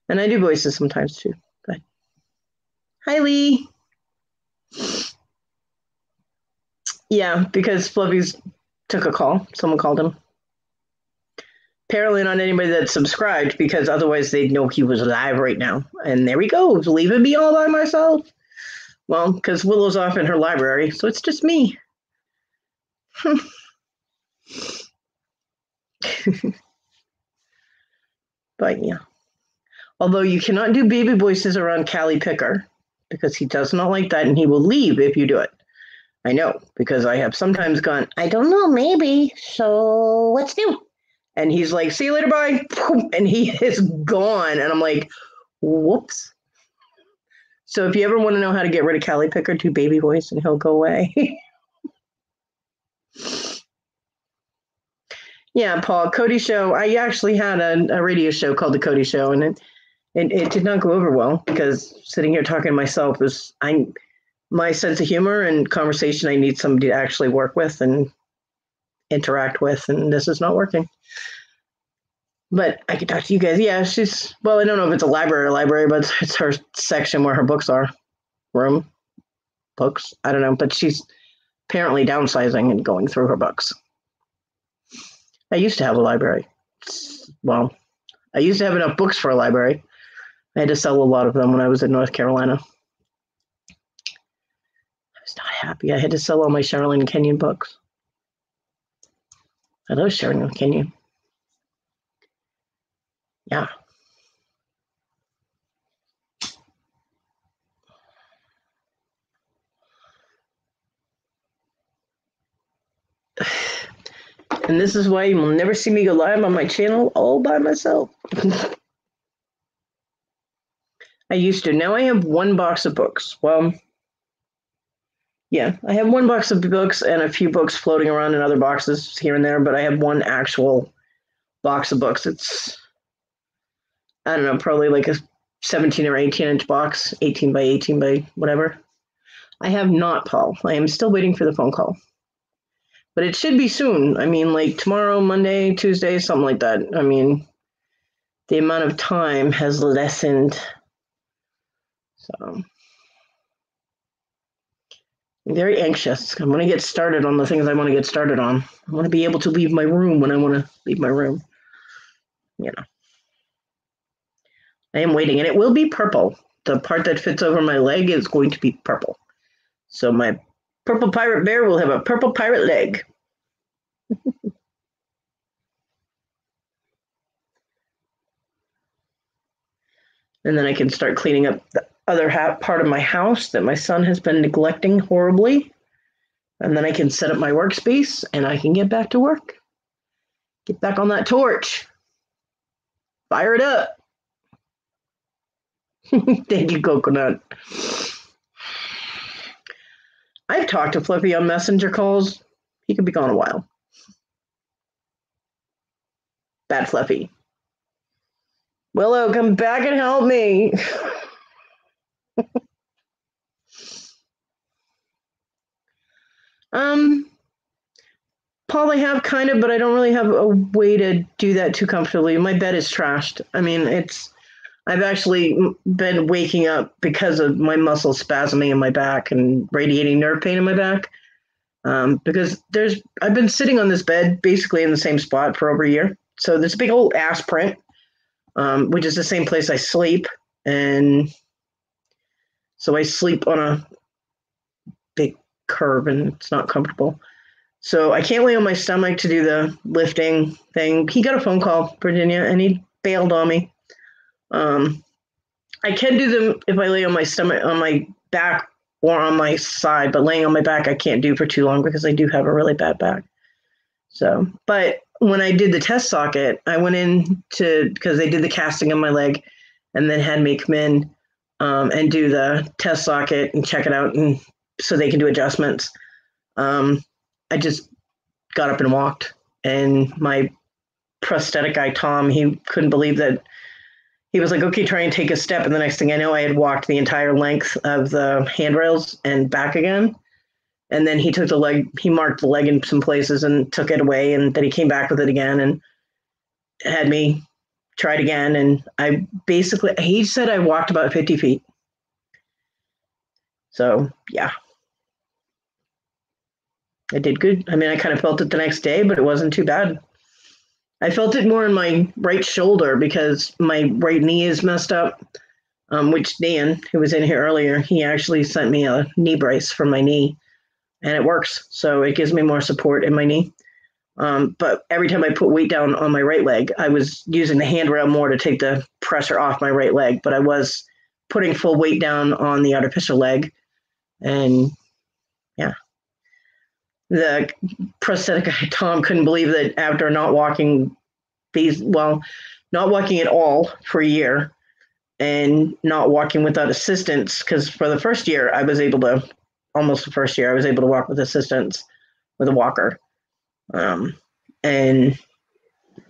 And I do voices sometimes, too. But hi, Lee. Yeah, because Fluffy's took a call. Someone called him. Apparently not anybody that subscribed, because otherwise they'd know he was live right now. And there he goes, leaving me all by myself. Well, because Willow's off in her library, so it's just me. But yeah. Although you cannot do baby voices around Callie Picker, because he does not like that, and he will leave if you do it. I know, because I have sometimes gone, I don't know, maybe, so what's new? And he's like, see you later, bye. And he is gone. And I'm like, whoops. So if you ever want to know how to get rid of Callie Picker, do baby voice and he'll go away. Yeah, Paul, Cody Show. I actually had a radio show called The Cody Show, and it did not go over well, because sitting here talking to myself is, my sense of humor and conversation, I need somebody to actually work with and interact with, and this is not working. But I could talk to you guys. Yeah, she's, well, I don't know if it's a library, but it's her section where her books are. Room. Books. I don't know, but she's apparently downsizing and going through her books. I used to have a library. Well, I used to have enough books for a library. I had to sell a lot of them when I was in North Carolina. I was not happy. I had to sell all my Sherilyn Kenyon books. I love Sherilyn Kenyon. Yeah. And this is why you will never see me go live on my channel all by myself. I used to. Now I have one box of books. Well, yeah, I have one box of books and a few books floating around in other boxes here and there, but I have one actual box of books. It's, I don't know, probably like a 17 or 18-inch box, 18 by 18 by whatever. I have not, Paul. I am still waiting for the phone call. But it should be soon. I mean, like tomorrow, Monday, Tuesday, something like that. I mean, the amount of time has lessened. So I'm very anxious. I'm going to get started on the things I want to get started on. I want to be able to leave my room when I want to leave my room. You know. I am waiting, and it will be purple. The part that fits over my leg is going to be purple. So my purple pirate bear will have a purple pirate leg. And then I can start cleaning up the other part of my house that my son has been neglecting horribly. And then I can set up my workspace, and I can get back to work. Get back on that torch. Fire it up. Thank you, Coconut. I've talked to Fluffy on messenger calls. He could be gone a while. Bad Fluffy. Willow, come back and help me. Paul, I have kind of, but I don't really have a way to do that too comfortably. My bed is trashed. I mean, I've actually been waking up because of my muscles spasming in my back and radiating nerve pain in my back. Because I've been sitting on this bed basically in the same spot for over a year. So there's a big old ass print, which is the same place I sleep. And so I sleep on a big curve and it's not comfortable. So I can't lay on my stomach to do the lifting thing. He got a phone call, Virginia, and he bailed on me. I can do them if I lay on my stomach, on my back, or on my side, but laying on my back I can't do for too long because I do have a really bad back. So, but when I did the test socket, I went in because they did the casting on my leg and then had me come in and do the test socket and check it out, and so they can do adjustments. I just got up and walked, and my prosthetic guy, Tom, he couldn't believe that. He was like, okay, try and take a step. And the next thing I know, I had walked the entire length of the handrails and back again. And then he took the leg, he marked the leg in some places and took it away. And then he came back with it again and had me try it again. And he said I walked about 50 feet. So, yeah. I did good. I mean, I kind of felt it the next day, but it wasn't too bad. I felt it more in my right shoulder because my right knee is messed up, which Dan, who was in here earlier, he actually sent me a knee brace for my knee, and it works. So it gives me more support in my knee. But every time I put weight down on my right leg, I was using the handrail more to take the pressure off my right leg, but I was putting full weight down on the artificial leg. And yeah. The prosthetic guy, Tom, couldn't believe that after not walking at all for a year and not walking without assistance, because for the first year, I was able to walk with assistance with a walker. And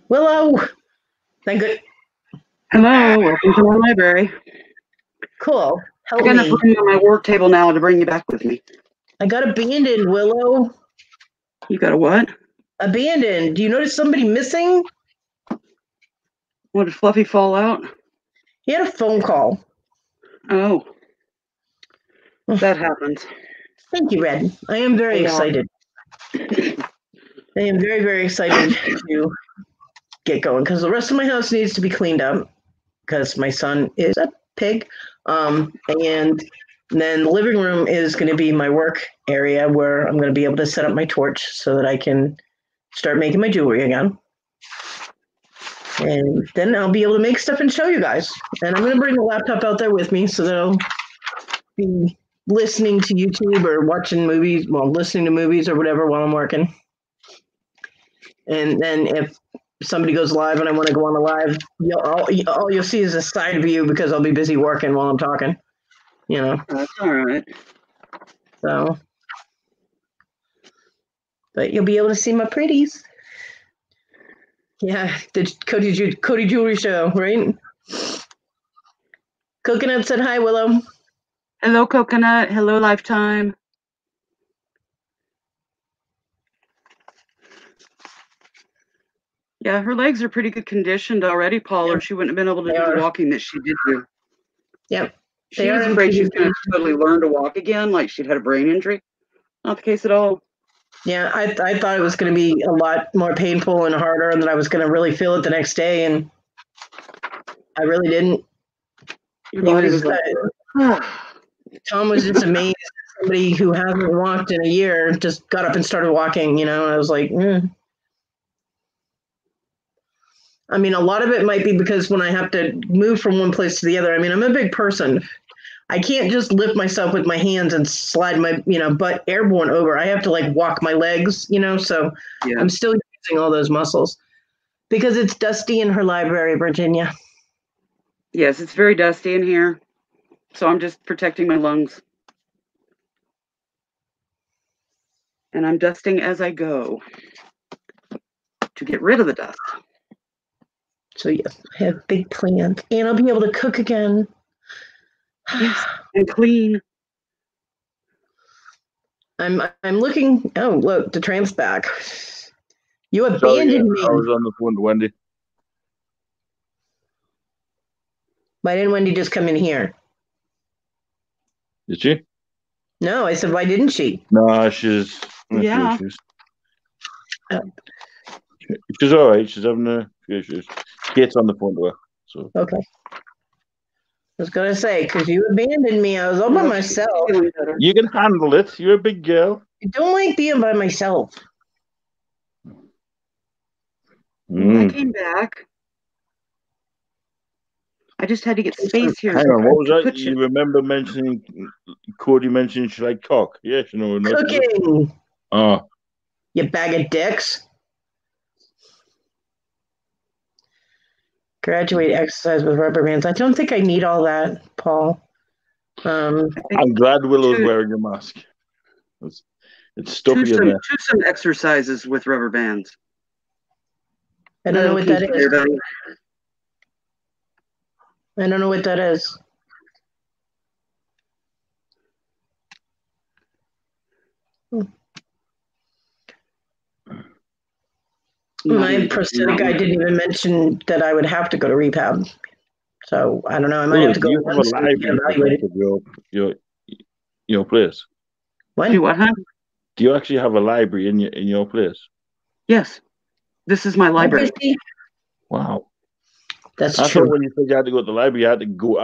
Willow, thank good. Hello, welcome to my library. Cool. Help me. I'm going to put you on my work table now to bring you back with me. I got abandoned, Willow. You got a what? Abandoned. Do you notice somebody missing? What, did Fluffy fall out? He had a phone call. Oh. That happens. Thank you, Red. I am very excited. I am very, very excited to get going because the rest of my house needs to be cleaned up because my son is a pig. And then the living room is going to be my work area where I'm going to be able to set up my torch so that I can start making my jewelry again. And then I'll be able to make stuff and show you guys. And I'm going to bring the laptop out there with me so that I'll be listening to YouTube or watching movies, listening to movies or whatever while I'm working. And then if somebody goes live and I want to go on the live, all you'll see is a side view because I'll be busy working while I'm talking. You know. That's all right. So, but you'll be able to see my pretties. Yeah, the Cody Jewelry Show, right? Coconut said hi, Willow. Hello, Coconut. Hello, Lifetime. Yeah, her legs are pretty good conditioned already, Paul, or she wouldn't have been able to do the walking that she did do. Yep. She was afraid she was going to totally learn to walk again, like she'd had a brain injury. Not the case at all. Yeah, I thought it was going to be a lot more painful and harder, and that I was going to really feel it the next day, and I really didn't. Your body was like, Tom was just amazed. Somebody who hasn't walked in a year just got up and started walking, and I was like, I mean, a lot of it might be because when I have to move from one place to the other, I mean, I'm a big person. I can't just lift myself with my hands and slide my, butt airborne over. I have to like walk my legs, so yeah. I'm still using all those muscles because it's dusty in her library, Virginia. Yes, it's very dusty in here. So I'm just protecting my lungs. And I'm dusting as I go to get rid of the dust. So yes, I have big plans, and I'll be able to cook again. Yes, and clean. I'm looking. Oh, look, the tramp's back. You abandoned me. I was on the phone to Wendy. Why didn't Wendy just come in here? Did she? No, I said, why didn't she? No, she's. Yeah. She's all right. She's having a few issues. Kate's on the phone to her. So. Okay. I was going to say, because you abandoned me. I was all by myself. You can handle it. You're a big girl. I don't like being by myself. I came back. I just had to get space here. Hang on, what was that? You remember mentioning, Cody mentioned she liked cock? Yes, Cooking. Oh. You bag of dicks. Graduate exercise with rubber bands. I don't think I need all that, Paul. I'm glad Willow's wearing a mask. It's stuffy in there. Do some exercises with rubber bands. I don't know what that is. I don't know what that is. My prosthetic guy didn't even mention that I would have to go to rehab. So I don't know. I might have to go. You have a library at your place. What? Do what, huh? Do you actually have a library in your place? Yes. This is my library. Wow. That's true. I true. thought when you said you had to go to the library, you had to go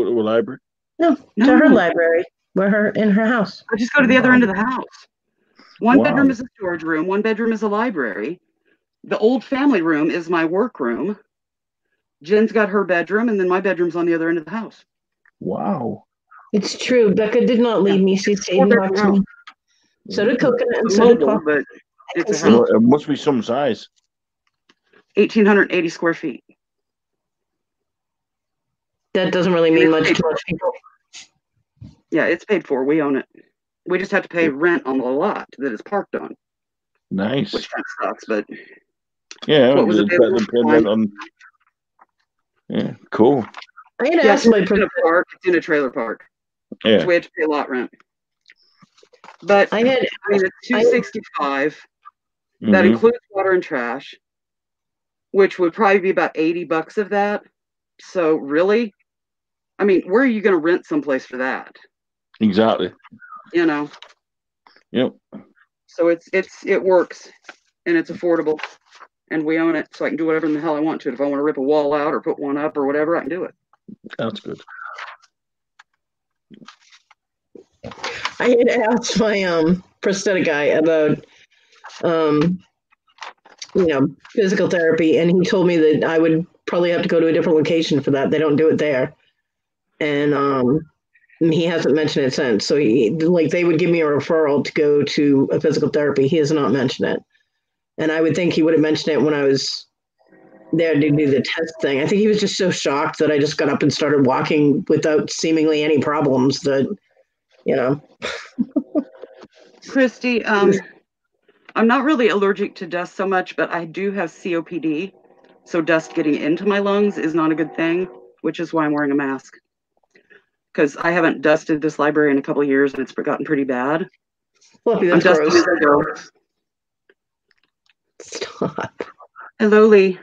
to a library. No, to her library. We're in her house. I just go to the other end of the house. One bedroom is a storage room. One bedroom is a library. The old family room is my work room. Jen's got her bedroom, and then my bedroom's on the other end of the house. Wow. It's true. Becca did not leave me. She stayed and talked to me. So did Coconut and so did Paul. But it's it must be some size. 1,880 square feet. That doesn't really mean much to most people. Yeah, it's paid for. We own it. We just have to pay rent on the lot that it's parked on. Nice. Which kind of sucks, but yeah, what was it? Yeah, cool. I had asked my it's in a trailer park. Yeah. So we had to pay lot rent. But it's $265. That includes water and trash, which would probably be about $80 of that. So really, I mean, where are you going to rent someplace for that? Exactly. Yep. So it works, and it's affordable, and we own it, so I can do whatever in the hell I want to. If I want to rip a wall out or put one up or whatever, I can do it. That's good. I had asked my prosthetic guy about physical therapy, and he told me that I would probably have to go to a different location for that. They don't do it there, and he hasn't mentioned it since. So they would give me a referral to go to a physical therapy. He has not mentioned it, and I would think he would have mentioned it when I was there to do the test thing. I think he was just so shocked that I just got up and started walking without seemingly any problems that, Christy, I'm not really allergic to dust so much, but I do have COPD. so dust getting into my lungs is not a good thing, which is why I'm wearing a mask. Because I haven't dusted this library in a couple of years, and it's gotten pretty bad. Fluffy, that's gross. As I go. Stop. Hello, Lee.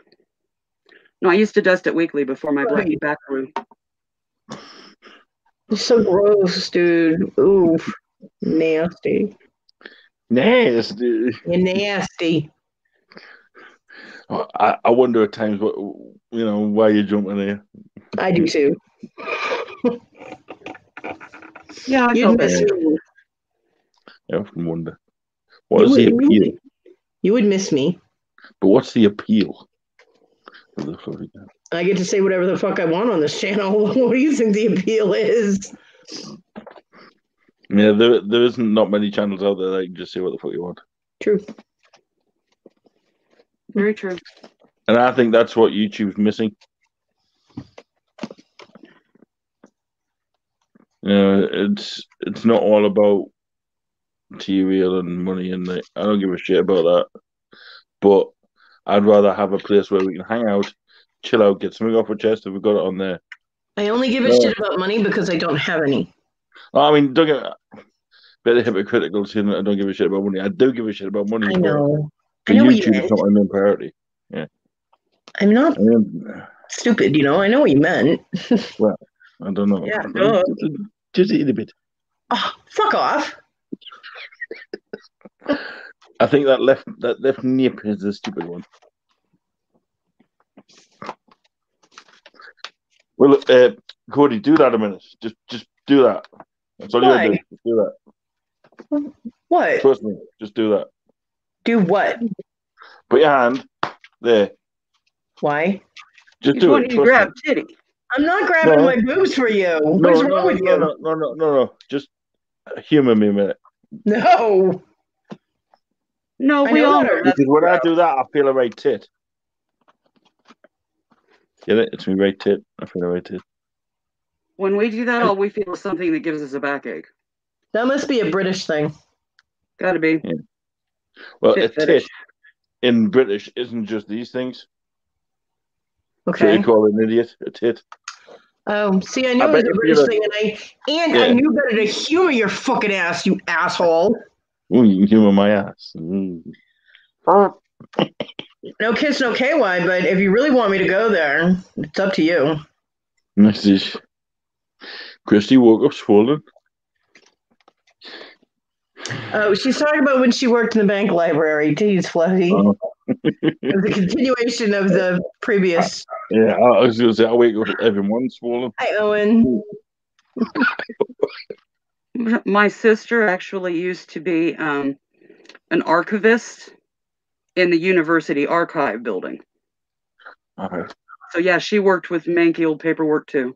No, I used to dust it weekly before my back grew. It's so gross, dude. Ooh, nasty. Nasty. You're nasty. I wonder at times what why you're jumping here. I do too. Yeah, I felt bad. I often wonder. What is the appeal? You would miss me. But what's the appeal? I get to say whatever the fuck I want on this channel. What do you think the appeal is? Yeah, there isn't not many channels out there that you can just say what the fuck you want. True. Very true. And I think that's what YouTube's missing. It's not all about material and money, and I don't give a shit about that. But I'd rather have a place where we can hang out, chill out, get something off our chest if we've got it on there. I only give a shit about money because I don't have any. I mean, don't get bit hypocritical saying that I don't give a shit about money. I do give a shit about money. I know. But YouTube is not my main priority. Yeah. I'm not stupid, I know what you meant. Well, I don't know. Yeah, just a little bit. Oh, fuck off. I think that left nip is the stupid one. Well, look, Cody, do that a minute. Just do that. That's all you gotta do. Just do that. What? Trust me. Just do that. Do what? Put your hand there. Why? Just do it. You grab titty. I'm not grabbing my boobs for you. What's wrong with you? No. Just humor me a minute. No. No, we all know. Because when I do that, I feel a right tit. Get it? It's me right tit. I feel a right tit. When we do that, all we feel is something that gives us a backache. That must be a British thing. Gotta be. Yeah. Well, a tit in British isn't just these things. Okay. So you call an idiot a tit. Oh, see, I knew it was a British thing, I knew better to humor your fucking ass, you asshole. Ooh, you can humor my ass. No kiss, no KY, but if you really want me to go there, it's up to you. Next is Christy woke up swollen. Oh, she's talking about when she worked in the bank library. Geez, Fluffy. The continuation of the previous. Yeah, I was going to say, I wake up every morning swollen. Hi, Owen. My sister actually used to be an archivist in the university archive building. Okay. So, yeah, she worked with manky old paperwork, too.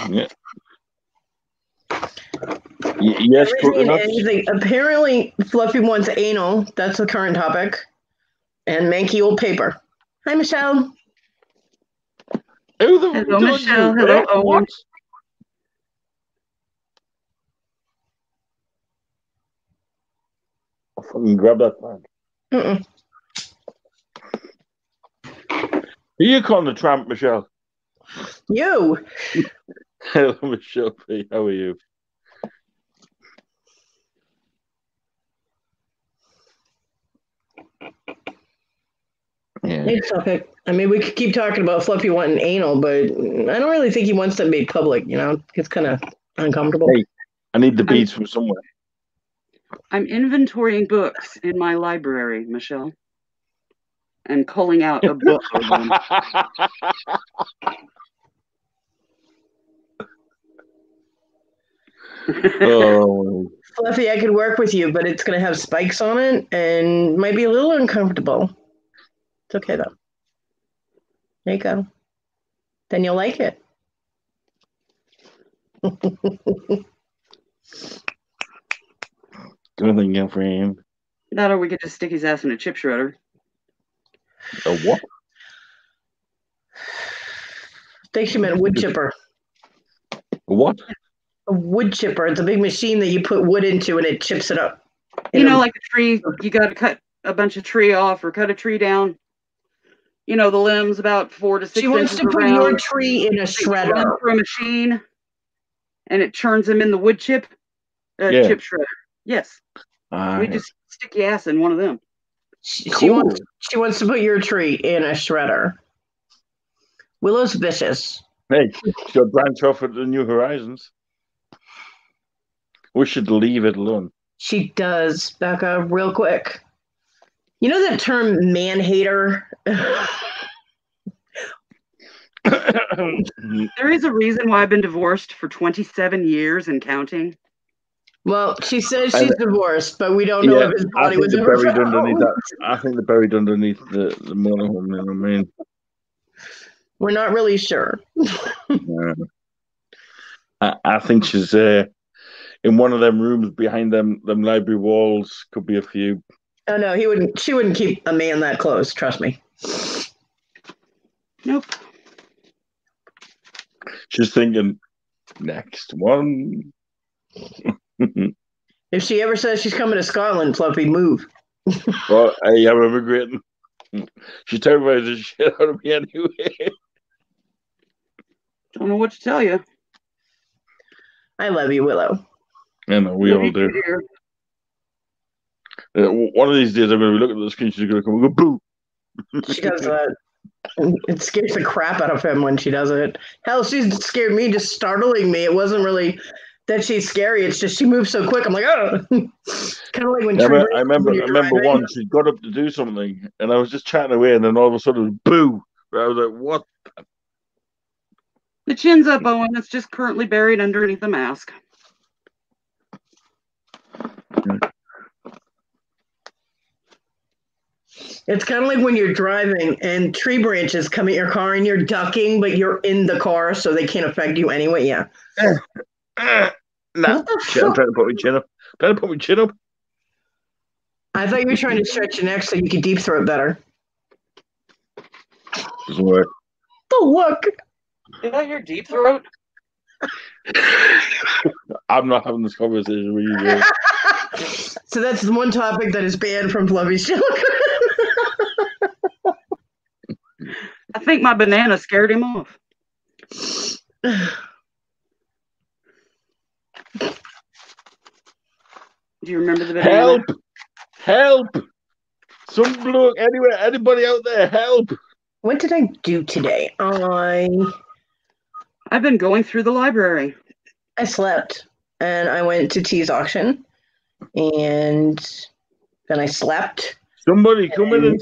Yeah. Yes, apparently, Fluffy wants anal. That's the current topic. And manky old paper. Hi, Michelle. Hello, Michelle. Hello, Owen. I'll fucking grab that flag. Who you calling the tramp, Michelle? You. Hello, Michelle P. How are you? Yeah. Next topic. I mean, we could keep talking about Fluffy wanting anal, but I don't really think he wants that made public. It's kind of uncomfortable. Hey, I need the beads from somewhere. I'm inventorying books in my library, Michelle, and culling out a book of them. Oh, Fluffy, I could work with you, but it's going to have spikes on it and might be a little uncomfortable. It's okay, though. There you go. Then you'll like it. Good thing, girlfriend. That or we could just stick his ass in a chip shredder. A what? I think she meant wood chipper. A what? A wood chipper. It's a big machine that you put wood into and it chips it up. Like a tree, you got to cut a bunch of tree off or cut a tree down. You know, the limbs about 4 to 6 inches around. She wants to put your tree in a shredder. Run through a machine, and it churns them in the wood chip chip shredder. Yes. We just stick your ass in one of them. She wants to put your tree in a shredder. Willow's vicious. Hey, she'll branch off at the New Horizons. We should leave it alone. She does, Becca, real quick. You know that term man-hater? There is a reason why I've been divorced for 27 years and counting. Well, she says she's divorced, but we don't know if his body was ever buried underneath that. I think they're buried underneath the motorhome. You know what I mean? We're not really sure. I think she's in one of them rooms behind them library walls. Could be a few. Oh no, she wouldn't keep a man that close. Trust me. Nope. She's thinking, next one. If she ever says she's coming to Scotland, Fluffy, move. Well, I'm immigrating. She terrifies the shit out of me anyway. Don't know what to tell you. I love you, Willow. I know, we all do. One of these days, I'm going to be looking at the screen. She's going to come and go, boo. She does that. It scares the crap out of him when she does it. Hell, she scared me, just startling me. It wasn't really that she's scary. It's just she moves so quick. I'm like, oh. Kind of like when I remember once she got up to do something, and I was just chatting away, and then all of a sudden, boo. I was like, what? The chin's up, Owen. It's just currently buried underneath the mask. It's kind of like when you're driving and tree branches come at your car and you're ducking, but you're in the car, so they can't affect you anyway. Yeah. Nah. I'm trying to put my chin up. I thought you were trying to stretch your neck so you could deep throat better. Doesn't work. Oh, look. Did I hear deep throat? I'm not having this conversation with you. So that's one topic that is banned from Fluffy's show. I think my banana scared him off. Do you remember the banana? Help! Some bloke anywhere, anybody out there, help! What did I do today? I've been going through the library. I slept, and I went to T's auction, and then I slept. Somebody come in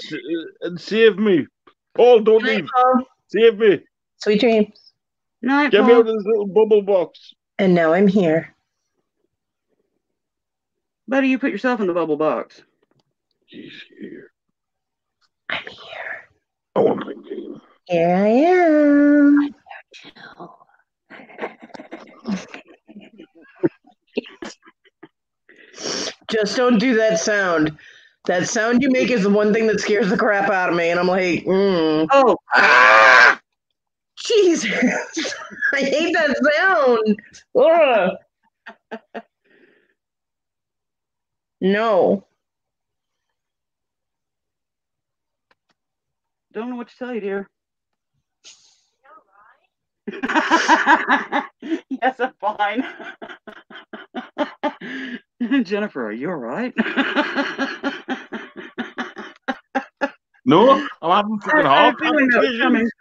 and save me. Paul, don't leave. Paul. Save me. Sweet dreams. Night, Get Paul. me out of this little bubble box. And now I'm here. Buddy, you put yourself in the bubble box. He's here. I'm here. Oh, I'm thinking. Here I am. Just don't do that sound. That sound you make is the one thing that scares the crap out of me. And I'm like, Oh. Jesus. I hate that sound. Ugh. No. Don't know what to tell you, dear. Yes, I'm fine. Jennifer, are you all right? No, I'm having fucking heart palpitations.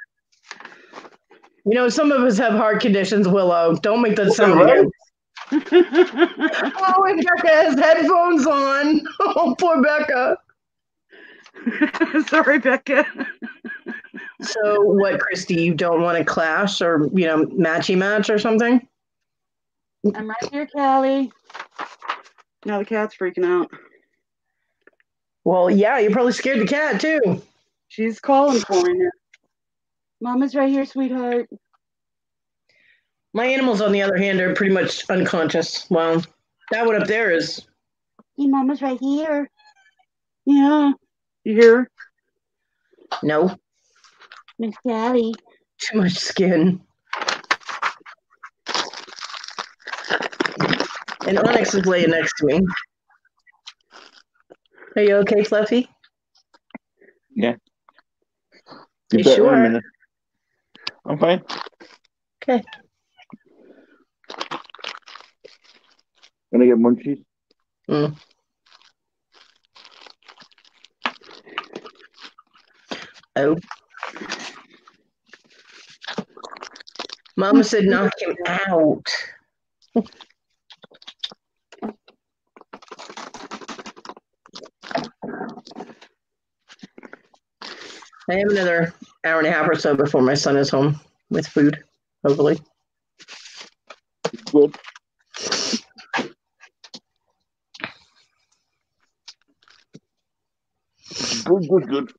You know, some of us have heart conditions, Willow. Don't make that sound again. Oh, and Becca has headphones on. Oh, poor Becca. Sorry, Becca. So what, Christy, you don't want to clash or, matchy match or something? I'm right here, Callie. Now the cat's freaking out. Well, yeah, you probably scared the cat, too. She's calling for me. Mama's right here, sweetheart. My animals, on the other hand, are pretty much unconscious. Well, that one up there is. Hey, Mama's right here. Yeah. You hear her? No. Miss Callie. Too much skin. And Onyx is laying next to me. Are you okay, Fluffy? Yeah. You sure? In a minute. I'm fine. Okay. Gonna get munchies. Oh. Mama said knock him out. I have another hour and a half or so before my son is home with food, hopefully. Good. Good.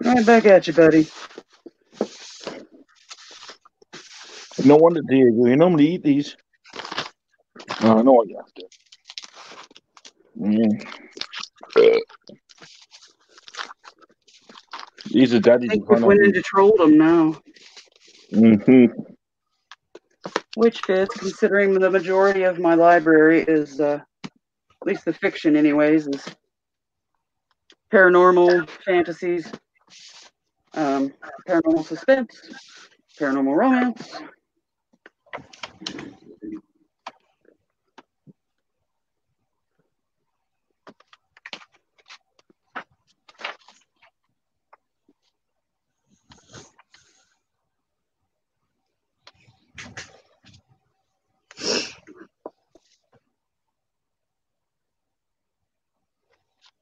Right back at you, buddy. No wonder, Diego. You normally eat these. Oh, I know what you have to. These are daddy's. I think we went into trolldom now. Which fits, considering the majority of my library is, at least the fiction anyways, is paranormal fantasies, paranormal suspense, paranormal romance.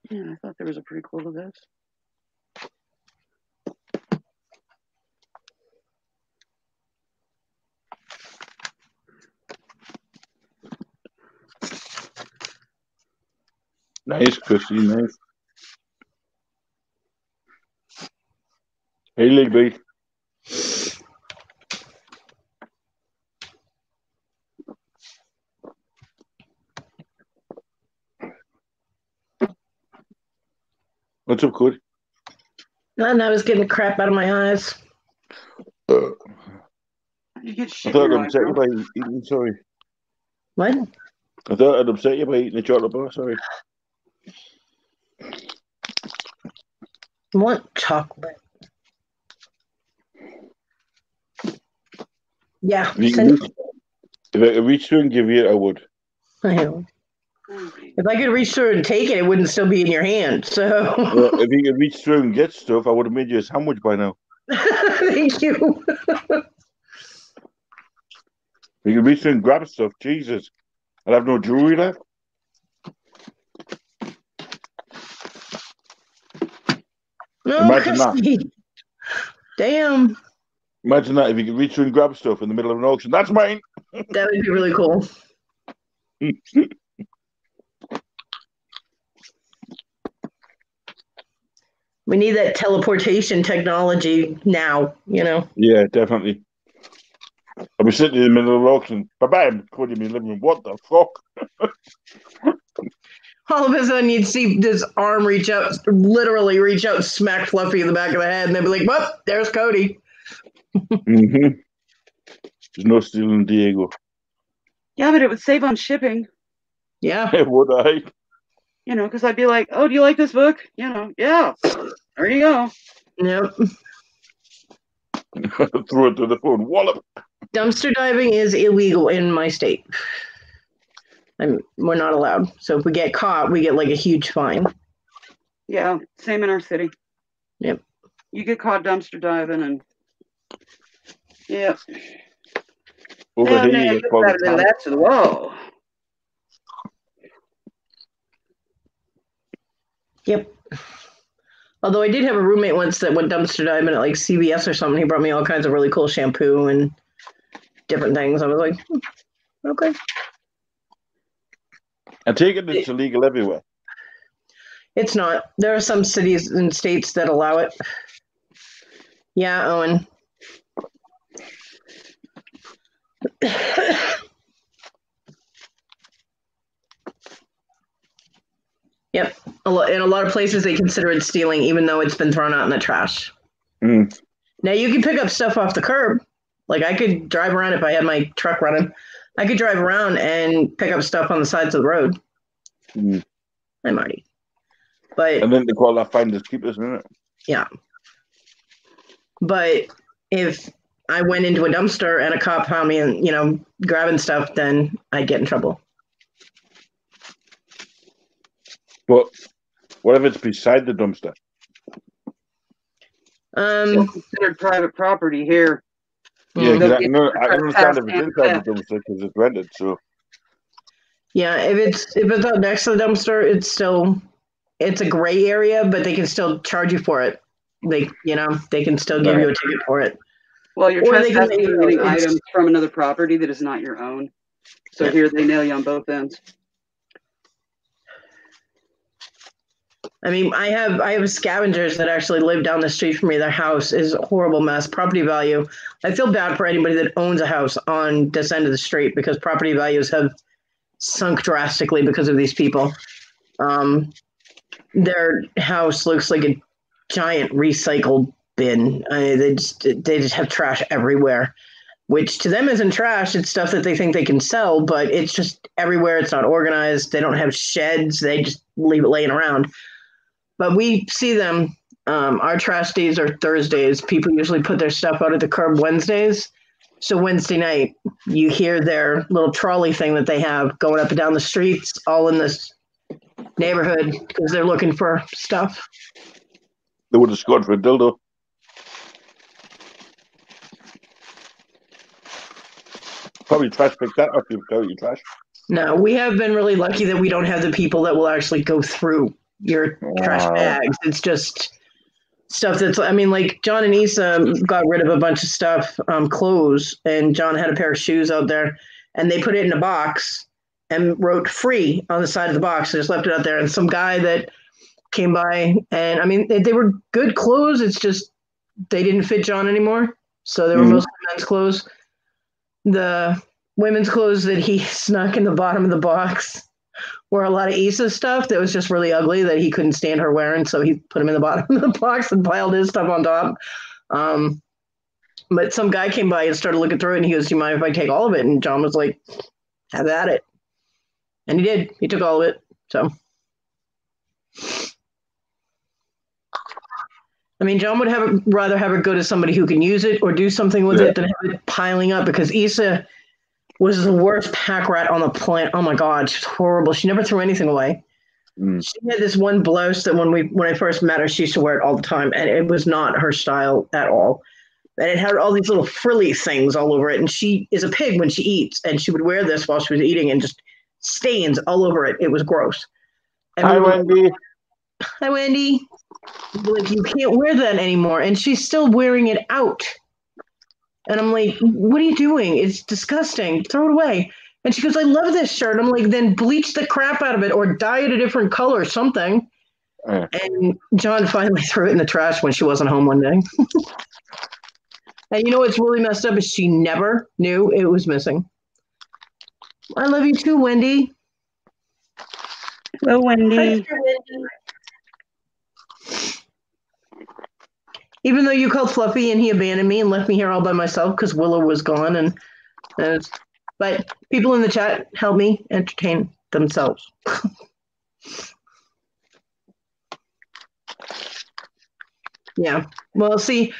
Yeah, I thought there was a prequel to this. Nice, Chrissy, nice. Hey, little baby. What's up, Cody? Nothing, I was getting the crap out of my eyes. You get shit I thought in I'd your upset eye, you by eating, sorry. What? I thought I'd upset you by eating a chocolate bar, sorry. I want chocolate. Yeah. If I could reach through and give you it, I would. I know. If I could reach through and take it, it wouldn't still be in your hand. So if you could reach through and get stuff, I would have made you a sandwich by now. Thank you. If you could reach through and grab stuff, Jesus, I'd have no jewelry left. No, Imagine Christy. that. Damn. Imagine that if you could reach through and grab stuff in the middle of an auction. That's mine. That would be really cool. We need that teleportation technology now, you know? Yeah, definitely. I'll be sitting in the middle of an auction. Bam! Cody in my living room. What the fuck? All of a sudden, you'd see this arm literally reach out, smack Fluffy in the back of the head, and they'd be like, well, there's Cody. There's no stealing Diego. Yeah, but it would save on shipping. Yeah. Would I? You know, because I'd be like, oh, do you like this book? You know, yeah. There you go. Yep. Throw it to the phone. Wallop. Dumpster diving is illegal in my state. We're not allowed. So if we get caught, we get like a huge fine. Yeah, same in our city. Yep. You get caught dumpster diving and yeah. Over Down here, there, you get look out of the latch of the wall. Yep. Although I did have a roommate once that went dumpster diving at like CVS or something. He brought me all kinds of really cool shampoo and different things. I was like, okay. I take it it's illegal everywhere. It's not. There are some cities and states that allow it. Yeah, Owen. Yep. In a lot of places, they consider it stealing, even though it's been thrown out in the trash. Mm. Now you can pick up stuff off the curb. Like I could drive around if I had my truck running. I could drive around and pick up stuff on the sides of the road. Mm. Hi, Marty. But and then they call that finders keepers, isn't it? Yeah. But if I went into a dumpster and a cop found me and, grabbing stuff, then I'd get in trouble. But what if it's beside the dumpster? Still considered private property here. Yeah, exactly. No, I understand if it's inside the dumpster because it's rented. So. Yeah, if it's out next to the dumpster, it's a gray area, but they can still charge you for it. They can still give you a ticket for it. Well, you're trespassing and getting items from another property that is not your own. So here they nail you on both ends. I mean, I have scavengers that actually live down the street from me. Their house is a horrible mess. Property value. I feel bad for anybody that owns a house on this end of the street because property values have sunk drastically because of these people. Their house looks like a giant recycle bin. They just have trash everywhere, which to them isn't trash. It's stuff that they think they can sell, but it's just everywhere. It's not organized. They don't have sheds. They just leave it laying around. But we see them. Our trash days are Thursdays. People usually put their stuff out at the curb Wednesdays. So Wednesday night, you hear their little trolley thing that they have going up and down the streets, all in this neighborhood because they're looking for stuff. They would have scored for a dildo. Probably trash pick that up. You've got your trash. No, we have been really lucky that we don't have the people that will actually go through your trash bags. It's just stuff that's, like John and Issa got rid of a bunch of stuff, clothes, and John had a pair of shoes out there, and they put it in a box and wrote free on the side of the box. They just left it out there, and some guy that came by, and they were good clothes. It's just they didn't fit John anymore, so they were mostly men's clothes. The women's clothes that he snuck in the bottom of the box were a lot of Issa's stuff that was just really ugly that he couldn't stand her wearing, so he put them in the bottom of the box and piled his stuff on top. But some guy came by and started looking through it, and he goes, "Do you mind if I take all of it?" And John was like, "Have at it." And he did. He took all of it. So, John would rather have it go to somebody who can use it or do something with it than have it piling up, because Issa was the worst pack rat on the planet. Oh my God, she's horrible. She never threw anything away. She had this one blouse that when I first met her, she used to wear it all the time, and it was not her style at all. And it had all these little frilly things all over it, and she is a pig when she eats, and she would wear this while she was eating and just stains all over it. It was gross. Hi, Wendy. Hi, Wendy. Like, you can't wear that anymore, and she's still wearing it out. And I'm like, what are you doing? It's disgusting. Throw it away. And she goes, I love this shirt. I'm like, then bleach the crap out of it or dye it a different color or something. And John finally threw it in the trash when she wasn't home one day. And you know what's really messed up is she never knew it was missing. I love you too, Wendy. Hello, Wendy. Hi, Wendy. Even though you called Fluffy and he abandoned me and left me here all by myself because Willow was gone, but people in the chat help me entertain themselves. Yeah. Well, see,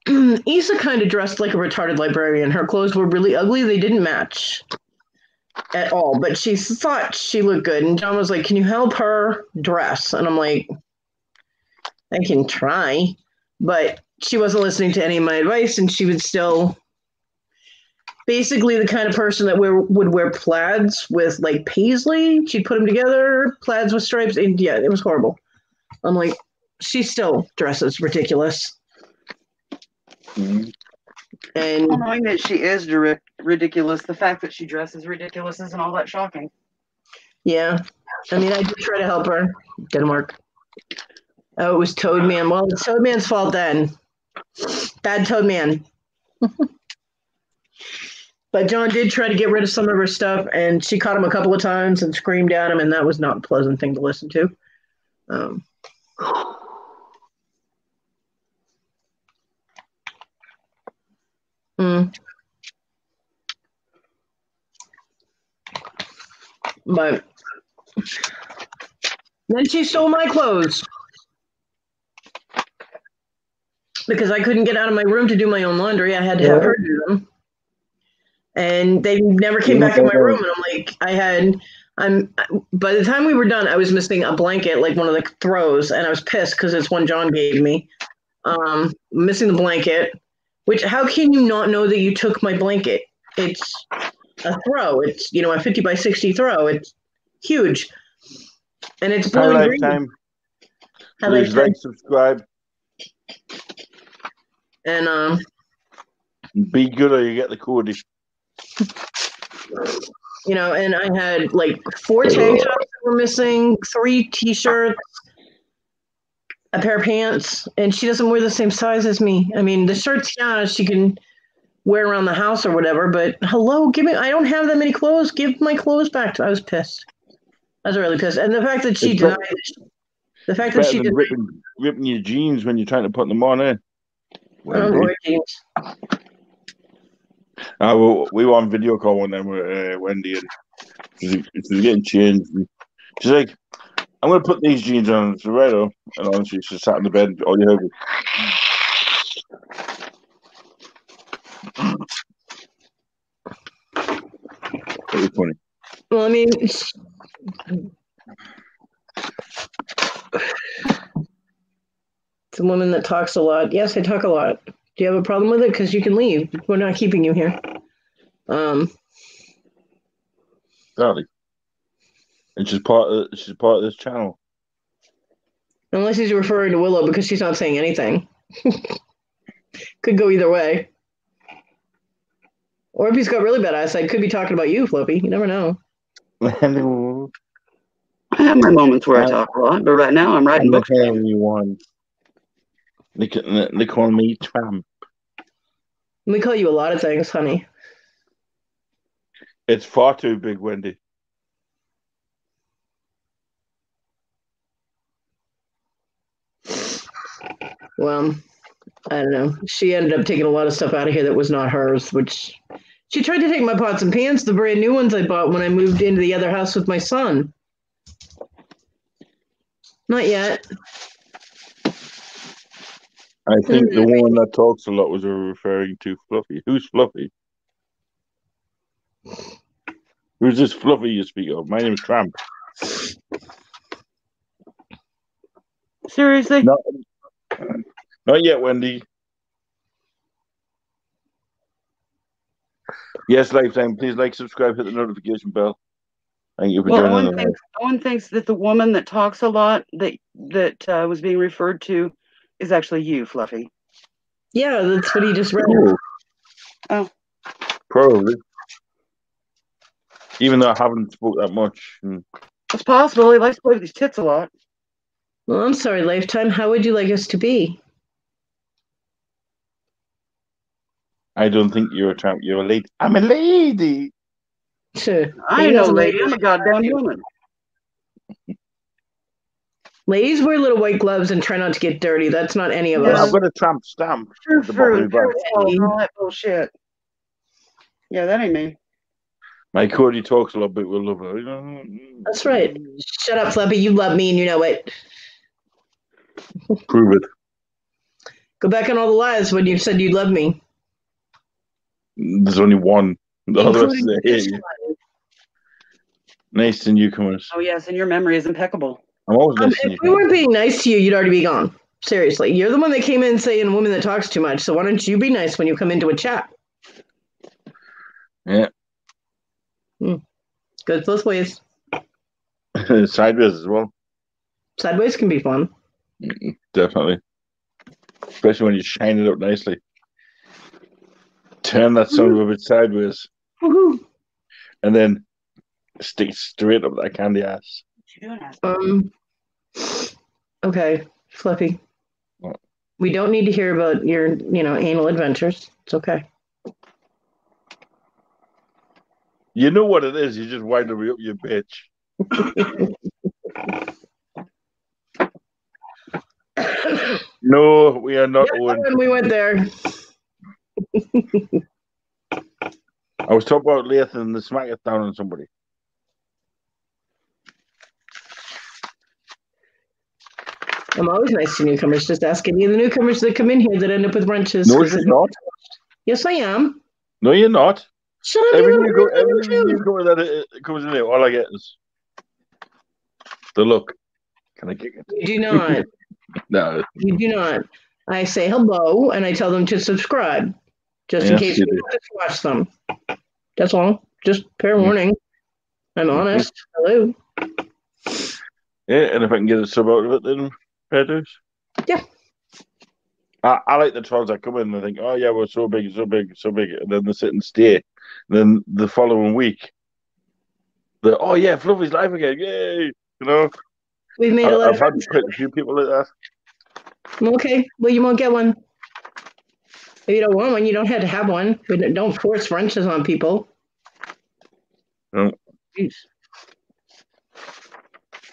Issa kind of dressed like a retarded librarian. Her clothes were really ugly. They didn't match at all, but she thought she looked good. And John was like, can you help her dress? And I'm like, I can try. But she wasn't listening to any of my advice, and she would still basically the kind of person that would wear plaids with like paisley. She'd put them together, plaids with stripes, and yeah, it was horrible. I'm like, she still dresses ridiculous. And knowing that she is ridiculous, the fact that she dresses ridiculous isn't all that shocking. Yeah. I did try to help her. Didn't work. Oh, it was Toad Man. Well, it's Toad Man's fault then. Bad Toad Man. But John did try to get rid of some of her stuff, and she caught him a couple of times and screamed at him, and that was not a pleasant thing to listen to. But then she stole my clothes because I couldn't get out of my room to do my own laundry. I had to have her do them. And they never came back in my room. And I'm like, by the time we were done, I was missing a blanket, like one of the throws. And I was pissed because it's one John gave me. Missing the blanket, which how can you not know that you took my blanket? It's a throw. It's, a 50 by 60 throw. It's huge. And it's blue and green. Please like, subscribe. And be good or you get the code. And I had like 4 tank tops that were missing, 3 t-shirts, a pair of pants, and she doesn't wear the same size as me. I mean, the shirts, she can wear around the house or whatever, but hello, I don't have that many clothes. Give my clothes back. I was pissed. I was really pissed. And the fact that she denied ripping your jeans when you're trying to put them on, eh? I don't wear jeans. We were on video call one time with Wendy, and she was getting changed. She's like, I'm going to put these jeans on Toretto. And honestly, she sat in the bed. All you heard was... It was funny. Well, I mean... It's a woman that talks a lot. Yes, I talk a lot. Do you have a problem with it? Because you can leave. We're not keeping you here. Exactly. And she's part of this channel. Unless he's referring to Willow because she's not saying anything. Could go either way. Or if he's got really bad eyesight, could be talking about you, Flippy. You never know. I have my moments where I talk a lot, but right now I'm writing books. They call me Tramp. We call you a lot of things, honey. It's far too big, Wendy. Well, I don't know. She ended up taking a lot of stuff out of here that was not hers, which she tried to take my pots and pans, the brand new ones I bought when I moved into the other house with my son. Not yet. I think the one that talks a lot was referring to Fluffy. Who's Fluffy? Who's this Fluffy you speak of? My name is Tramp. Seriously? Not yet, Wendy. Yes, Lifetime. Please like, subscribe, hit the notification bell. Thank you for joining us. Owen thinks that the woman that talks a lot that was being referred to is actually you, Fluffy. Yeah, that's what he just read. Oh. Probably. Even though I haven't spoke that much. It's possible. He likes to play with his tits a lot. Well, I'm sorry, Lifetime. How would you like us to be? I don't think you're a tramp. You're a lady. I'm a lady. Sure. I ain't no lady. I'm a goddamn woman. Ladies wear little white gloves and try not to get dirty. That's not any of us. I've got a tramp stamp. True, all that bullshit. Yeah, that ain't me. My Cody talks a lot, but we'll love her. That's right. Shut up, Fluffy. You love me and you know it. Prove it. Go back on all the lies when you said you love me. There's only one. The other rest is hate you. Nice to newcomers. Oh, yes, and your memory is impeccable. I'm always nice to if we weren't being nice to you, you'd already be gone. Seriously. You're the one that came in saying a woman that talks too much, so why don't you be nice when you come into a chat? Yeah. Goes both ways. Sideways as well. Sideways can be fun. Definitely. Especially when you shine it up nicely. Turn that son of a bit sideways. Woohoo. And then stick straight up that candy ass. Okay, Fluffy. What? We don't need to hear about your, anal adventures. It's okay. You know what it is. You just wind me up, you bitch. No, we are not. When we went there. I was talking about Lathan and the smack it down on somebody. I'm always nice to newcomers. Just ask any of the newcomers that come in here that end up with wrenches. No, she's not. Yes, I am. No, you're not. Shut up. Every newcomer that comes in here, all I get is the look. Can I kick it? You do not. No. You do not. I say hello, and I tell them to subscribe, just in case you want to watch them. That's all. Just fair warning. I'm honest. Hello. Yeah, and if I can get a sub out of it, then fair dues. Yeah. I like the trolls that come in and they think, oh, yeah, we're so big, so big, so big. And then they sit and stay. And then the following week, they're, oh, yeah, Fluffy's live again. Yay. You know? We've made a lot I've had quite a few people like that. Okay. Well, you won't get one. If you don't want one, you don't have to have one. But don't force wrenches on people. No. Jeez.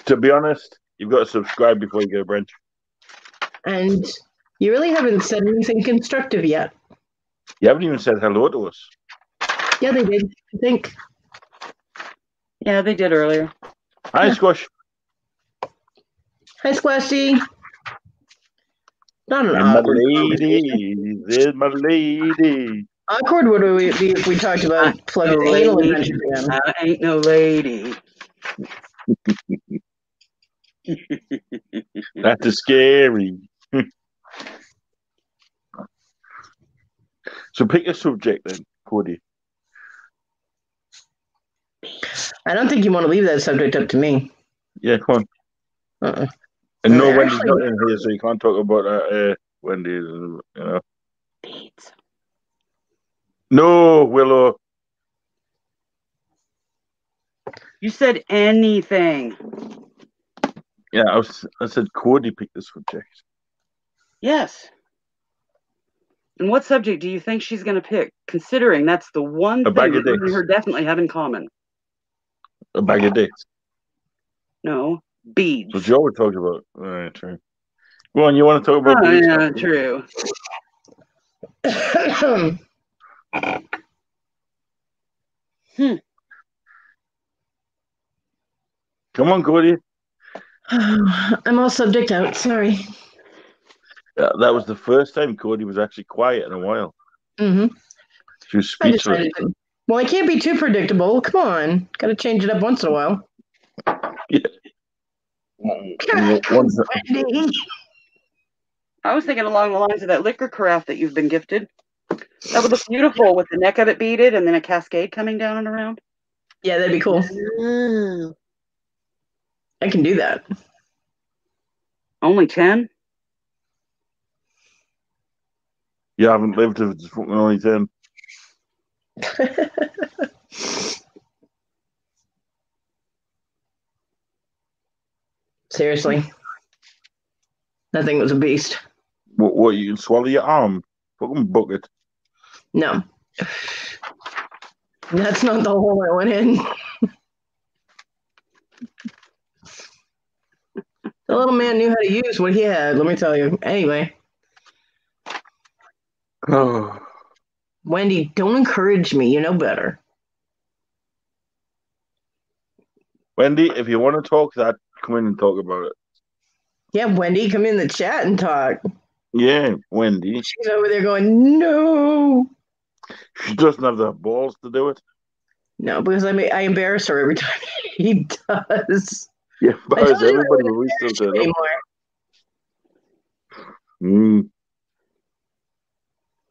To be honest, you've got to subscribe before you get a wrench. And you really haven't said anything constructive yet. You haven't even said hello to us. Yeah, they did, I think. Yeah, they did earlier. Hi, Squash. Hi, Squashy. Not an My awkward lady. There's my lady. Awkward would it be if we talked about plugging No anal lady. adventures again? I ain't no lady. That's scary. So pick a subject then, Cody. I don't think you want to leave that subject up to me. Yeah, come on. And no, Wendy's not in here, so you can't talk about Wendy. You know. No, Willow. You said anything. Yeah, I said Cody picked the subject. Yes. And what subject do you think she's going to pick, considering that's the one thing that you and her definitely have in common? A bag of dicks. No, beads. So Joe talked about. All right, true. Go on, you want to talk about beads? Yeah, true. Come on, Cody. I'm all subject out. Sorry. Yeah, that was the first time Cody was actually quiet in a while. Mm-hmm. She was speechless. Well, I can't be too predictable. Come on. Got to change it up once in a while. Yeah. I was thinking along the lines of that liquor carafe that you've been gifted. That would look beautiful with the neck of it beaded and then a cascade coming down and around. Yeah, that'd be cool. I can do that. Only 10? You haven't lived if it's fucking only 10. Seriously. That thing was a beast. What you can swallow your arm? Fucking bucket. No. That's not the hole I went in. The little man knew how to use what he had, let me tell you. Anyway. Oh. Wendy, don't encourage me. You know better. Wendy, if you want to talk that, come in and talk about it. Yeah, Wendy, come in the chat and talk. Yeah, Wendy. She's over there going, no. She doesn't have the balls to do it. No, because I embarrass her every time he does. Yeah, but everybody will we still do it.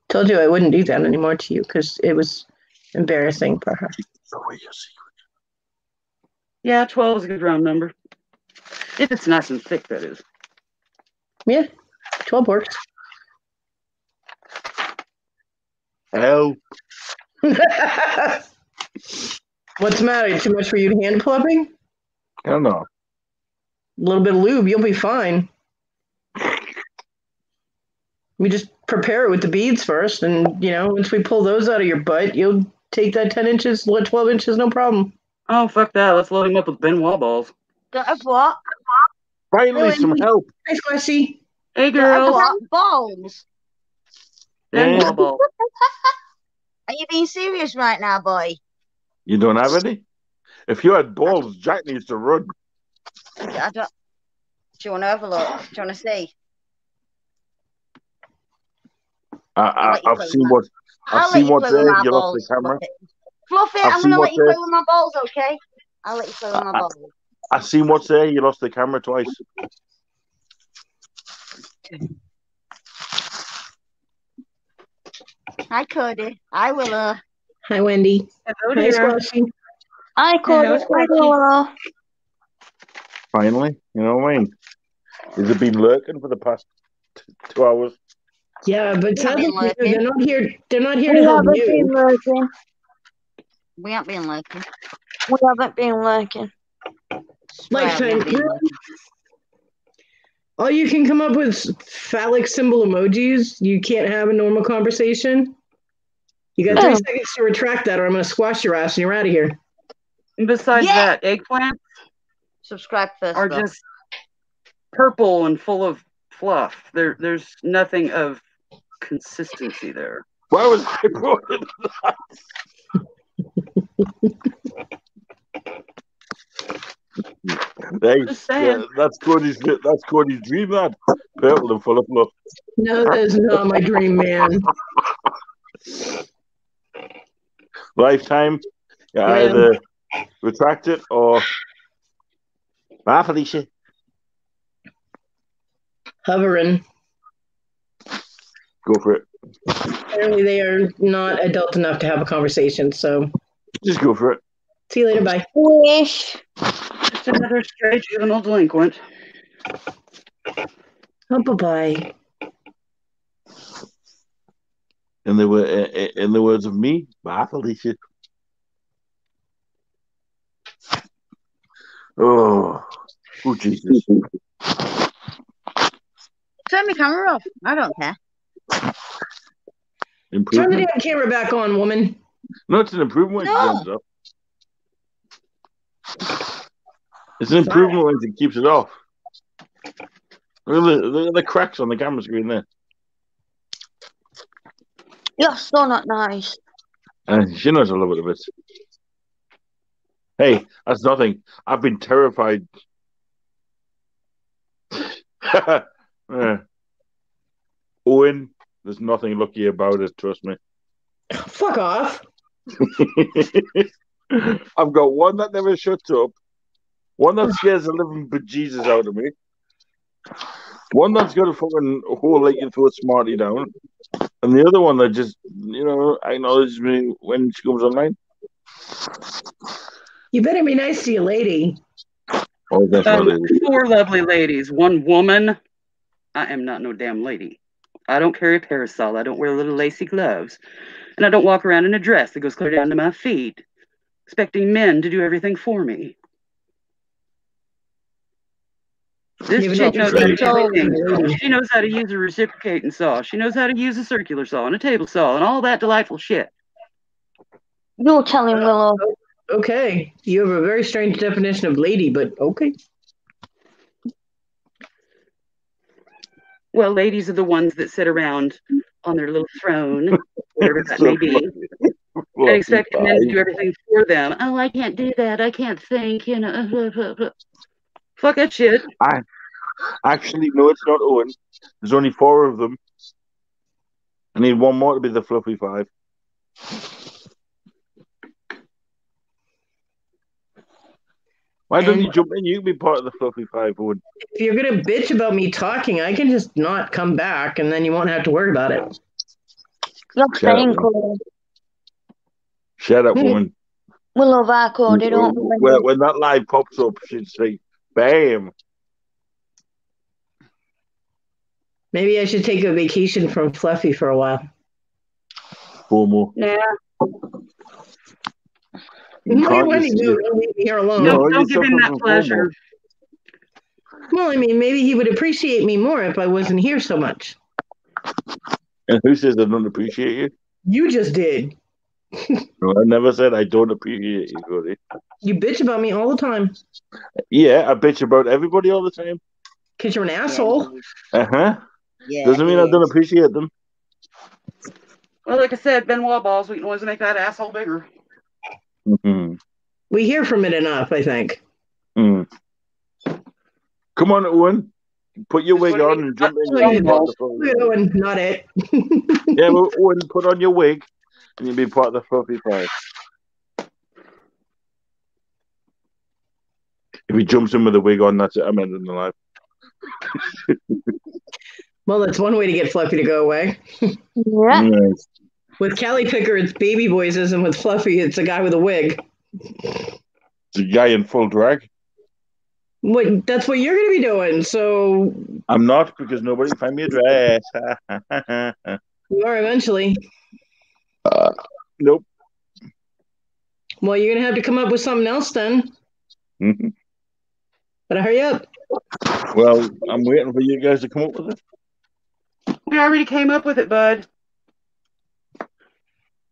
Told you I wouldn't do that anymore to you because it was embarrassing for her. Yeah, 12 is a good round number. If it's nice and thick, that is. Yeah, 12 works. Help. What's the matter? Too much for you to hand clubbing? I don't know. A little bit of lube, you'll be fine. We just prepare it with the beads first, and once we pull those out of your butt, you'll take that 10 inches, 12 inches, no problem. Oh, fuck that. Let's load him up with Benoit balls. What? Finally, some help. Hi, Squashy. Hey, girls. Balls. Benoit balls. Are you being serious right now, boy? You don't have any? If you had balls, Jack needs to run. I don't. Do you want to have a look? Do you want to see? I've seen what. I've seen what's there. You lost the camera. Fluffy, I'm going to let you play with my balls, okay? I'll let you play with my balls. I've seen what's there. You lost the camera twice. Hi, Cody. Hi, Willow. Hi, Wendy. Hello, Hi, dear. Squashy. Hi, Cody. Hi, Willow. Finally, you know what I mean? Has it been lurking for the past 2 hours? Yeah, but sadly, they're not here. They're not here We to help haven't you. been lurking. We haven't been lurking. We haven't been lurking. Lifetime. Oh, you can come up with phallic symbol emojis. You can't have a normal conversation. You got 3 seconds to retract that, or I'm going to squash your ass and you're out of here. And besides that, eggplants subscribe first are just purple and full of fluff. There's nothing of consistency there. Why was I brought it up? That's Cody's dream, that purple and full of fluff. No, that's not my dream, man. Lifetime, either retract it or bye, Felicia. Hovering. Go for it. Apparently, they are not adult enough to have a conversation, so just go for it. See you later. Bye. Wish. Just another stray juvenile delinquent. Oh, bye-bye. In the words of me, bye, Felicia. Oh, Jesus. Turn my camera off. I don't care. Turn the damn camera back on, woman. No, it's an improvement. No. It's an improvement when it keeps it off. Look at the cracks on the camera screen there. You're so not nice. She knows I love it a bit. Hey, that's nothing. I've been terrified. Owen, there's nothing lucky about it, trust me. Fuck off. I've got one that never shuts up, one that scares the living bejesus out of me, one that's got a fucking whole like you throw a smarty down, and the other one that just, acknowledges me when she comes online. You better be nice to your lady. Oh, definitely. 4 lovely ladies, 1 woman. I am not no damn lady. I don't carry a parasol. I don't wear little lacy gloves. And I don't walk around in a dress that goes clear down to my feet, expecting men to do everything for me. This chick knows how to do things. She knows how to use a reciprocating saw. She knows how to use a circular saw and a table saw and all that delightful shit. You're telling Willow. Okay. You have a very strange definition of lady, but okay. Well, ladies are the ones that sit around on their little throne, wherever that may be, and expect men to do everything for them. Oh, I can't do that. I can't think, Fuck that shit. Actually, no, it's not Owen. There's only 4 of them. I need 1 more to be the fluffy 5. Why don't you jump in? You can be part of the fluffy 5, Owen. If you're going to bitch about me talking, I can just not come back, and then you won't have to worry about it. Shut up, woman. Willow Varco, they don't. When that live pops up, she'd say, bam. Maybe I should take a vacation from Fluffy for a while. 4 more. Yeah. Don't leave me here alone. No, don't give him that pleasure. Well, I mean, maybe he would appreciate me more if I wasn't here so much. And who says I don't appreciate you? You just did. No, I never said I don't appreciate you, Cody. You bitch about me all the time. Yeah, I bitch about everybody all the time. Because you're an asshole. Uh-huh. Yeah, doesn't mean I don't appreciate them. Well, like I said, Benoit balls, we can always make that asshole bigger. Mm-hmm. We hear from it enough, I think. Mm. Come on, Owen. Put your wig on and jump in. Owen, not it. Yeah, well, Owen, put on your wig and you'll be part of the Fluffy Five. If he jumps in with a wig on, that's it. I'm ending the live. Well, that's one way to get Fluffy to go away. Yeah. Nice. With Callie Picker, it's baby voices, and with Fluffy, it's a guy with a wig. It's a guy in full drag. That's what you're going to be doing, so... I'm not, because nobody can find me a dress. You are eventually. Nope. Well, you're going to have to come up with something else then. Mm-hmm. Better hurry up. Well, I'm waiting for you guys to come up with it. We already came up with it, bud.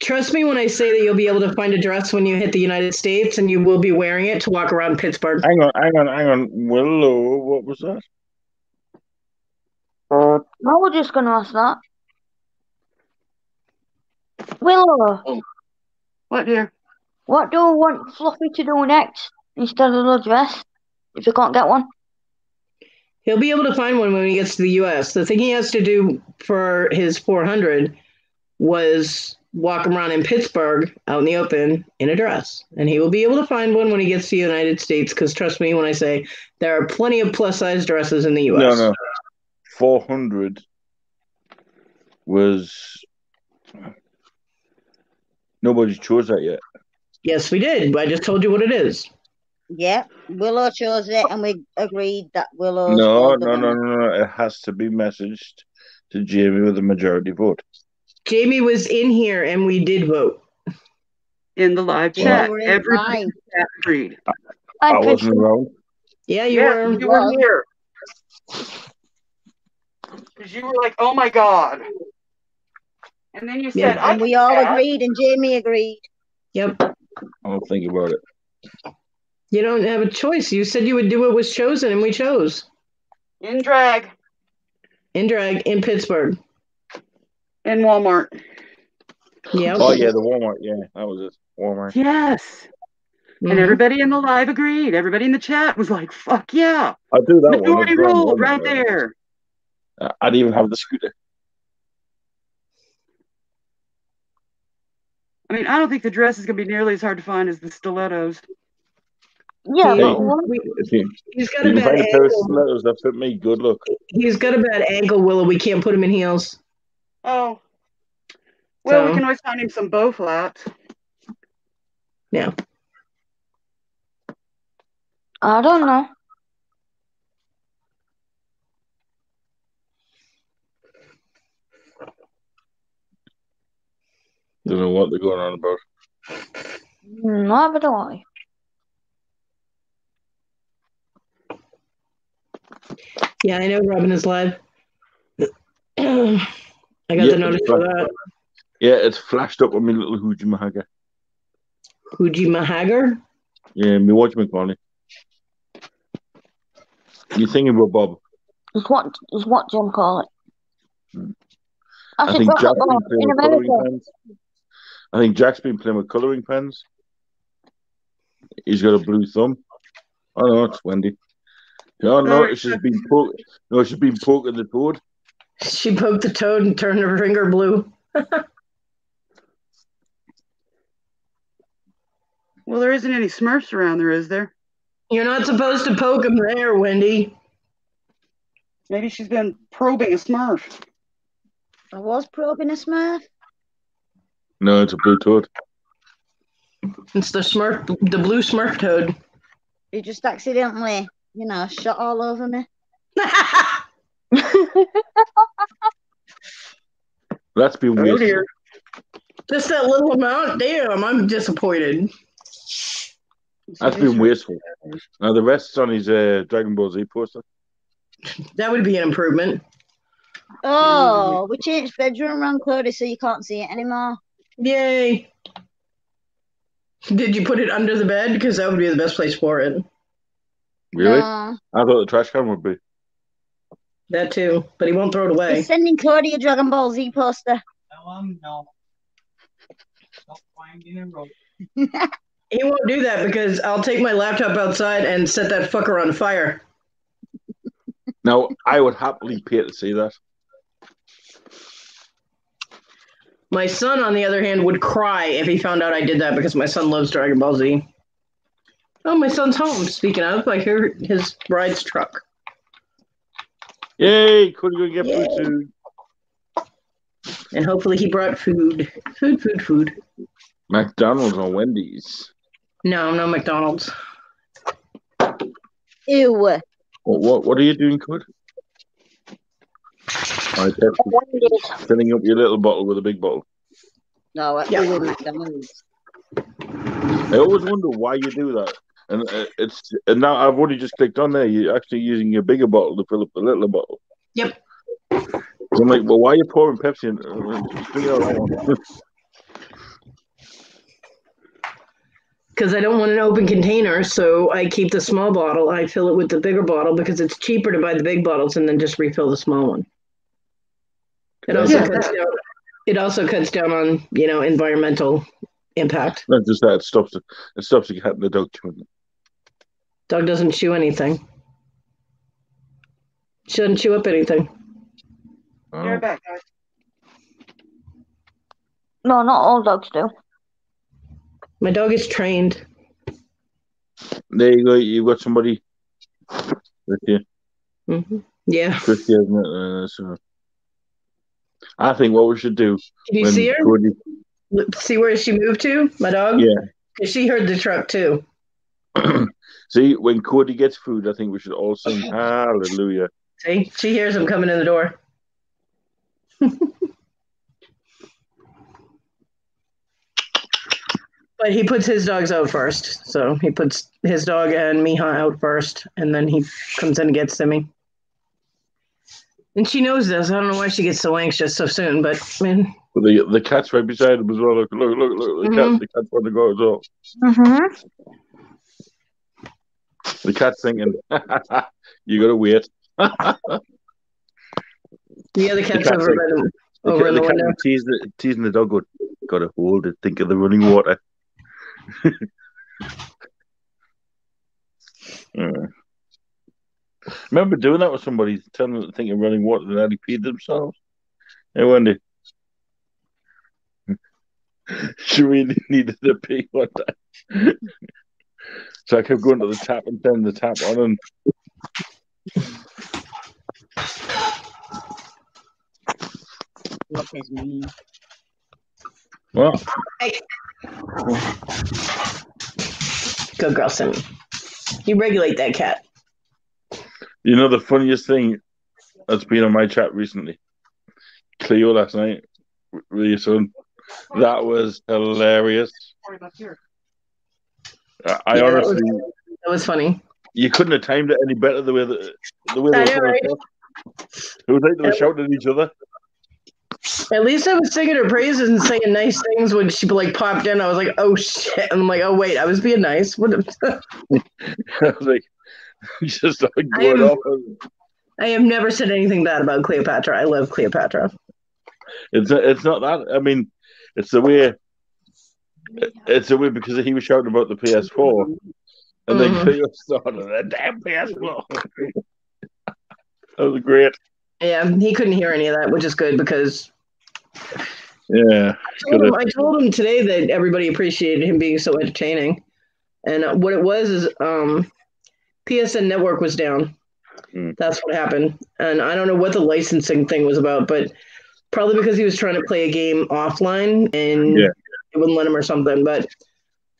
Trust me when I say that you'll be able to find a dress when you hit the United States, and you will be wearing it to walk around Pittsburgh. Hang on. Willow, what was that? No, we're just going to ask that. Willow. What, dear? What do you want Fluffy to do next instead of the dress? If you can't get one? He'll be able to find one when he gets to the U.S. The thing he has to do for his 400 was walk around in Pittsburgh out in the open in a dress. And he will be able to find one when he gets to the United States, because trust me when I say there are plenty of plus-size dresses in the U.S. No. 400 was... Nobody chose that yet. Yes, we did. I just told you what it is. Yeah, Willow chose it, and we agreed that Willow. No. It has to be messaged to Jamie with a majority vote. Jamie was in here, and we did vote. In the live chat. Everybody agreed. I wasn't around. Yeah, you were. You were here. Because you were like, oh my God. And then you said, and we all agreed, and Jamie agreed. Yep. I'll think about it. You don't have a choice. You said you would do what was chosen, and we chose. In drag. In drag, in Pittsburgh. In Walmart. Yeah. Oh, yeah, the Walmart. Yeah, that was it. Walmart. Yes. Mm-hmm. And everybody in the live agreed. Everybody in the chat was like, fuck yeah. I'll do that Majority rule right there. I didn't even have the scooter. I mean, I don't think the dress is going to be nearly as hard to find as the stilettos. Yeah, he's got a bad ankle. Pair of stilettos that fit me. Good luck. He's got a bad ankle, Willow. We can't put him in heels. Oh. Well, we can always find him some bow flats. Yeah. I don't know. Don't know what they're going on about. Neither do I. Yeah, I know Robin is live. I got the notice for that. Yeah, it's flashed up on my little Hoogie Mahaga. Hoogie Mahaga? Yeah, me watch McConney. You thinking about Bob? Is what Jim call it. I think Jack's been playing with colouring pens. I think Jack's been playing with colouring pens. He's got a blue thumb. Oh no, it's Wendy. Oh no, she's been poking. No, she's been poking the toad. She poked the toad and turned her finger blue. Well, there isn't any Smurfs around there, is there? You're not supposed to poke them there, Wendy. Maybe she's been probing a Smurf. I was probing a Smurf. No, it's a blue toad. It's the blue Smurf toad. He just accidentally, shot all over me. That's been weird. Dear. Just that little amount? Damn, I'm disappointed. That's been wasteful. Now the rest's on his Dragon Ball Z poster. That would be an improvement. Oh, we changed bedroom around Cody so you can't see it anymore. Yay. Did you put it under the bed? Because that would be the best place for it. Really? No. I thought the trash can would be. That too, but he won't throw it away. He's sending Cody a Dragon Ball Z poster. No. Don't find me in a road. He won't do that because I'll take my laptop outside and set that fucker on fire. Now, I would happily pay to see that. My son, on the other hand, would cry if he found out I did that because my son loves Dragon Ball Z. Oh, my son's home. Speaking of, I hear his bride's truck. Yay! Couldn't go get food soon. And hopefully he brought food. Food. McDonald's or Wendy's? No, McDonald's. Ew. What are you doing, Cud? Filling up your little bottle with a big bottle. No, it was McDonald's. I always wonder why you do that. And now I've already just clicked on there. You're actually using your bigger bottle to fill up the little bottle. Yep. So I'm like, well, why are you pouring Pepsi in? Just bring out that one. Because I don't want an open container, so I keep the small bottle. I fill it with the bigger bottle because it's cheaper to buy the big bottles and then just refill the small one. It also cuts down on environmental impact. Not just that, it stops the cat and the dog chewing. Dog doesn't chew anything. She doesn't chew up anything. Be right back, guys. No, not all dogs do. My dog is trained. There you go. You've got somebody with you. Mm-hmm. Yeah. Christy, isn't it? So I think what we should do. Can you see her? See where she moved to? My dog? Yeah. Because she heard the truck too. See, when Cody gets food, I think we should all sing hallelujah. See? She hears him coming in the door. But he puts his dogs out first. So he puts his dog and Miha out first, and then he comes in and gets Simi. And she knows this. I don't know why she gets so anxious so soon, but I mean... The cat's right beside him as well. Look, the cat's on the go as well. Mm-hmm. The cat's thinking, you gotta wait. The other cat's over in the window. Teasing the dog, gotta hold it, think of the running water. Remember doing that with somebody, telling them to think of running water and how they peed themselves? Hey, Wendy. She really needed a pee one time. So I kept going to the tap and turning the tap on and What is mean? well. Hey. Good girl, Simi. You regulate that cat. You know the funniest thing that's been on my chat recently? Cleo last night with your son. That was hilarious. I honestly, that was funny. You couldn't have timed it any better the way they were coming across. It was like they were shouting at each other. At least I was singing her praises and saying nice things when she popped in. I was like, oh shit. And I'm like, oh wait, I was being nice. What? I was like, just going off. I have never said anything bad about Cleopatra. I love Cleopatra. It's not that. I mean, it's the way. It's the way because he was shouting about the PS4, and then Cleo started the damn PS4. That was great. Yeah, he couldn't hear any of that, which is good because. Yeah, I told him today that everybody appreciated him being so entertaining, and what it was is PSN Network was down. That's what happened, and I don't know what the licensing thing was about, but probably because he was trying to play a game offline and it wouldn't let him or something. But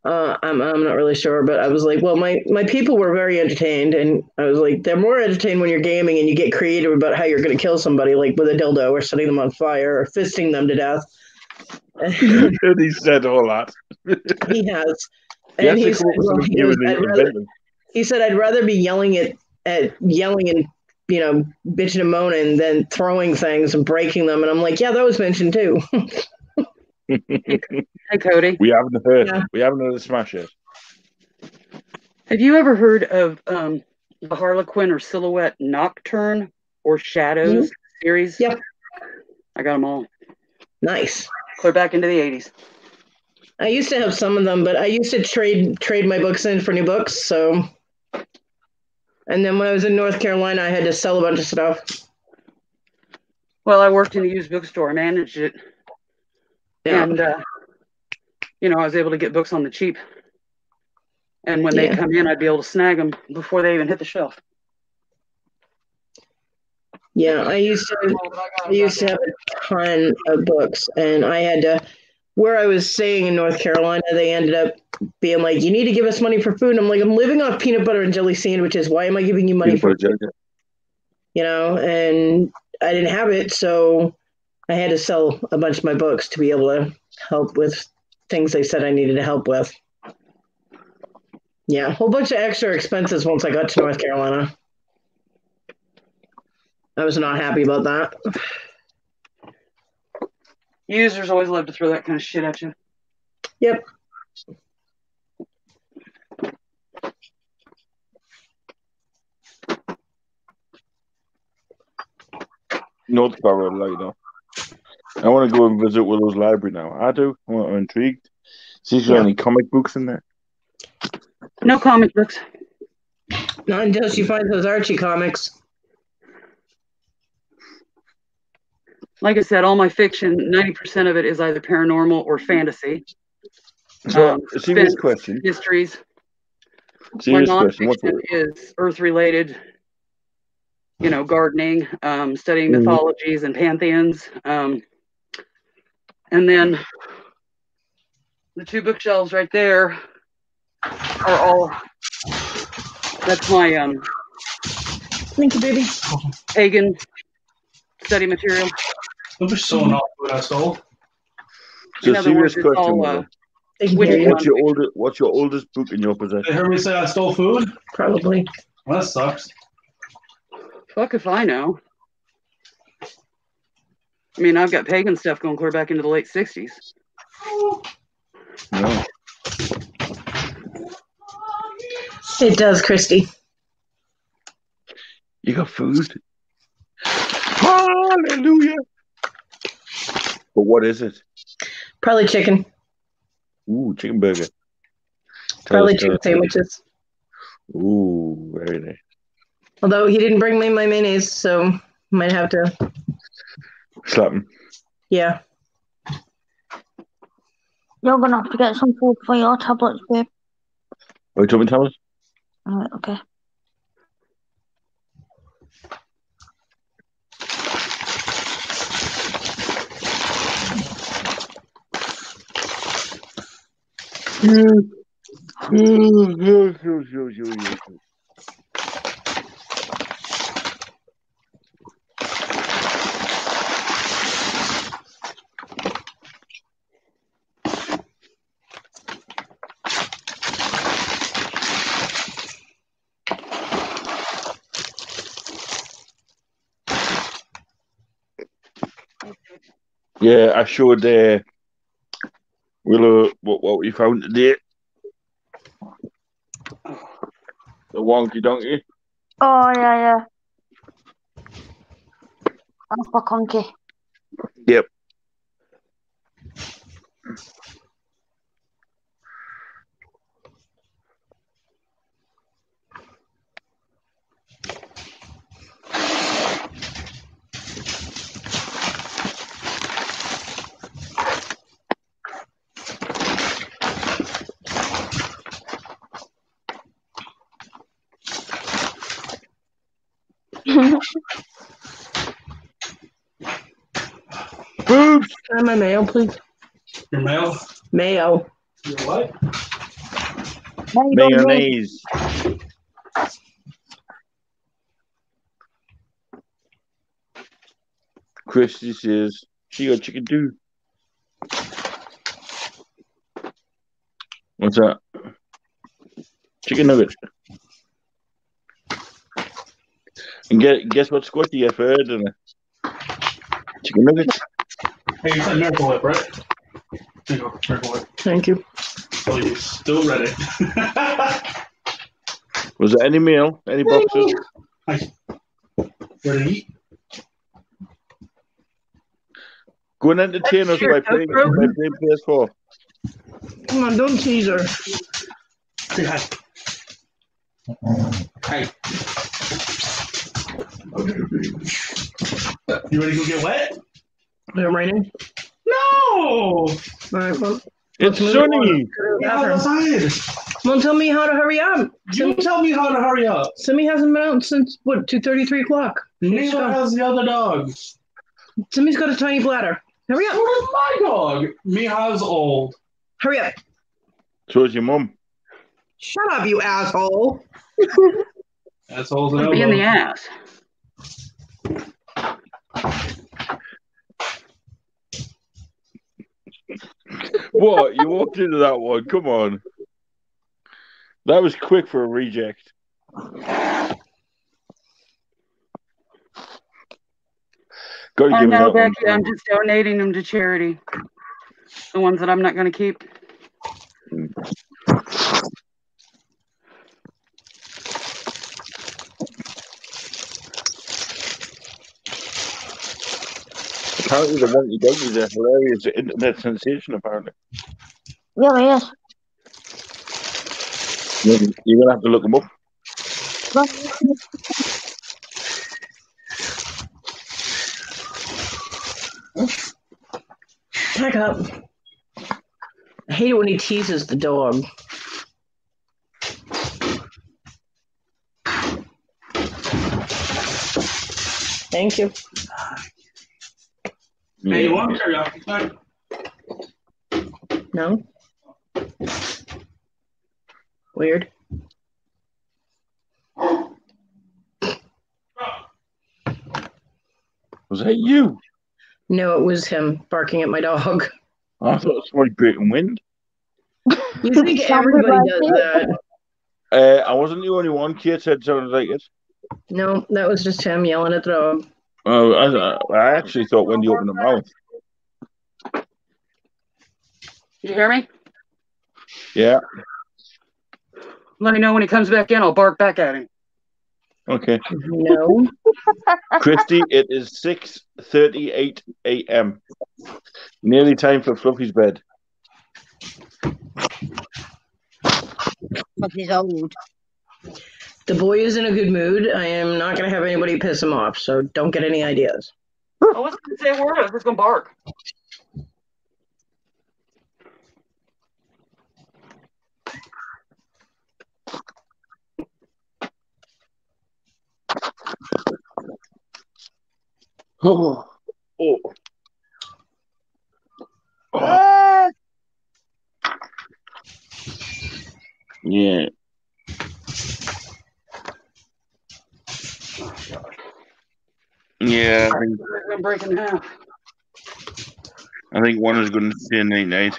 I'm not really sure. But I was like, well, my people were very entertained, and I was like, they're more entertained when you're gaming and you get creative about how you're going to kill somebody, like with a dildo or setting them on fire or fisting them to death. And he said all that. He has. And he said, I'd rather be yelling and bitching and moaning than throwing things and breaking them. And I'm like, yeah, that was mentioned too. Hi, Cody. We haven't heard the smash yet. Have you ever heard of the Harlequin or Silhouette Nocturne or Shadows series? Yep. I got them all. Nice. Clear back into the 80s. I used to have some of them, but I used to trade my books in for new books. So And then when I was in North Carolina, I had to sell a bunch of stuff. Well, I worked in a used bookstore, managed it. Yeah. And, you know, I was able to get books on the cheap. And when they come in, I'd be able to snag them before they even hit the shelf. Yeah, I used to have a ton of books, and I had to, where I was staying in North Carolina, they ended up being like, you need to give us money for food. And I'm like, I'm living off peanut butter and jelly sandwiches. Why am I giving you money for food? You know, and I didn't have it, so I had to sell a bunch of my books to be able to help with things they said I needed to help with. Yeah, a whole bunch of extra expenses once I got to North Carolina. I was not happy about that. Users always love to throw that kind of shit at you. Yep. North Carolina. I want to go and visit Willow's library now. I do. I'm intrigued. See if there's any comic books in there. No comic books. Not until she finds those Archie comics. Like I said, all my fiction, 90% of it is either paranormal or fantasy. So, serious question. Histories. Serious my question. nonfiction is earth-related, you know, gardening, studying mythologies and pantheons. And then the two bookshelves right there are all, that's my thank you, baby. pagan study material. I'm just showing off what I stole. So, serious question. What's your oldest book in your possession? They heard me say I stole food? Probably. Well, that sucks. Fuck if I know. I mean, I've got pagan stuff going clear back into the late 60s. No. It does, Christy. You got food? Hallelujah! But what is it? Probably chicken. Ooh, chicken burger. Probably chicken sandwiches. Ooh, very nice. Although he didn't bring me my mayonnaise, so might have to slap him. Yeah. You're gonna have to get some food for your tablets, babe. Are you talking tablets? Alright, okay. Yeah, I showed Willow what we found today. The wonky donkey. Oh, yeah. Alpha conky. Yep. Oops. Can I have my mayo, please? Your mayo? Mayo. Your what? Mayonnaise. Christy says she got chicken too. What's that? Chicken nuggets. And guess what Squishy you heard? Chicken nuggets. Hey, you said Miracle Whip, right? Here you go, Miracle Whip. Thank you. Oh, you still read it. Was there any meal? Any boxes? Ready to eat? Go and entertain us by playing PS4. Come on, don't tease her. Say hi. Hey. You ready to go get wet? Is it raining? No! All right, well, It's sunny. Well, tell me how to hurry up. You tell me how to hurry up. Simmy hasn't been out since, what, 2:30, 3 o'clock? Neither has the other dog. Simmy's got a tiny bladder. Hurry up. So does my dog. Miha's old. Hurry up. So is your mum. Shut up, you asshole. Assholes and It'll be in the ass. What? You walked into that one? Come on. That was quick for a reject. I know, Becky. I'm just donating them to charity. The ones that I'm not going to keep. Apparently, the one you don't use a hilarious internet sensation. Apparently, Yeah, he is. You're gonna have to look him up. Back up. I hate it when he teases the dog. Thank you. Hey, you want to carry off tonight? No? Weird. Was that you? No, it was him barking at my dog. I thought it was somebody breaking wind. You think everybody does that? I wasn't the only one. Kate said sounded like it. No, that was just him yelling at the dog. Oh, I actually thought when you opened the mouth. You hear me? Yeah. Let me know when he comes back in. I'll bark back at him. Okay. No. Christy, it is 6:38 a.m. Nearly time for Fluffy's bed. But he's old. The boy is in a good mood. I am not going to have anybody piss him off, so don't get any ideas. I wasn't going to say a word. I was just going to bark. Oh. Oh. Oh. Yeah. Yeah, I'm breaking half. I think one is going to stay night.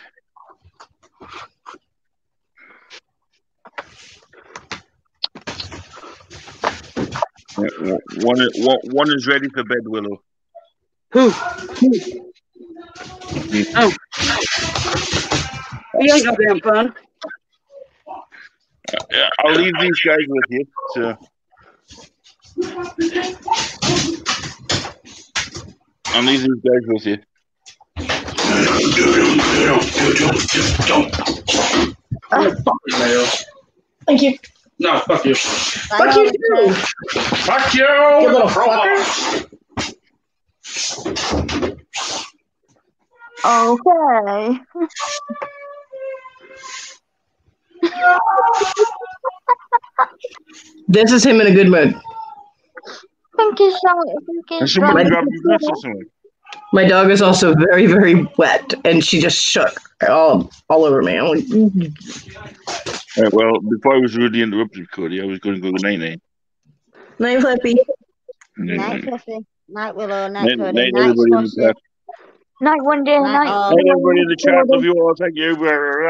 One is ready for bed, Willow. Who? Oh. He ain't no damn fun. I'll leave these guys with you. So. I'll leave these guys with you. Thank you. No, fuck you. Fuck you too. Fuck you! You little fucker. Okay. This is him in a good mood. Thank you so much. My dog is also very, very wet, and she just shook all over me. I'm like, Right, well, before I was really interrupted, Cody, I was going to go night. Night, Flippy. Night, Flippy. Night, Willow. Night, Cody. Night, everybody in the chat. Night, one day. Night, everybody in the chat. Love you all. Thank you.